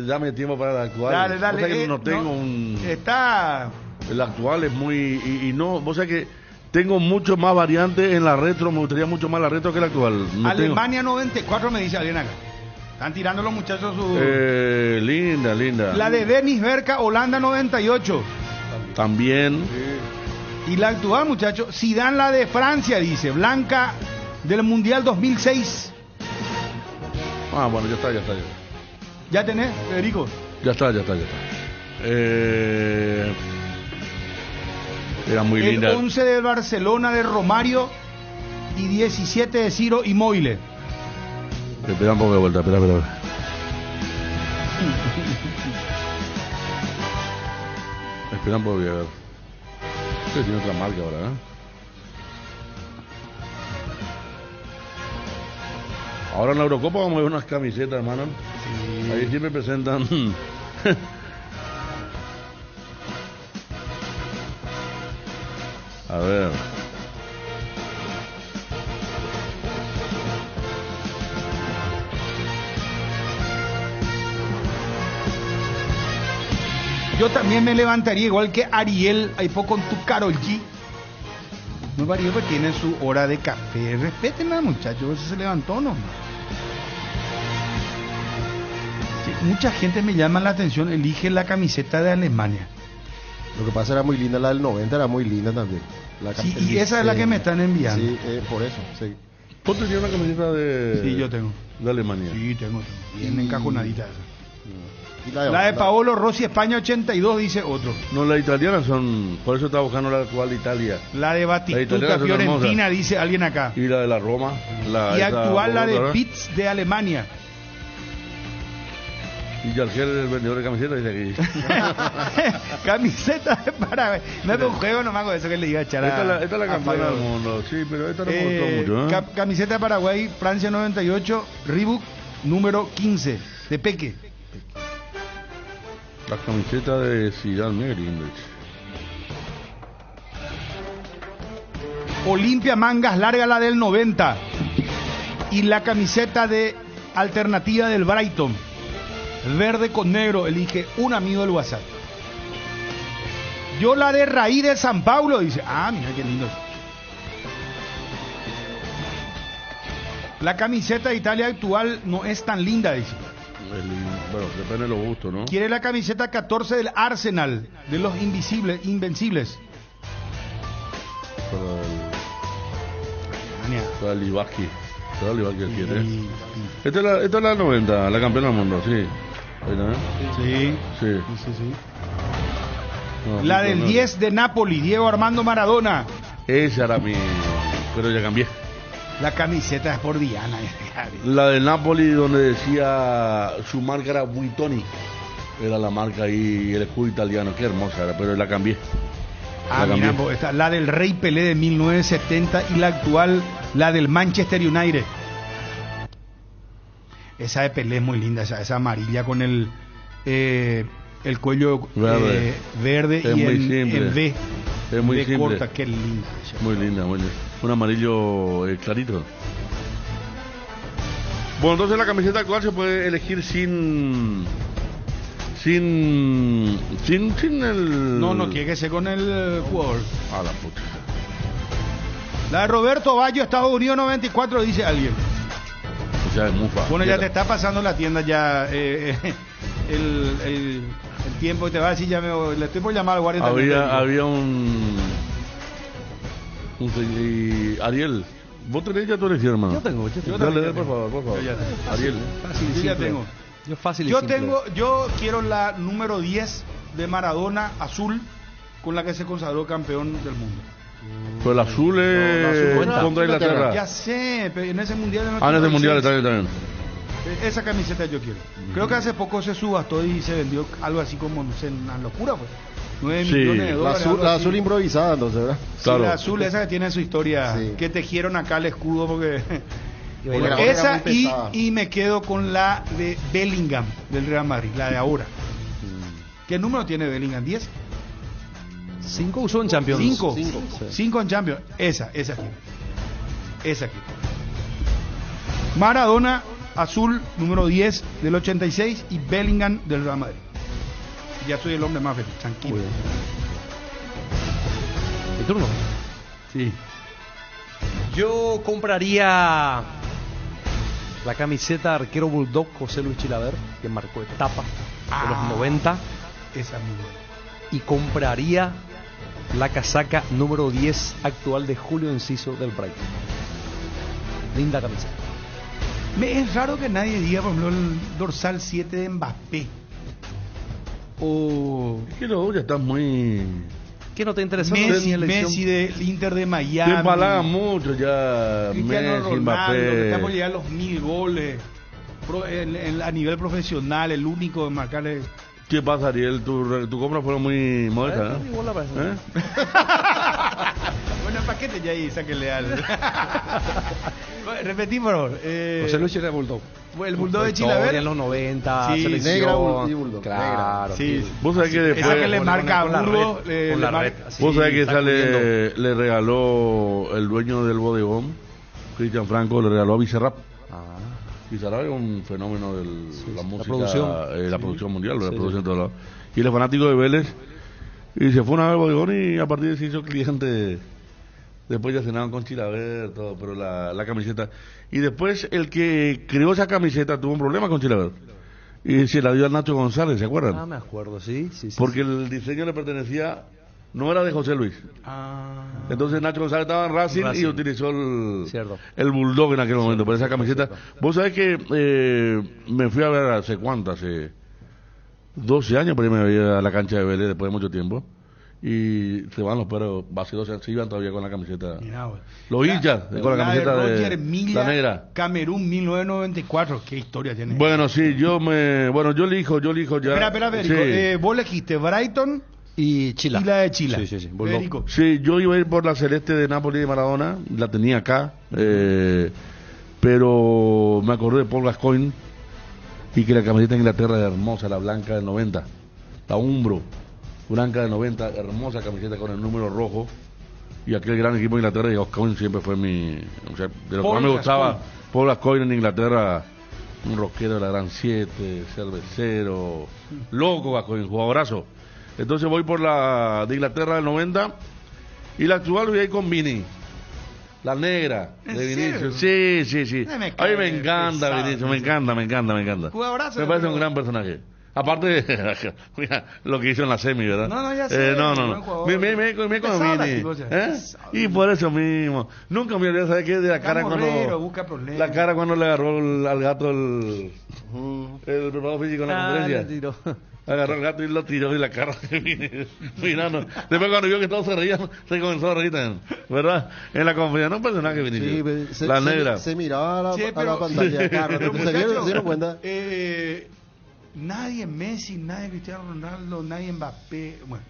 Dame tiempo para la actual. Dale. No tengo un... Está... El actual es muy... Y no, vos sabés que tengo mucho más variantes en la retro, me gustaría mucho más la retro que la actual. Alemania 94 me dice alguien acá. Están tirando los muchachos su... Linda. La de Dennis Bergkamp, Holanda 98. También. Y la actual, muchachos, Zidane, la de Francia, dice. Blanca, del Mundial 2006. Bueno, ya está. ¿Ya tenés, Federico? Ya está. Era muy linda. El 11 de Barcelona de Romario y 17 de Ciro Immobile. Espera un poco de vuelta, espera. Espera un poco, voy a ver. Este tiene otra marca ahora, Ahora en la Eurocopa vamos a ver unas camisetas, hermano. Sí. Ahí siempre presentan... A ver. Yo también me levantaría igual que Ariel, ahí poco con tu Karol G. No varía porque tiene su hora de café. Respétenla, muchachos, se levantó, ¿no? Sí, mucha gente me llama la atención, elige la camiseta de Alemania. Lo que pasa era muy linda, la del 90 era muy linda también. Sí, y esa es la que me están enviando. Sí, por eso, sí. ¿Tú tenías una camiseta de... Sí, yo tengo. De Alemania? Sí, tengo. Bien encajonadita esa. ¿Y la de Paolo Rossi, España 82, dice otro. No, las italianas son... Por eso estaba buscando la actual Italia. La de Batistuta, Fiorentina, dice alguien acá. Y la de la Roma. Y actual la de Pitts de Alemania. Y Yargel, el vendedor de camisetas, dice aquí. Camiseta para... No es un juego nomás con eso que le iba a echar esta es la campeona del mundo, sí, pero esta no me gustó mucho. Camiseta de Paraguay, Francia 98, Reebok número 15, de Peque. La camiseta de Zidane, Olimpia, mangas largas, la del 90. Y la camiseta de alternativa del Brighton, verde con negro, elige un amigo del WhatsApp. Yo la de Raíz de San Paulo, dice. Mira qué lindo. La camiseta de Italia actual no es tan linda, dice. Bueno, depende de los gustos, ¿no? Quiere la camiseta 14 del Arsenal, de los invencibles. Para el Libaski. Para el Libaski el 7. Esta es la 90, la campeona del mundo, sí. Ahí está, ¿eh? Sí. No, la del 10 de Napoli, Diego Armando Maradona. Esa era mi... Pero ya cambié. La camiseta es por Diana. La del Napoli, donde decía su marca era Buitoni. Era la marca ahí, el escudo italiano. Qué hermosa era, pero la cambié. Mira, la del Rey Pelé de 1970 y la actual, la del Manchester United. Esa de Pelé es muy linda, esa amarilla con el cuello verde es y el V. Es muy V simple. corta, qué linda. Muy linda. Un amarillo clarito. Bueno, entonces la camiseta actual se puede elegir sin el... No, tiene que ser con el jugador. A la puta. La de Roberto Bayo, Estados Unidos 94, dice alguien. O sea, es mufa. Bueno, ya te está pasando la tienda ya el tiempo y te va a decir, le estoy por llamar al guardia. Había Ariel, vos tenés ya tu elección, hermano. Yo tengo. Dale, por favor. Ariel. Fácil y yo ya tengo. Yo quiero la número 10 de Maradona, azul, con la que se consagró campeón del mundo. Pero el azul es contra Inglaterra. Ya sé, pero en ese mundial en ese mundial está bien. Esa camiseta yo quiero. Creo que hace poco se subastó y se vendió algo así como, no sé, una locura, pues. 9 millones de dólares. La azul improvisada, entonces, ¿verdad? Claro. Sí, la azul, esa que tiene su historia, que tejieron acá el escudo, porque esa y me quedo con la de Bellingham del Real Madrid, la de ahora. ¿Qué número tiene Bellingham? ¿10? 5 usó en Champions. 5 en Champions. Esa aquí. Maradona, azul, número 10 del 86 y Bellingham del Real Madrid. Ya soy el hombre más feliz, tranquilo. ¿Mi turno? Sí. Yo compraría la camiseta arquero Bulldog José Luis Chilaver, que marcó etapa de los 90. Esa es muy buena. Y compraría la casaca número 10 actual de Julio Enciso del Brighton. Linda camiseta. Es raro que nadie diga, por ejemplo, el dorsal 7 de Mbappé. Es que no, ya estás muy... ¿Qué no te interesa? Messi del Inter de Miami. Te empalaga mucho ya. Cristiano Messi, Ronaldo, Mbappé. que está por llegar a los 1000 goles. A nivel profesional, el único de marcarle... ¿Qué pasa, Ariel? Tu compra fueron muy modestas, ¿no? Bueno, el paquete ya ahí, sáquenle al... Repetí, por favor. José Luis era Bulldog. El Bulldog de Chilaver. En los 90, sí, selección. Negra y Bulldog. Claro. Sí. Vos sabés que después... Esa que le marca a Burgo. Vos sabés que le regaló el dueño del bodegón, Cristian Franco, le regaló a Bizarrap. Bizarrap es un fenómeno de la música, la producción mundial, la producción de todos lados. Y él es fanático de Vélez. Y se fue una vez al bodegón y a partir de ahí se hizo cliente. Después ya cenaban con Chilaver, todo, pero la camiseta. Y después el que creó esa camiseta tuvo un problema con Chilaver. Y se la dio a Nacho González, ¿se acuerdan? Me acuerdo, sí. Porque el diseño le pertenecía, no era de José Luis. Entonces Nacho González estaba en Racing y utilizó el Bulldog en aquel momento, por esa camiseta. Vos sabés que me fui a ver hace 12 años, por ahí me veía a la cancha de Vélez después de mucho tiempo. Y se van los perros vacíos, se iban todavía con la camiseta. Mirá, los hinchas con la camiseta de Roger Milla, la negra. Camerún 1994. ¿Qué historia tiene? Bueno, sí, yo elijo ya. Espera, sí. vos elegiste Brighton y Chila. Y la de Chila. Sí. Sí, yo iba a ir por la celeste de Napoli de Maradona, la tenía acá, pero me acordé de Paul Gascoigne y que la camiseta de Inglaterra era hermosa, la blanca del 90, la Umbro. Blanca del 90, hermosa camiseta con el número rojo. Y aquel gran equipo de Inglaterra, y Gascoigne siempre fue de lo que más me gustaba. Paul Gascoigne en Inglaterra, un rockero de la Gran 7, cervecero, loco Gascoigne, jugadorazo. Entonces voy por la de Inglaterra del 90 y la actual voy a ir con Vini. La negra de Vinicius. Sí. A mí me encanta Vinicius, me encanta. Jugadorazo. Me parece un gran personaje. Aparte, mira, lo que hizo en la semi, ¿verdad? No, ya sé. No. Y por eso mismo. Nunca me olvidé, ¿sabes qué? De la cara la cara cuando le agarró al gato el preparado físico en la conferencia. Agarró el gato y lo tiró y la cara mirando. Después cuando vio que todos se reían, se comenzó a reír también, ¿verdad? En la conferencia, no un personaje Vinicius. La negra. Se miraba a la pantalla, claro. ¿Se dieron cuenta? Nadie Messi, nadie Cristiano Ronaldo, nadie Mbappé. Bueno.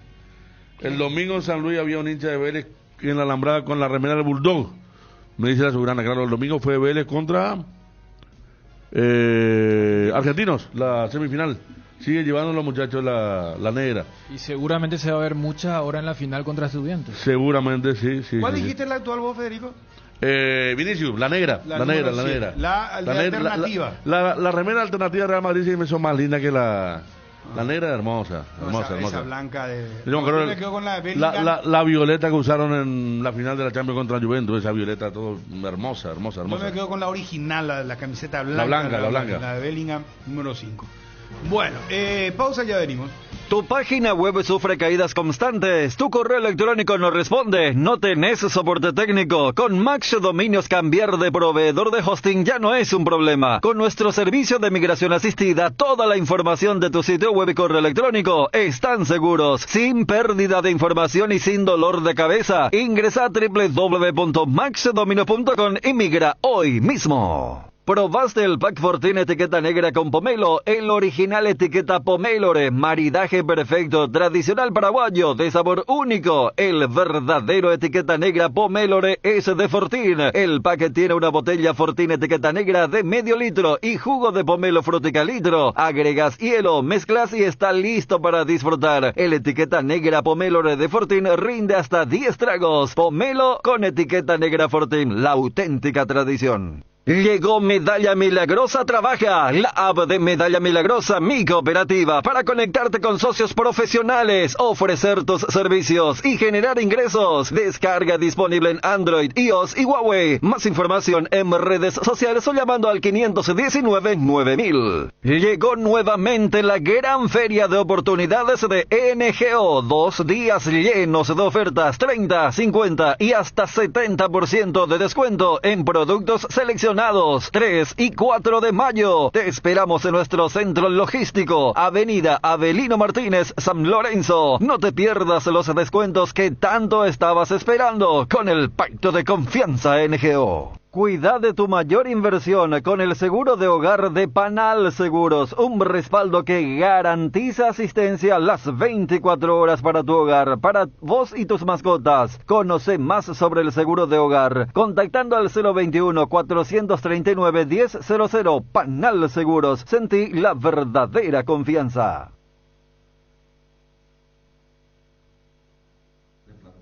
El domingo en San Luis había un hincha de Vélez en la alambrada con la remera del Bulldog. Me dice la soberana, claro, el domingo fue Vélez contra Argentinos, la semifinal. Sigue llevando los muchachos la negra. Y seguramente se va a ver mucha ahora en la final contra Estudiantes. Seguramente, sí. ¿Cuál dijiste la actual vos, Federico? Vinicius, la negra. La alternativa. La remera alternativa de Real Madrid sí me son más linda que la negra, hermosa. Esa blanca de... Yo me quedo con la violeta que usaron en la final de la Champions contra Juventus, esa violeta todo hermosa. Yo me quedo con la original, la camiseta blanca. La blanca. La de Bellingham, número 5. Bueno, pausa, ya venimos. Tu página web sufre caídas constantes, tu correo electrónico no responde, no tenés soporte técnico. Con Max Dominios cambiar de proveedor de hosting ya no es un problema. Con nuestro servicio de migración asistida, toda la información de tu sitio web y correo electrónico están seguros, sin pérdida de información y sin dolor de cabeza. Ingresa a www.maxdominios.com y migra hoy mismo. ¿Probaste el Pack Fortín etiqueta negra con pomelo? El original etiqueta Pomelore, maridaje perfecto, tradicional paraguayo, de sabor único. El verdadero etiqueta negra Pomelore es de Fortín. El pack tiene una botella Fortín etiqueta negra de medio litro y jugo de pomelo frutica litro. Agregas hielo, mezclas y está listo para disfrutar. El etiqueta negra Pomelore de Fortín rinde hasta 10 tragos. Pomelo con etiqueta negra Fortín, la auténtica tradición. Llegó Medalla Milagrosa Trabaja, la app de Medalla Milagrosa, mi cooperativa, para conectarte con socios profesionales, ofrecer tus servicios y generar ingresos. Descarga disponible en Android, iOS y Huawei. Más información en redes sociales o llamando al 519-9000. Llegó nuevamente la gran feria de oportunidades de NGO. 2 días llenos de ofertas, 30, 50 y hasta 70% de descuento en productos seleccionados. 3 y 4 de mayo. Te esperamos en nuestro centro logístico, Avenida Avelino Martínez, San Lorenzo. No te pierdas los descuentos que tanto estabas esperando con el Pacto de Confianza NGO. Cuida de tu mayor inversión con el seguro de hogar de Panal Seguros, un respaldo que garantiza asistencia las 24 horas para tu hogar, para vos y tus mascotas. Conoce más sobre el seguro de hogar contactando al 021-439-1000. Panal Seguros, sentí la verdadera confianza.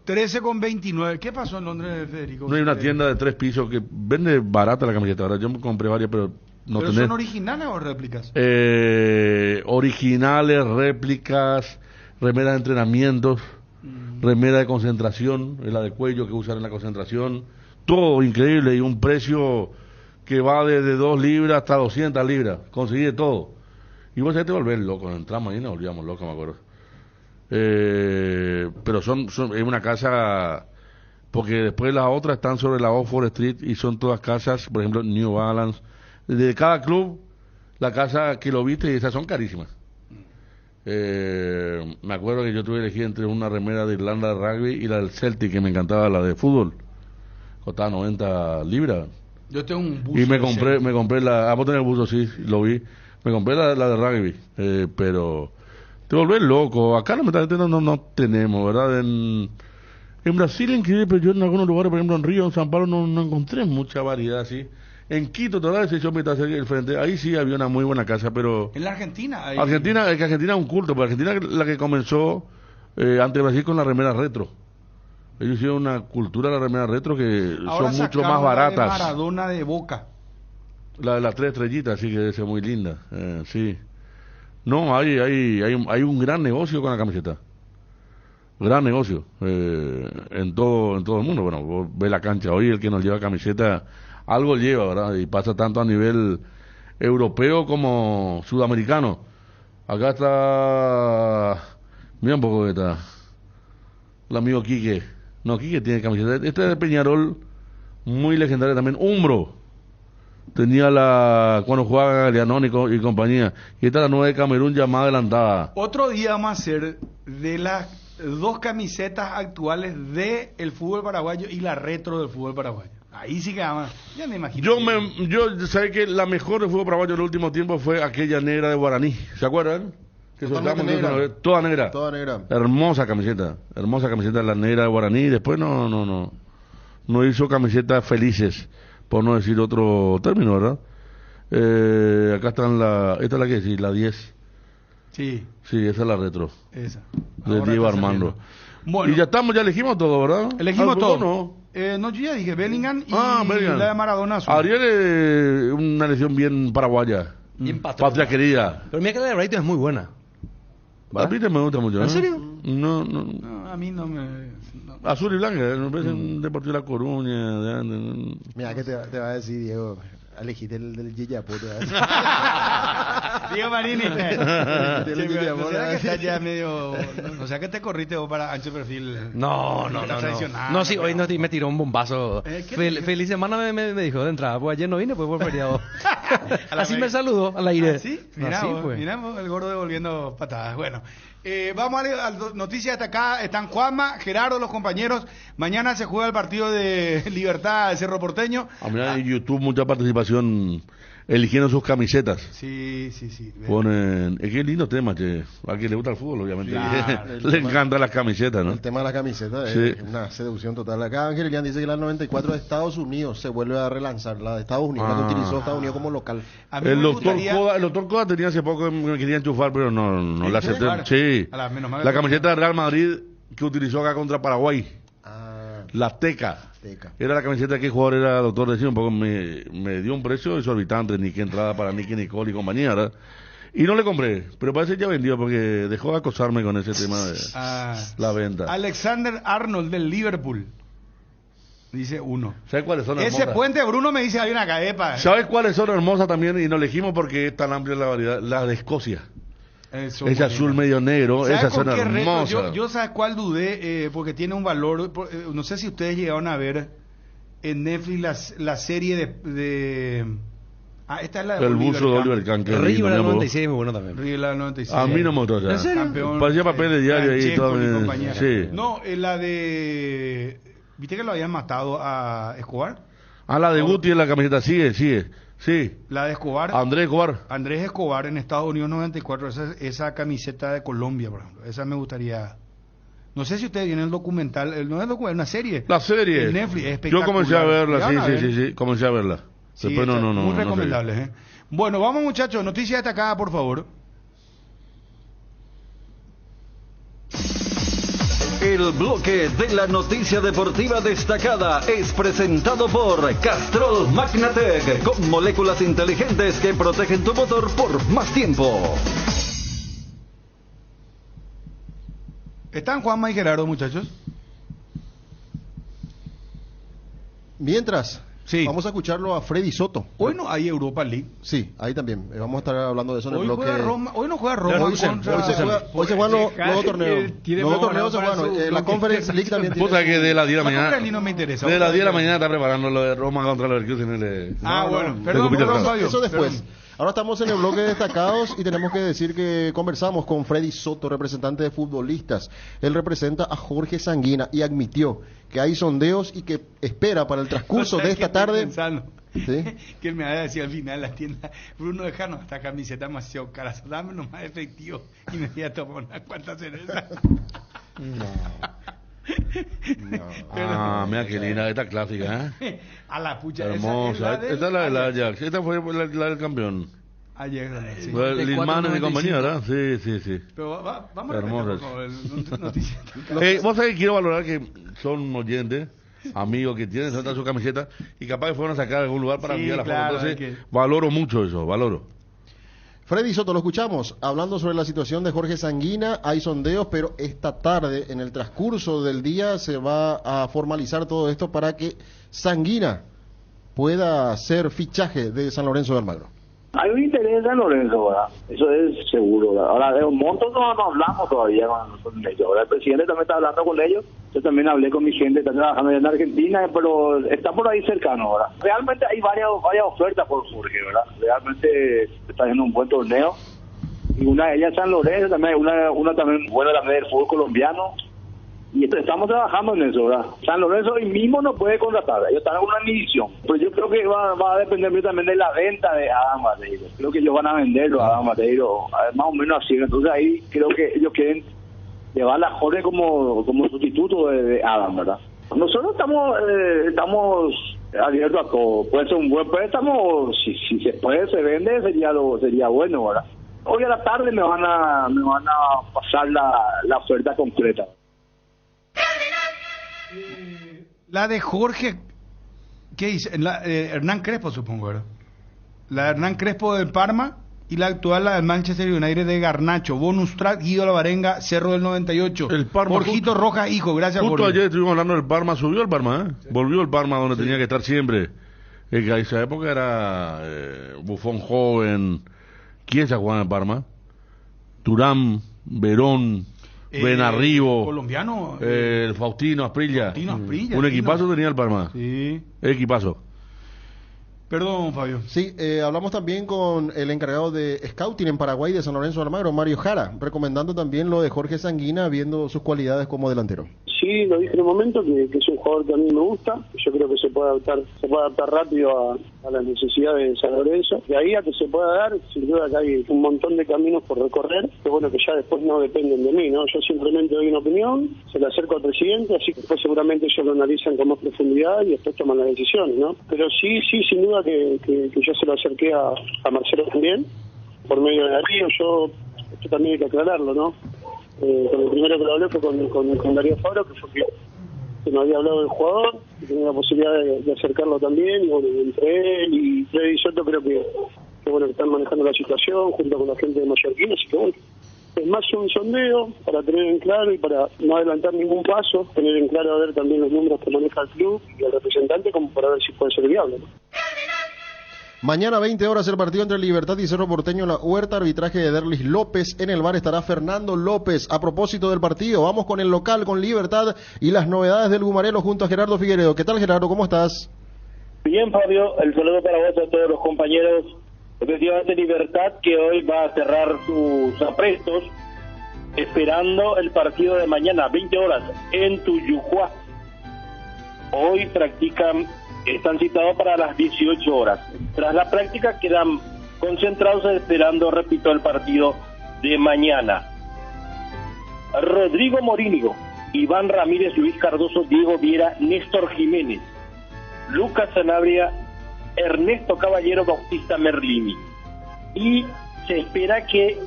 13,29. ¿Qué pasó en Londres, Federico? No hay una tienda de 3 pisos que vende barata la camiseta. Ahora yo me compré varias, pero no ¿Pero tenés. son originales o réplicas? Originales, réplicas, remeras de entrenamientos, remera de concentración, es la de cuello que usan en la concentración. Todo increíble y un precio que va desde 2 libras hasta 200 libras. Conseguí de todo. Y vos te volvés loco. Entramos ahí y nos volvíamos locos, me acuerdo. Pero es una casa, porque después las otras están sobre la Oxford Street y son todas casas, por ejemplo New Balance, de cada club, la casa que lo viste, y esas son carísimas. Me acuerdo que yo tuve que elegir entre una remera de Irlanda de rugby y la del Celtic, que me encantaba, la de fútbol, costaba 90 libras. Yo tengo un buzo y me compré la, vos tenés el buzo, sí, lo vi, me compré la de rugby, pero te volvés loco. Acá no tenemos, ¿verdad? En Brasil, increíble, pero yo en algunos lugares, por ejemplo en Río, en San Pablo, no encontré mucha variedad así. En Quito, todavía se echó el frente, ahí sí había una muy buena casa, pero... En la Argentina... Argentina es un culto, pero Argentina es la que comenzó antes de Brasil con la remera retro. Ellos hicieron una cultura de la remera retro que ahora son mucho más baratas. La de Maradona de Boca. La de las 3 estrellitas, sí, que debe ser muy linda, sí. No, hay un gran negocio con la camiseta. Gran negocio. En todo el mundo. Bueno, vos ves la cancha hoy, el que nos lleva camiseta, algo lleva, ¿verdad? Y pasa tanto a nivel europeo como sudamericano. Acá está... Mira un poco esta. El amigo Quique. No, Quique tiene camiseta. Este es de Peñarol, muy legendaria también. Umbro. Tenía cuando jugaba Galeanón y compañía. Y esta es la nueva de Camerún, llamada adelantada. Otro día vamos a hacer de las 2 camisetas actuales del fútbol paraguayo y la retro del fútbol paraguayo. Ahí sí que vamos. Ya me imagino. Yo sé que la mejor del fútbol paraguayo en el último tiempo fue aquella negra de Guaraní. ¿Se acuerdan? Que soltamos negra. Toda negra. Toda negra. Hermosa camiseta la negra de Guaraní. Después no hizo camisetas felices, por no decir otro término, ¿verdad? Acá están esta es la que sí, la 10. Sí, esa es la retro. Esa. De Diego Armando. Bueno, y ya elegimos todo, ¿verdad? Elegimos todo. No, yo ya dije Bellingham y la de Maradona azul. Ariel es una elección bien paraguaya. Bien patria querida. Pero mira que la de Brighton es muy buena. A mí me gusta mucho. ¿En serio? No, a mí no me... Azul y blanca, me parece un Deportivo de La Coruña. Mira, ¿qué te va a decir, Diego? Elegiste el del Gillapo. Diego Marini. No sea que te corriste vos para ancho perfil. No. No, sí, hoy me tiró un bombazo. Feliz semana me dijo de entrada. Pues ayer no vine, pues por feriado. Así me saludó al aire. ¿Sí? Miramos el gordo devolviendo patadas. Bueno. Vamos a noticias hasta acá. Están Juanma, Gerardo, los compañeros. Mañana se juega el partido de Libertad de Cerro Porteño. En YouTube mucha participación eligiendo sus camisetas. Sí. Ponen... Es que es lindo tema, che. A quien le gusta el fútbol, obviamente. Claro, le encantan las camisetas, ¿no? El tema de las camisetas es una seducción total. Acá Ángel Elian dice que la 94 de Estados Unidos se vuelve a relanzar. La de Estados Unidos, la que utilizó Estados Unidos como local. El doctor Coda tenía hace poco que me quería enchufar, pero no la acepté. Sí. La camiseta de Real Madrid que utilizó acá contra Paraguay. La Teca. Era la camiseta que jugador era doctor, decía un poco, me dio un precio exorbitante, ni que entrada para Nicky Nicole y compañía, ¿verdad? Y no le compré, pero parece que ya vendió porque dejó de acosarme con ese tema de la venta. Alexander Arnold del Liverpool. Dice uno. ¿Sabes cuáles son hermosas? Ese puente Bruno me dice hay una caepa. ¿Sabes cuáles son hermosas también? Y nos elegimos porque es tan amplia la variedad. La de Escocia. Ese azul medio negro, esas son hermosas. Yo ¿sabes cuál dudé? Porque tiene un valor. No sé si ustedes llegaron a ver en Netflix la serie de esta es la de el buzo de Oliver Kahn. River del 96 es muy bueno también. River del 96. A mí no me gustó ya. ¿En serio? Campeón, parecía papel de diario ahí y todo. Sí. No, la de... ¿Viste que lo habían matado a Escobar? La de Guti en la camiseta, sigue. Sí. La de Escobar. Andrés Escobar en Estados Unidos 94. Esa camiseta de Colombia, por ejemplo. Esa me gustaría... No sé si ustedes vieron el documental. No es documental, una serie. La serie. En Netflix, espectacular. Yo comencé a verla, sí. Comencé a verla. Sí, después no. Muy recomendable, Bueno, vamos muchachos. Noticia destacada, por favor. El bloque de la noticia deportiva destacada es presentado por Castrol Magnatec, con moléculas inteligentes que protegen tu motor por más tiempo. ¿Están Juanma y Gerardo, muchachos? Mientras, vamos a escucharlo a Freddy Soto. Hoy no hay Europa League. Sí, ahí también. Vamos a estar hablando de eso en el bloque. Hoy no juega Roma. Hoy se juegan los dos torneos. Los dos torneos se juegan. La Conference League también tiene. Puta que de las 10 de la mañana. No me interesa. De las 10 de la mañana está preparando lo de Roma contra los Leverkusen. Bueno. Perdón, Fabio. Eso después. Ahora estamos en el bloque de destacados y tenemos que decir que conversamos con Freddy Soto, representante de futbolistas. Él representa a Jorge Sanguina y admitió que hay sondeos y que espera para el transcurso de esta tarde. ¿Sí? Que me había decir al final la tienda, Bruno, dejanos esta camiseta demasiado cara, dame nomás efectivo y me voy a tomar unas cuantas cervezas. Mira qué linda, esta clásica, A la pucha. Hermosa. Esta es la del Ajax. Esta fue la del campeón. Ayer, sí. Lilman de compañía, ¿verdad? Sí. Pero vamos hermosas. a noticias. Vos sabés que quiero valorar que son oyentes, amigos que tienen su camiseta y capaz que fueron a sacar de algún lugar para enviar la foto. Entonces, valoro mucho eso, Freddy Soto, lo escuchamos, hablando sobre la situación de Jorge Sanguina. Hay sondeos, pero esta tarde, en el transcurso del día, se va a formalizar todo esto para que Sanguina pueda hacer fichaje de San Lorenzo de Almagro. Hay un interés de San Lorenzo, ¿verdad? Eso es seguro, ¿verdad? Ahora, de un monto no hablamos todavía con ellos, ¿verdad? El presidente también está hablando con ellos. Yo también hablé con mi gente, está trabajando allá en Argentina, pero está por ahí cercano, ¿verdad? Realmente hay varias ofertas por Jorge, ¿verdad? Realmente está haciendo un buen torneo. Y una de ellas es San Lorenzo, también una también buena también del fútbol colombiano. Y estamos trabajando en eso, ¿verdad? San Lorenzo hoy mismo no puede contratar, ellos están en una división. Pero yo creo que va a depender también de la venta de Adam Madeiro. Creo que ellos van a venderlo a Adam Madeiro, más o menos así. Entonces ahí creo que ellos quieren llevar a Jorge como sustituto de Adam, ¿verdad? Nosotros estamos abiertos a todo. Puede ser un buen préstamo, si se puede, se vende, sería bueno, ¿verdad? Hoy a la tarde me van a pasar la oferta completa. La de Jorge, ¿qué dice? Hernán Crespo, supongo, ¿verdad? La de Hernán Crespo del Parma y la actual, la del Manchester United de Garnacho. Bonus track, Guido Alvarenga, Cerro del 98. El Parma. Jorgito Rojas, hijo, gracias por... Justo ayer estuvimos hablando del Parma, subió el Parma, ¿eh? Volvió el Parma donde tenía que estar siempre. En esa época era Buffon joven. ¿Quién se jugaba en el Parma? Turán, Verón... Benarribo, colombiano, el Faustino Asprilla. Un equipazo tenía el Parma. Sí. Equipazo. Perdón, Fabio. Sí, hablamos también con el encargado de Scouting en Paraguay de San Lorenzo de Almagro, Mario Jara, recomendando también lo de Jorge Sanguina, viendo sus cualidades como delantero. Sí, lo dije en un momento, que es un jugador que a mí me gusta, que yo creo que se puede adaptar rápido a las necesidades de San Lorenzo. De ahí a que se pueda dar, sin duda que hay un montón de caminos por recorrer, que bueno, que ya después no dependen de mí, ¿no? Yo simplemente doy una opinión, se la acerco al presidente, así que después seguramente ellos lo analizan con más profundidad y después toman las decisiones, ¿no? Pero sí, sin duda que yo se lo acerqué a Marcelo también, por medio de Darío. Esto también hay que aclararlo, ¿no? Con el primero que lo hablé fue con Darío Fabro, que fue que me había hablado del jugador, que tenía la posibilidad de acercarlo también, y bueno, entre él y Freddy Soto creo que bueno, que están manejando la situación junto con la gente de Mallorquín, así que bueno, es más un sondeo para tener en claro y para no adelantar ningún paso, tener en claro a ver también los números que maneja el club y el representante, como para ver si puede ser viable, ¿no? Mañana 20 horas el partido entre Libertad y Cerro Porteño, la Huerta, arbitraje de Derlis López. En el bar estará Fernando López. A propósito del partido, vamos con el local, con Libertad y las novedades del Gumarelo junto a Gerardo Figueredo. ¿Qué tal, Gerardo? ¿Cómo estás? Bien, Fabio, el saludo para vos, a todos los compañeros. Efectivamente, Libertad, que hoy va a cerrar sus aprestos esperando el partido de mañana, 20 horas, en Tuyujuá. Hoy están citados para las 18 horas. Tras la práctica quedan concentrados esperando, repito, el partido de mañana. Rodrigo Morínigo, Iván Ramírez, Luis Cardoso, Diego Viera, Néstor Jiménez, Lucas Sanabria, Ernesto Caballero, Bautista Merlini. Y se espera que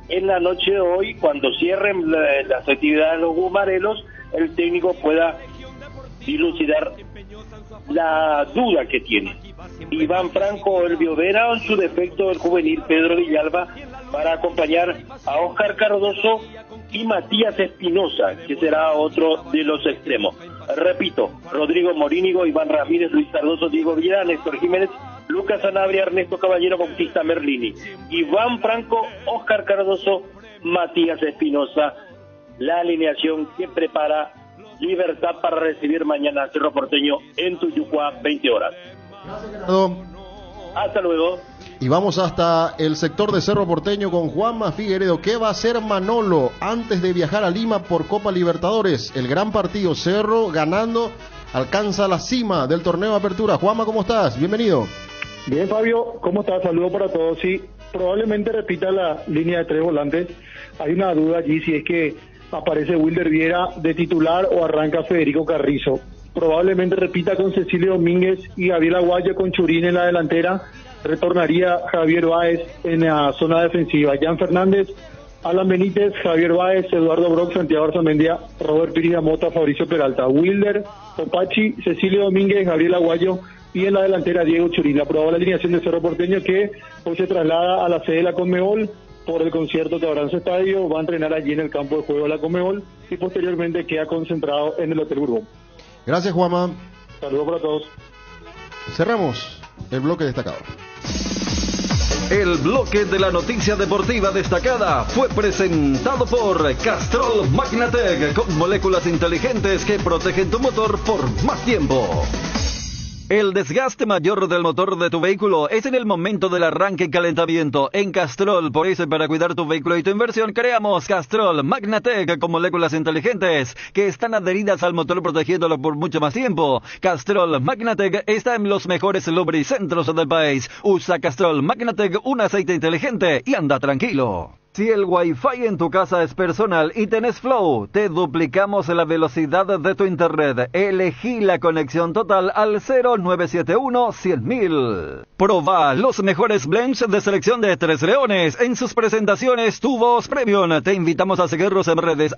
en la noche de hoy, cuando cierren las actividades de los Gumarelos, el técnico pueda dilucidar la duda que tiene. Iván Franco, Elvio Vera, en su defecto el juvenil Pedro Villalba, para acompañar a Óscar Cardoso y Matías Espinosa, que será otro de los extremos. Repito, Rodrigo Morínigo, Iván Ramírez, Luis Cardoso, Diego Villa, Néstor Jiménez, Lucas Sanabria, Ernesto Caballero, Bautista Merlini, Iván Franco, Óscar Cardoso, Matías Espinosa, la alineación que prepara Libertad para recibir mañana a Cerro Porteño en Tuyucuá, 20 horas. Hasta luego. Y vamos hasta el sector de Cerro Porteño con Juanma Figueredo. ¿Qué va a hacer Manolo antes de viajar a Lima por Copa Libertadores? El gran partido, Cerro ganando, alcanza la cima del torneo de apertura. Juanma, ¿cómo estás? Bienvenido. Bien, Fabio, ¿cómo estás? Saludos para todos. Sí, probablemente repita la línea de 3 volantes. Hay una duda allí si es que aparece Wilder Viera de titular o arranca Federico Carrizo. Probablemente repita con Cecilio Domínguez y Gabriel Aguayo con Churín en la delantera. Retornaría Javier Báez en la zona defensiva. Jan Fernández, Alan Benítez, Javier Báez, Eduardo Brock, Santiago Arzamendia, Robert Piria Mota, Fabricio Peralta, Wilder, Opachi, Cecilio Domínguez, Gabriel Aguayo y en la delantera Diego Churín. La probable alineación de Cerro Porteño, que hoy se traslada a la sede de la Conmebol por el concierto que habrá en su estadio. Va a entrenar allí en el campo de juego de la Conmebol y posteriormente queda concentrado en el Hotel Bourbon. Gracias, Juanma. Saludos para todos. Cerramos el bloque destacado. El bloque de la noticia deportiva destacada fue presentado por Castrol Magnatec, con moléculas inteligentes que protegen tu motor por más tiempo. El desgaste mayor del motor de tu vehículo es en el momento del arranque y calentamiento. En Castrol, por eso, para cuidar tu vehículo y tu inversión, creamos Castrol Magnatec con moléculas inteligentes que están adheridas al motor protegiéndolo por mucho más tiempo. Castrol Magnatec está en los mejores lubricentros del país. Usa Castrol Magnatec, un aceite inteligente, y anda tranquilo. Si el Wi-Fi en tu casa es personal y tenés Flow, te duplicamos la velocidad de tu internet. Elegí la conexión total al 0971-100.000. Proba los mejores blends de selección de Tres Leones en sus presentaciones Tubos Premium. Te invitamos a seguirnos en redes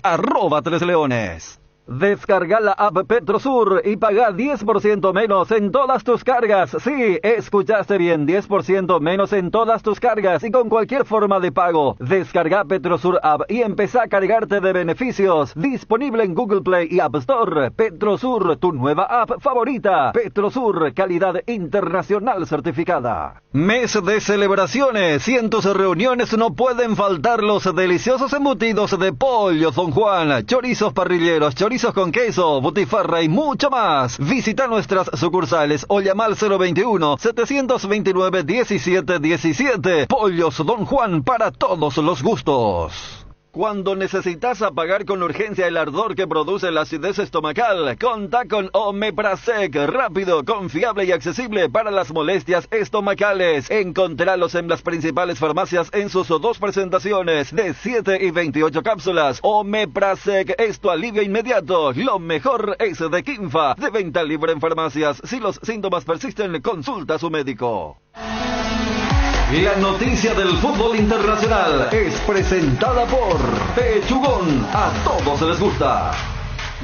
@Tres Leones. Descarga la app Petrosur y paga 10% menos en todas tus cargas. Sí, escuchaste bien, 10% menos en todas tus cargas y con cualquier forma de pago. Descarga Petrosur app y empezá a cargarte de beneficios. Disponible en Google Play y App Store. Petrosur, tu nueva app favorita. Petrosur, calidad internacional certificada. Mes de celebraciones y en tus reuniones no pueden faltar los deliciosos embutidos de pollo Don Juan, chorizos parrilleros, chorizos con queso, butifarra y mucho más. Visita nuestras sucursales o llama al 021-729-1717. Pollos Don Juan, para todos los gustos. Cuando necesitas apagar con urgencia el ardor que produce la acidez estomacal, contá con Omeprazec, rápido, confiable y accesible para las molestias estomacales. Encontralos en las principales farmacias en sus dos presentaciones de 7 y 28 cápsulas. Omeprazec es tu alivio inmediato. Lo mejor es de Quinfa, de venta libre en farmacias. Si los síntomas persisten, consulta a su médico. La noticia del fútbol internacional es presentada por Pechugón. A todos les gusta.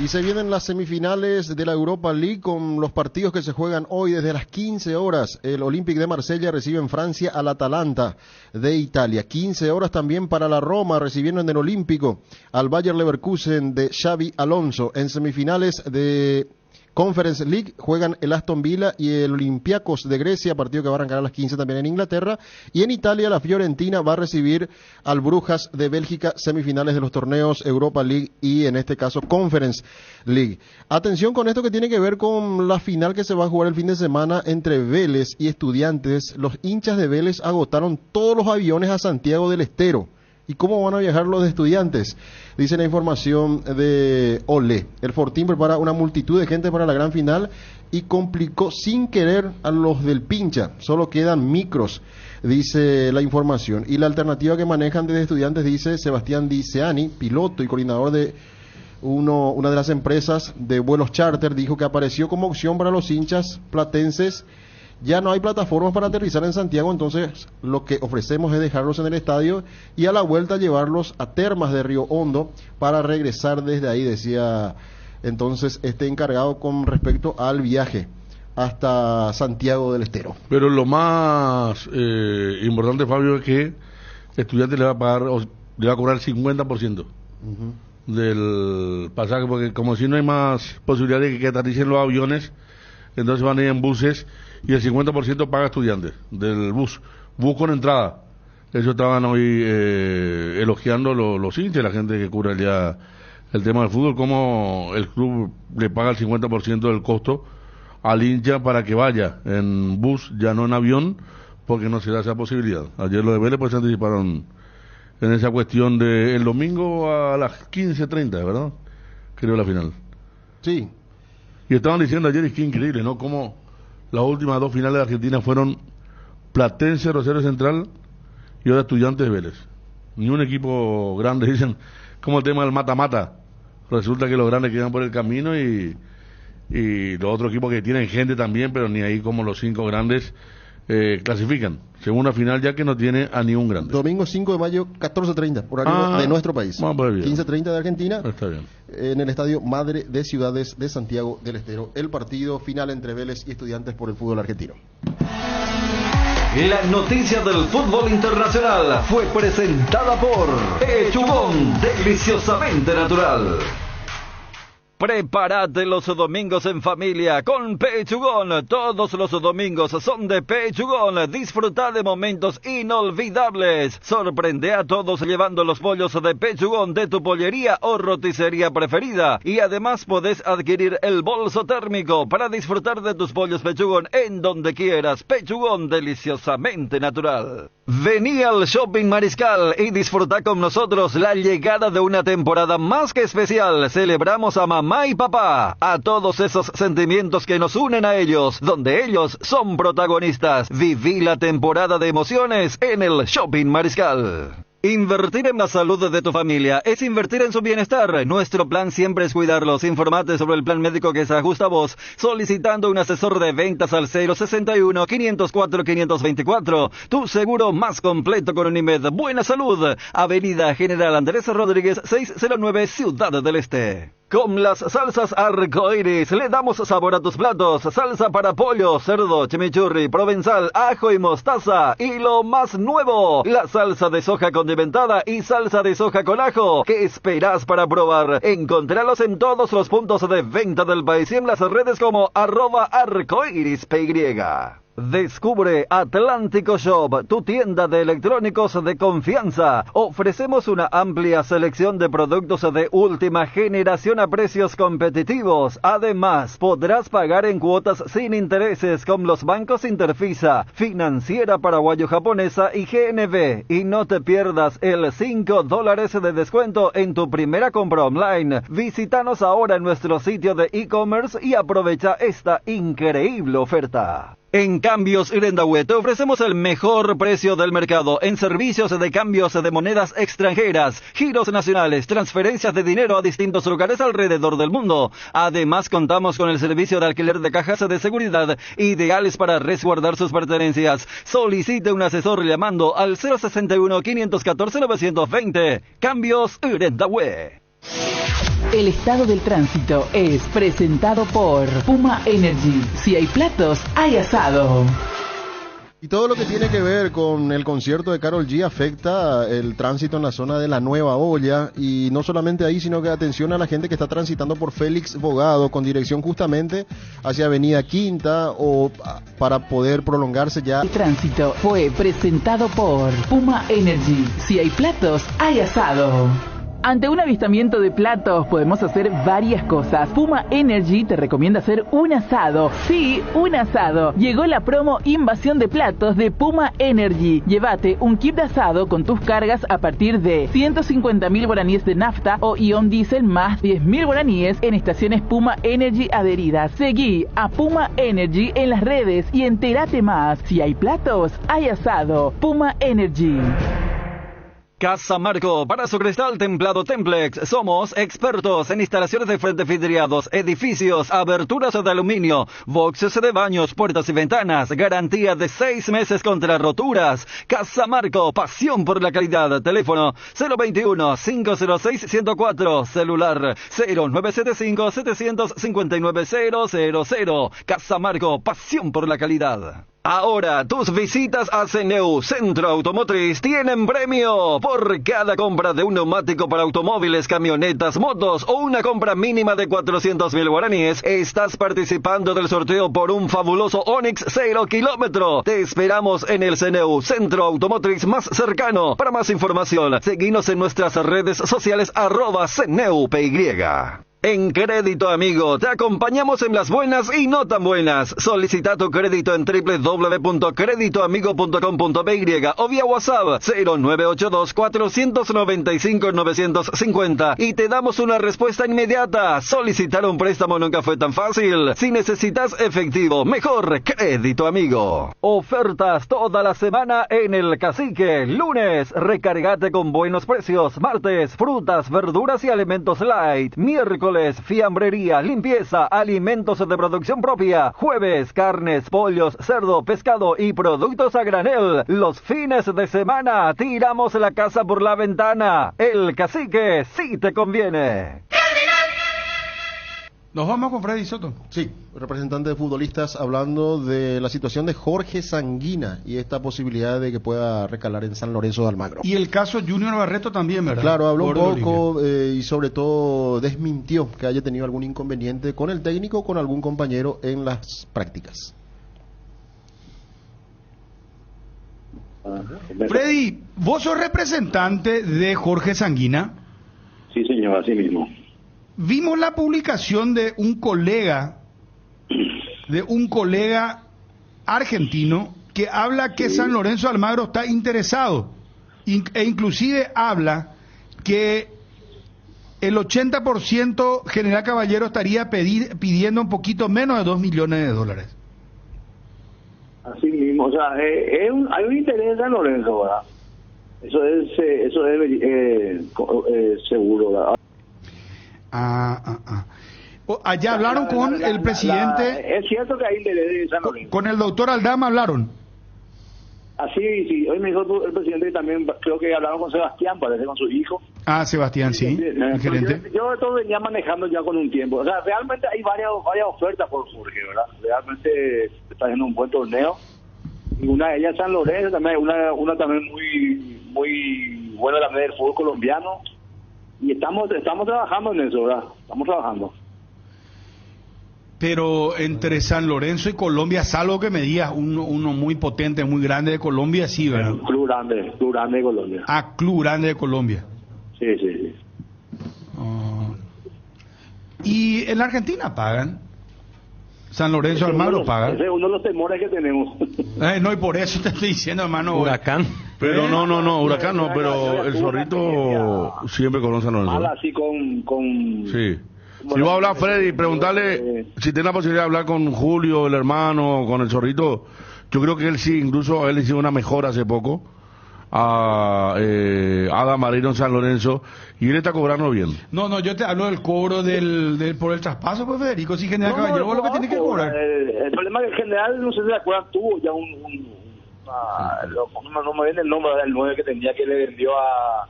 Y se vienen las semifinales de la Europa League con los partidos que se juegan hoy desde las 15 horas. El Olympique de Marsella recibe en Francia al Atalanta de Italia. 15 horas también para la Roma, recibiendo en el Olímpico al Bayer Leverkusen de Xabi Alonso. En semifinales de Conference League juegan el Aston Villa y el Olympiacos de Grecia, partido que va a arrancar a las 15 también en Inglaterra. Y en Italia la Fiorentina va a recibir al Brujas de Bélgica, semifinales de los torneos Europa League y en este caso Conference League. Atención con esto que tiene que ver con la final que se va a jugar el fin de semana entre Vélez y Estudiantes. Los hinchas de Vélez agotaron todos los aviones a Santiago del Estero. ¿Y cómo van a viajar los Estudiantes? Dice la información de Olé. El Fortín prepara una multitud de gente para la gran final y complicó sin querer a los del Pincha. Solo quedan micros, dice la información. Y la alternativa que manejan desde Estudiantes, dice Sebastián Di Seani, piloto y coordinador de una de las empresas de vuelos charter, dijo que apareció como opción para los hinchas platenses. Ya no hay plataformas para aterrizar en Santiago, entonces lo que ofrecemos es dejarlos en el estadio y a la vuelta llevarlos a Termas de Río Hondo para regresar desde ahí, decía entonces este encargado con respecto al viaje hasta Santiago del Estero. Pero lo más importante, Fabio, es que Estudiantes le va a pagar, o le va a cobrar el 50% del pasaje, porque como si no hay más posibilidad de que aterricen los aviones, entonces van a ir en buses y el 50% paga Estudiantes del bus con entrada. Eso estaban hoy elogiando los hinchas, la gente que cura ya el tema del fútbol, como el club le paga el 50% del costo al hincha para que vaya en bus, ya no en avión, porque no se da esa posibilidad. Ayer los de Vélez pues se anticiparon en esa cuestión de el domingo a las 15:30, ¿verdad? Creo la final. Sí. Y estaban diciendo ayer, es que increíble, ¿no? Como las últimas dos finales de Argentina fueron Platense, Rosario Central y ahora Estudiantes de Vélez. Ni un equipo grande, dicen, como el tema del mata-mata. Resulta que los grandes quedan por el camino y los otros equipos que tienen gente también, pero ni ahí como los 5 grandes clasifican. Segunda final ya que no tiene a ni un grande. Domingo 5 de mayo, 14:30, horario de nuestro país. 15:30 de Argentina. Está bien. En el Estadio Madre de Ciudades de Santiago del Estero. El partido final entre Vélez y Estudiantes por el fútbol argentino. La noticia del fútbol internacional fue presentada por Pechugón, deliciosamente natural. Prepárate los domingos en familia con Pechugón. Todos los domingos son de Pechugón. Disfruta de momentos inolvidables. Sorprende a todos llevando los pollos de Pechugón de tu pollería o roticería preferida. Y además podés adquirir el bolso térmico para disfrutar de tus pollos Pechugón en donde quieras. Pechugón, deliciosamente natural. Vení al Shopping Mariscal y disfruta con nosotros la llegada de una temporada más que especial. Celebramos a mamá y papá, a todos esos sentimientos que nos unen a ellos, donde ellos son protagonistas. Viví la temporada de emociones en el Shopping Mariscal. Invertir en la salud de tu familia es invertir en su bienestar. Nuestro plan siempre es cuidarlos. Informate sobre el plan médico que se ajusta a vos, solicitando un asesor de ventas al 061-504-524. Tu seguro más completo con Unimed. Buena salud. Avenida General Andrés Rodríguez, 609, Ciudad del Este. Con las salsas arcoíris le damos sabor a tus platos. Salsa para pollo, cerdo, chimichurri, provenzal, ajo y mostaza. Y lo más nuevo, la salsa de soja condimentada y salsa de soja con ajo. ¿Qué esperás para probar? Encontralos en todos los puntos de venta del país y en las redes como @arcoirispy. Descubre Atlántico Shop, tu tienda de electrónicos de confianza. Ofrecemos una amplia selección de productos de última generación a precios competitivos. Además, podrás pagar en cuotas sin intereses con los bancos Interfisa, Financiera Paraguayo-Japonesa y GNB. Y no te pierdas el $5 de descuento en tu primera compra online. Visítanos ahora en nuestro sitio de e-commerce y aprovecha esta increíble oferta. En Cambios Irendahue te ofrecemos el mejor precio del mercado en servicios de cambios de monedas extranjeras, giros nacionales, transferencias de dinero a distintos lugares alrededor del mundo. Además, contamos con el servicio de alquiler de cajas de seguridad ideales para resguardar sus pertenencias. Solicite un asesor llamando al 061-514-920. Cambios Irendahue. El estado del tránsito es presentado por Puma Energy. Si hay platos, hay asado. Y todo lo que tiene que ver con el concierto de Karol G afecta el tránsito en la zona de la Nueva Olla. Y no solamente ahí, sino que atención a la gente que está transitando por Félix Bogado con dirección justamente hacia Avenida Quinta o para poder prolongarse ya. El tránsito fue presentado por Puma Energy. Si hay platos, hay asado. Ante un avistamiento de platos podemos hacer varias cosas. Puma Energy te recomienda hacer un asado. Sí, un asado. Llegó la promo Invasión de Platos de Puma Energy. Llévate un kit de asado con tus cargas a partir de 150.000 guaraníes de nafta o ion diésel más 10.000 guaraníes en estaciones Puma Energy adheridas. Seguí a Puma Energy en las redes y entérate más. Si hay platos, hay asado. Puma Energy. Casa Marco, para su cristal templado Templex. Somos expertos en instalaciones de frente vidriados, edificios, aberturas de aluminio, boxes de baños, puertas y ventanas. Garantía de 6 meses contra roturas. Casa Marco, pasión por la calidad. Teléfono 021-506-104. Celular 0975-759-000. Casa Marco, pasión por la calidad. Ahora, tus visitas a CNEU Centro Automotriz tienen premio. Por cada compra de un neumático para automóviles, camionetas, motos o una compra mínima de 400.000 guaraníes, estás participando del sorteo por un fabuloso Onix 0 kilómetro. Te esperamos en el CNEU Centro Automotriz más cercano. Para más información, seguinos en nuestras redes sociales @CNEUPY. En Crédito Amigo, te acompañamos en las buenas y no tan buenas. Solicita tu crédito en www.creditoamigo.com.py o vía WhatsApp 0982-495-950 y te damos una respuesta inmediata. Solicitar un préstamo nunca fue tan fácil. Si necesitas efectivo, mejor Crédito Amigo. Ofertas toda la semana en El Cacique. Lunes, recargate con buenos precios. Martes, frutas, verduras y alimentos light. Miércoles, fiambrería, limpieza, alimentos de producción propia. Jueves, carnes, pollos, cerdo, pescado y productos a granel. Los fines de semana, tiramos la casa por la ventana. El Cacique sí te conviene. Nos vamos con Freddy Soto. Sí, representante de futbolistas hablando de la situación de Jorge Sanguina y esta posibilidad de que pueda recalar en San Lorenzo de Almagro. Y el caso Junior Barreto también, ¿verdad? Claro, habló un poco y sobre todo desmintió que haya tenido algún inconveniente con el técnico o con algún compañero en las prácticas. Freddy, ¿vos sos representante de Jorge Sanguina? Sí, señor, así mismo. Vimos la publicación de un colega argentino que habla que San Lorenzo de Almagro está interesado e inclusive habla que el 80% General Caballero estaría pidiendo un poquito menos de $2 millones. Así mismo, o sea, hay un interés en San Lorenzo, ¿verdad? Eso es seguro, ¿verdad? Allá hablaron con el presidente. Es cierto que hay interés en San Lorenzo. Con el doctor Aldama hablaron. Así, sí. Hoy me dijo el presidente también, creo que hablaron con Sebastián, parece, con su hijo. Sebastián, sí, el gerente. Yo esto venía manejando ya con un tiempo. O sea, realmente hay varias ofertas por Jorge, ¿verdad? Realmente está haciendo un buen torneo. Y una de ellas San Lorenzo, también una también muy buena también del fútbol colombiano. Y estamos trabajando en eso, ¿verdad? Estamos trabajando. Pero entre San Lorenzo y Colombia, salvo que me digas uno muy potente, muy grande de Colombia, sí, ¿verdad? Club grande de Colombia. Club grande de Colombia. Sí. ¿Y en la Argentina pagan? San Lorenzo Almagro paga. Ese es uno de los temores que tenemos. No, y por eso te estoy diciendo, hermano. Huracán. Pero no, Huracán no, pero el Zorrito siempre conoce a San Lorenzo. Habla así con... Sí. Si va a hablar Freddy, preguntarle si tiene la posibilidad de hablar con Julio, el hermano, con el Zorrito. Yo creo que él sí, incluso él hizo una mejora hace poco a Adam Marino en San Lorenzo y él está cobrando bien. No, yo te hablo del cobro por el traspaso, pues Federico, si General Caballero lo que tiene que cobrar. El problema es que el general, no sé si se acuerdan, tuvo ya no me viene el nombre del 9 que tenía, que le vendió a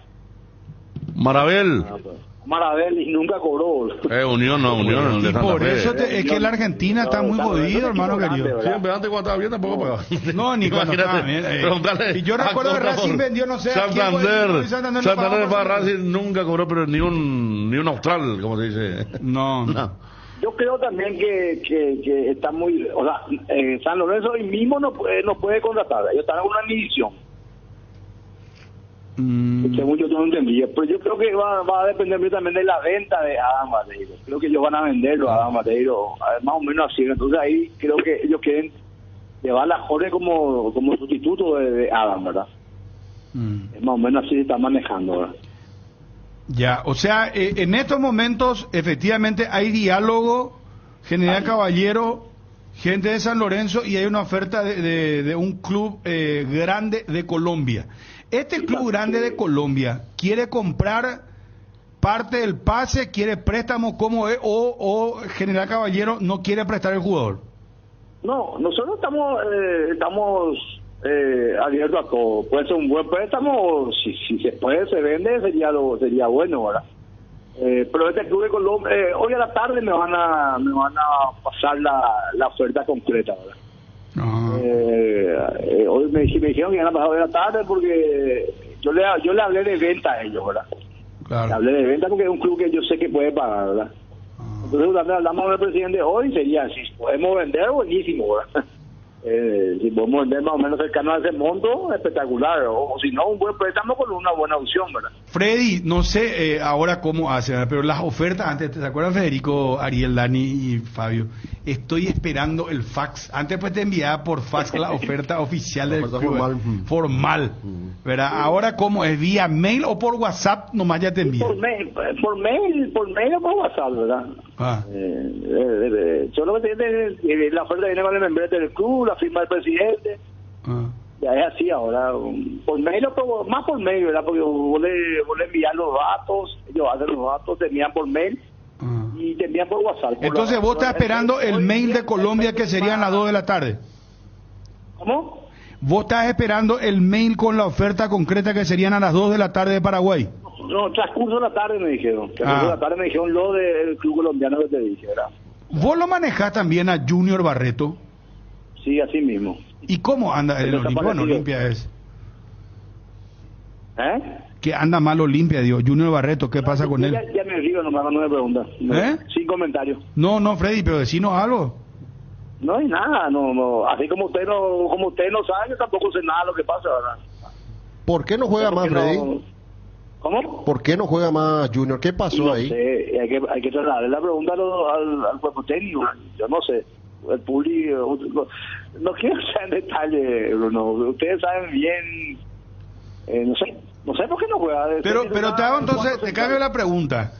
Marabel y nunca cobró. Unión. Y por eso es que la Argentina está muy jodido, hermano querido. Siempre antes cuando estaba bien tampoco pagaba. No, ni cuando estaba bien. Y yo recuerdo que Racing vendió, no sé, Santander para Racing nunca cobró, pero ni un austral, como se dice. No. Yo creo también que está muy... O sea, San Lorenzo hoy mismo no puede contratar. Ellos están en una división. Según yo no entendía, pero yo creo que va a depender también de la venta de Adam Madeiro. Creo que ellos van a venderlo a Adam Madeiro, más o menos así. Entonces ahí creo que ellos quieren llevar a Jorge como sustituto de Adam, ¿verdad? Es más o menos así se está manejando, ¿verdad? Ya, o sea, en estos momentos efectivamente hay diálogo, General Caballero, gente de San Lorenzo, y hay una oferta de un club grande de Colombia. Este club grande de Colombia quiere comprar parte del pase, quiere préstamo, ¿cómo es? O General Caballero no quiere prestar el jugador. No, nosotros estamos abiertos a todo. Puede ser un buen préstamo, si se puede, se vende, sería bueno, ¿verdad? Pero este club de Colombia, hoy a la tarde me van a pasar la oferta completa, ¿verdad? Hoy me dijeron que iban a pasar hoy a la tarde porque yo le hablé de venta a ellos, ¿verdad? Claro. Le hablé de venta porque es un club que yo sé que puede pagar, ¿verdad? Entonces hablamos con el presidente hoy, sería, si podemos vender, buenísimo, ¿verdad? Si podemos vender más o menos cercano a ese monto, espectacular, o si no, un buen préstamo con una buena opción, ¿verdad? Freddy, no sé ahora cómo hace, pero las ofertas antes, ¿te acuerdas, Federico, Ariel, Dani y Fabio? Estoy esperando el fax. Antes pues te enviaba por fax la oferta oficial del club. Formal. ¿Verdad? Ahora, ¿cómo es? ¿Vía mail o por WhatsApp? Nomás ya te envía. Por mail o por WhatsApp, ¿verdad? Solo que tiene la oferta viene con el membrete del club, la firma del presidente. Ya es así ahora. Por mail o más por mail, ¿verdad? Porque vos le envías los datos, ellos hacen los datos, te envían por mail. Y te envían por WhatsApp. Entonces vos estás esperando el mail de Colombia que serían las 2 de la tarde. ¿Cómo? Vos estás esperando el mail con la oferta concreta que serían a las 2 de la tarde de Paraguay. No, transcurso de la tarde me dijeron. Transcurso de la tarde me dijeron lo del club colombiano que te dije, ¿verdad? ¿Vos lo manejás también a Junior Barreto? Sí, así mismo. ¿Y cómo anda el Olimpia? Bueno, Olimpia es... Que anda mal Olimpia, digo. Junior Barreto, ¿qué pasa con él? Ya me río, nomás no me preguntas. Sin comentarios. No, Freddy, pero decinos algo. No hay nada, no. Así como usted no sabe, yo tampoco sé nada de lo que pasa, ¿verdad? ¿Por qué no juega más, Freddy? ¿Cómo? ¿Por qué no juega más Junior? ¿Qué pasó ahí? No sé, hay que trasladarle la pregunta al cuerpo técnico. Yo no sé. El público, no quiero entrar en detalle, Bruno. Ustedes saben bien, no sé por qué no juega. Pero te hago entonces, te cambio la pregunta.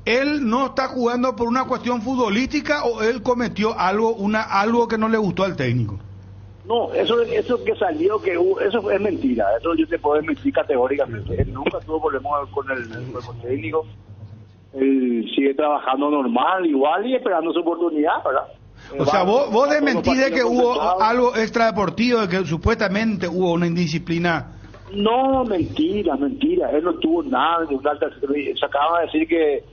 ¿Él no está jugando por una cuestión futbolística o él cometió algo que no le gustó al técnico? No, eso que salió, eso es mentira. Eso yo te puedo mentir categóricamente. Él nunca tuvo problemas con el cuerpo técnico. Él sigue trabajando normal, igual, y esperando su oportunidad, ¿verdad? O sea, vos desmentís de que hubo algo extradeportivo, de que supuestamente hubo una indisciplina. No, mentira. Él no tuvo nada. Se acaba de decir que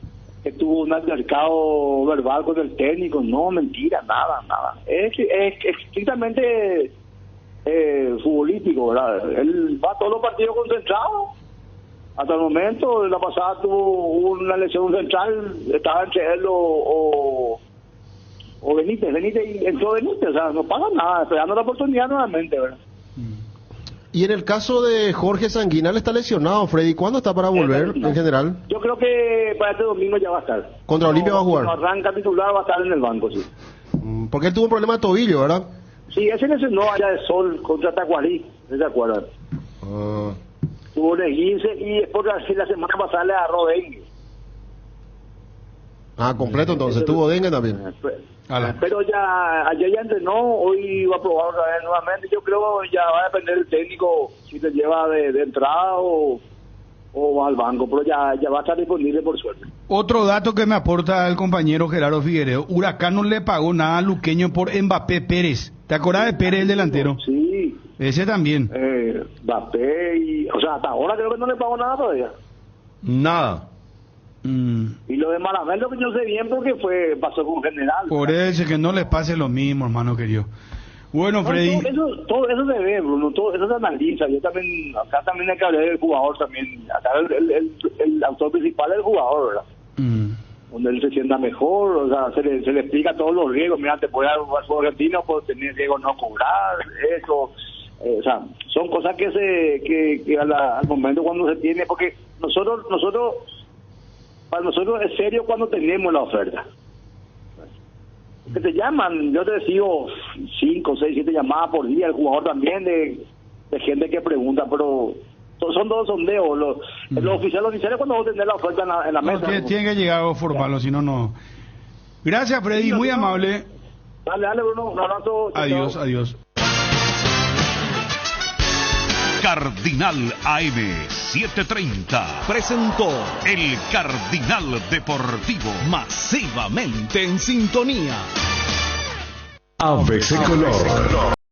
tuvo un altercado verbal con el técnico. No, mentira, nada. Es estrictamente futbolístico, ¿verdad? Él va a todos los partidos concentrados. Hasta el momento, la pasada tuvo una lesión central, estaba entre él o Benítez, y entró Benítez, o sea, no pasa nada, esperando la oportunidad nuevamente, ¿verdad? Y en el caso de Jorge Sanguinal está lesionado, Freddy, ¿cuándo está para volver en general? Yo creo que para este domingo ya va a estar. ¿Contra Olimpia va a jugar? Cuando arranca titular va a estar en el banco, sí. Porque él tuvo un problema de tobillo, ¿verdad? Sí, ese lesionó allá de Sol contra Tacuarí, ¿no se acuerdan? Tuvo un esguince y después la semana pasada le agarró dengue. Completo entonces, tuvo dengue también. Pero ayer ya entrenó, hoy va a probar otra vez nuevamente. Yo creo que ya va a depender del técnico si te lleva de entrada o va al banco, pero ya va a estar disponible por suerte. Otro dato que me aporta el compañero Gerardo Figueredo: Huracán no le pagó nada a Luqueño por Mbappé Pérez. ¿Te acordás de Pérez, el delantero? Sí. Ese también. Mbappé o sea, hasta ahora creo que no le pagó nada todavía. Nada. Y lo de Malamel, lo que yo sé bien porque pasó con general. Por eso que no les pase lo mismo, hermano querido. Bueno, Freddy. Todo eso se ve, Bruno, todo eso se analiza. Acá también hay que hablar del jugador también. Acá el autor principal es el jugador, ¿verdad? Donde él se sienta mejor, o sea, se le explica todos los riesgos. Mira, te puede dar un jugador argentino, puede tener riesgo no cobrar, eso. O sea, son cosas que al momento cuando se tiene, porque nosotros para nosotros es serio cuando tenemos la oferta. Que te llaman, yo te decido 5, 6, 7 llamadas por día, el jugador también de gente que pregunta, pero son todos sondeos. Los oficiales cuando vos tenés la oferta en la mesa. Tienen que llegar a formarlo, si no. Gracias, Freddy, muy amable. Dale, Bruno, un abrazo. Adiós. Cardinal AM 730 presentó el Cardinal Deportivo, masivamente en sintonía. ABC Color.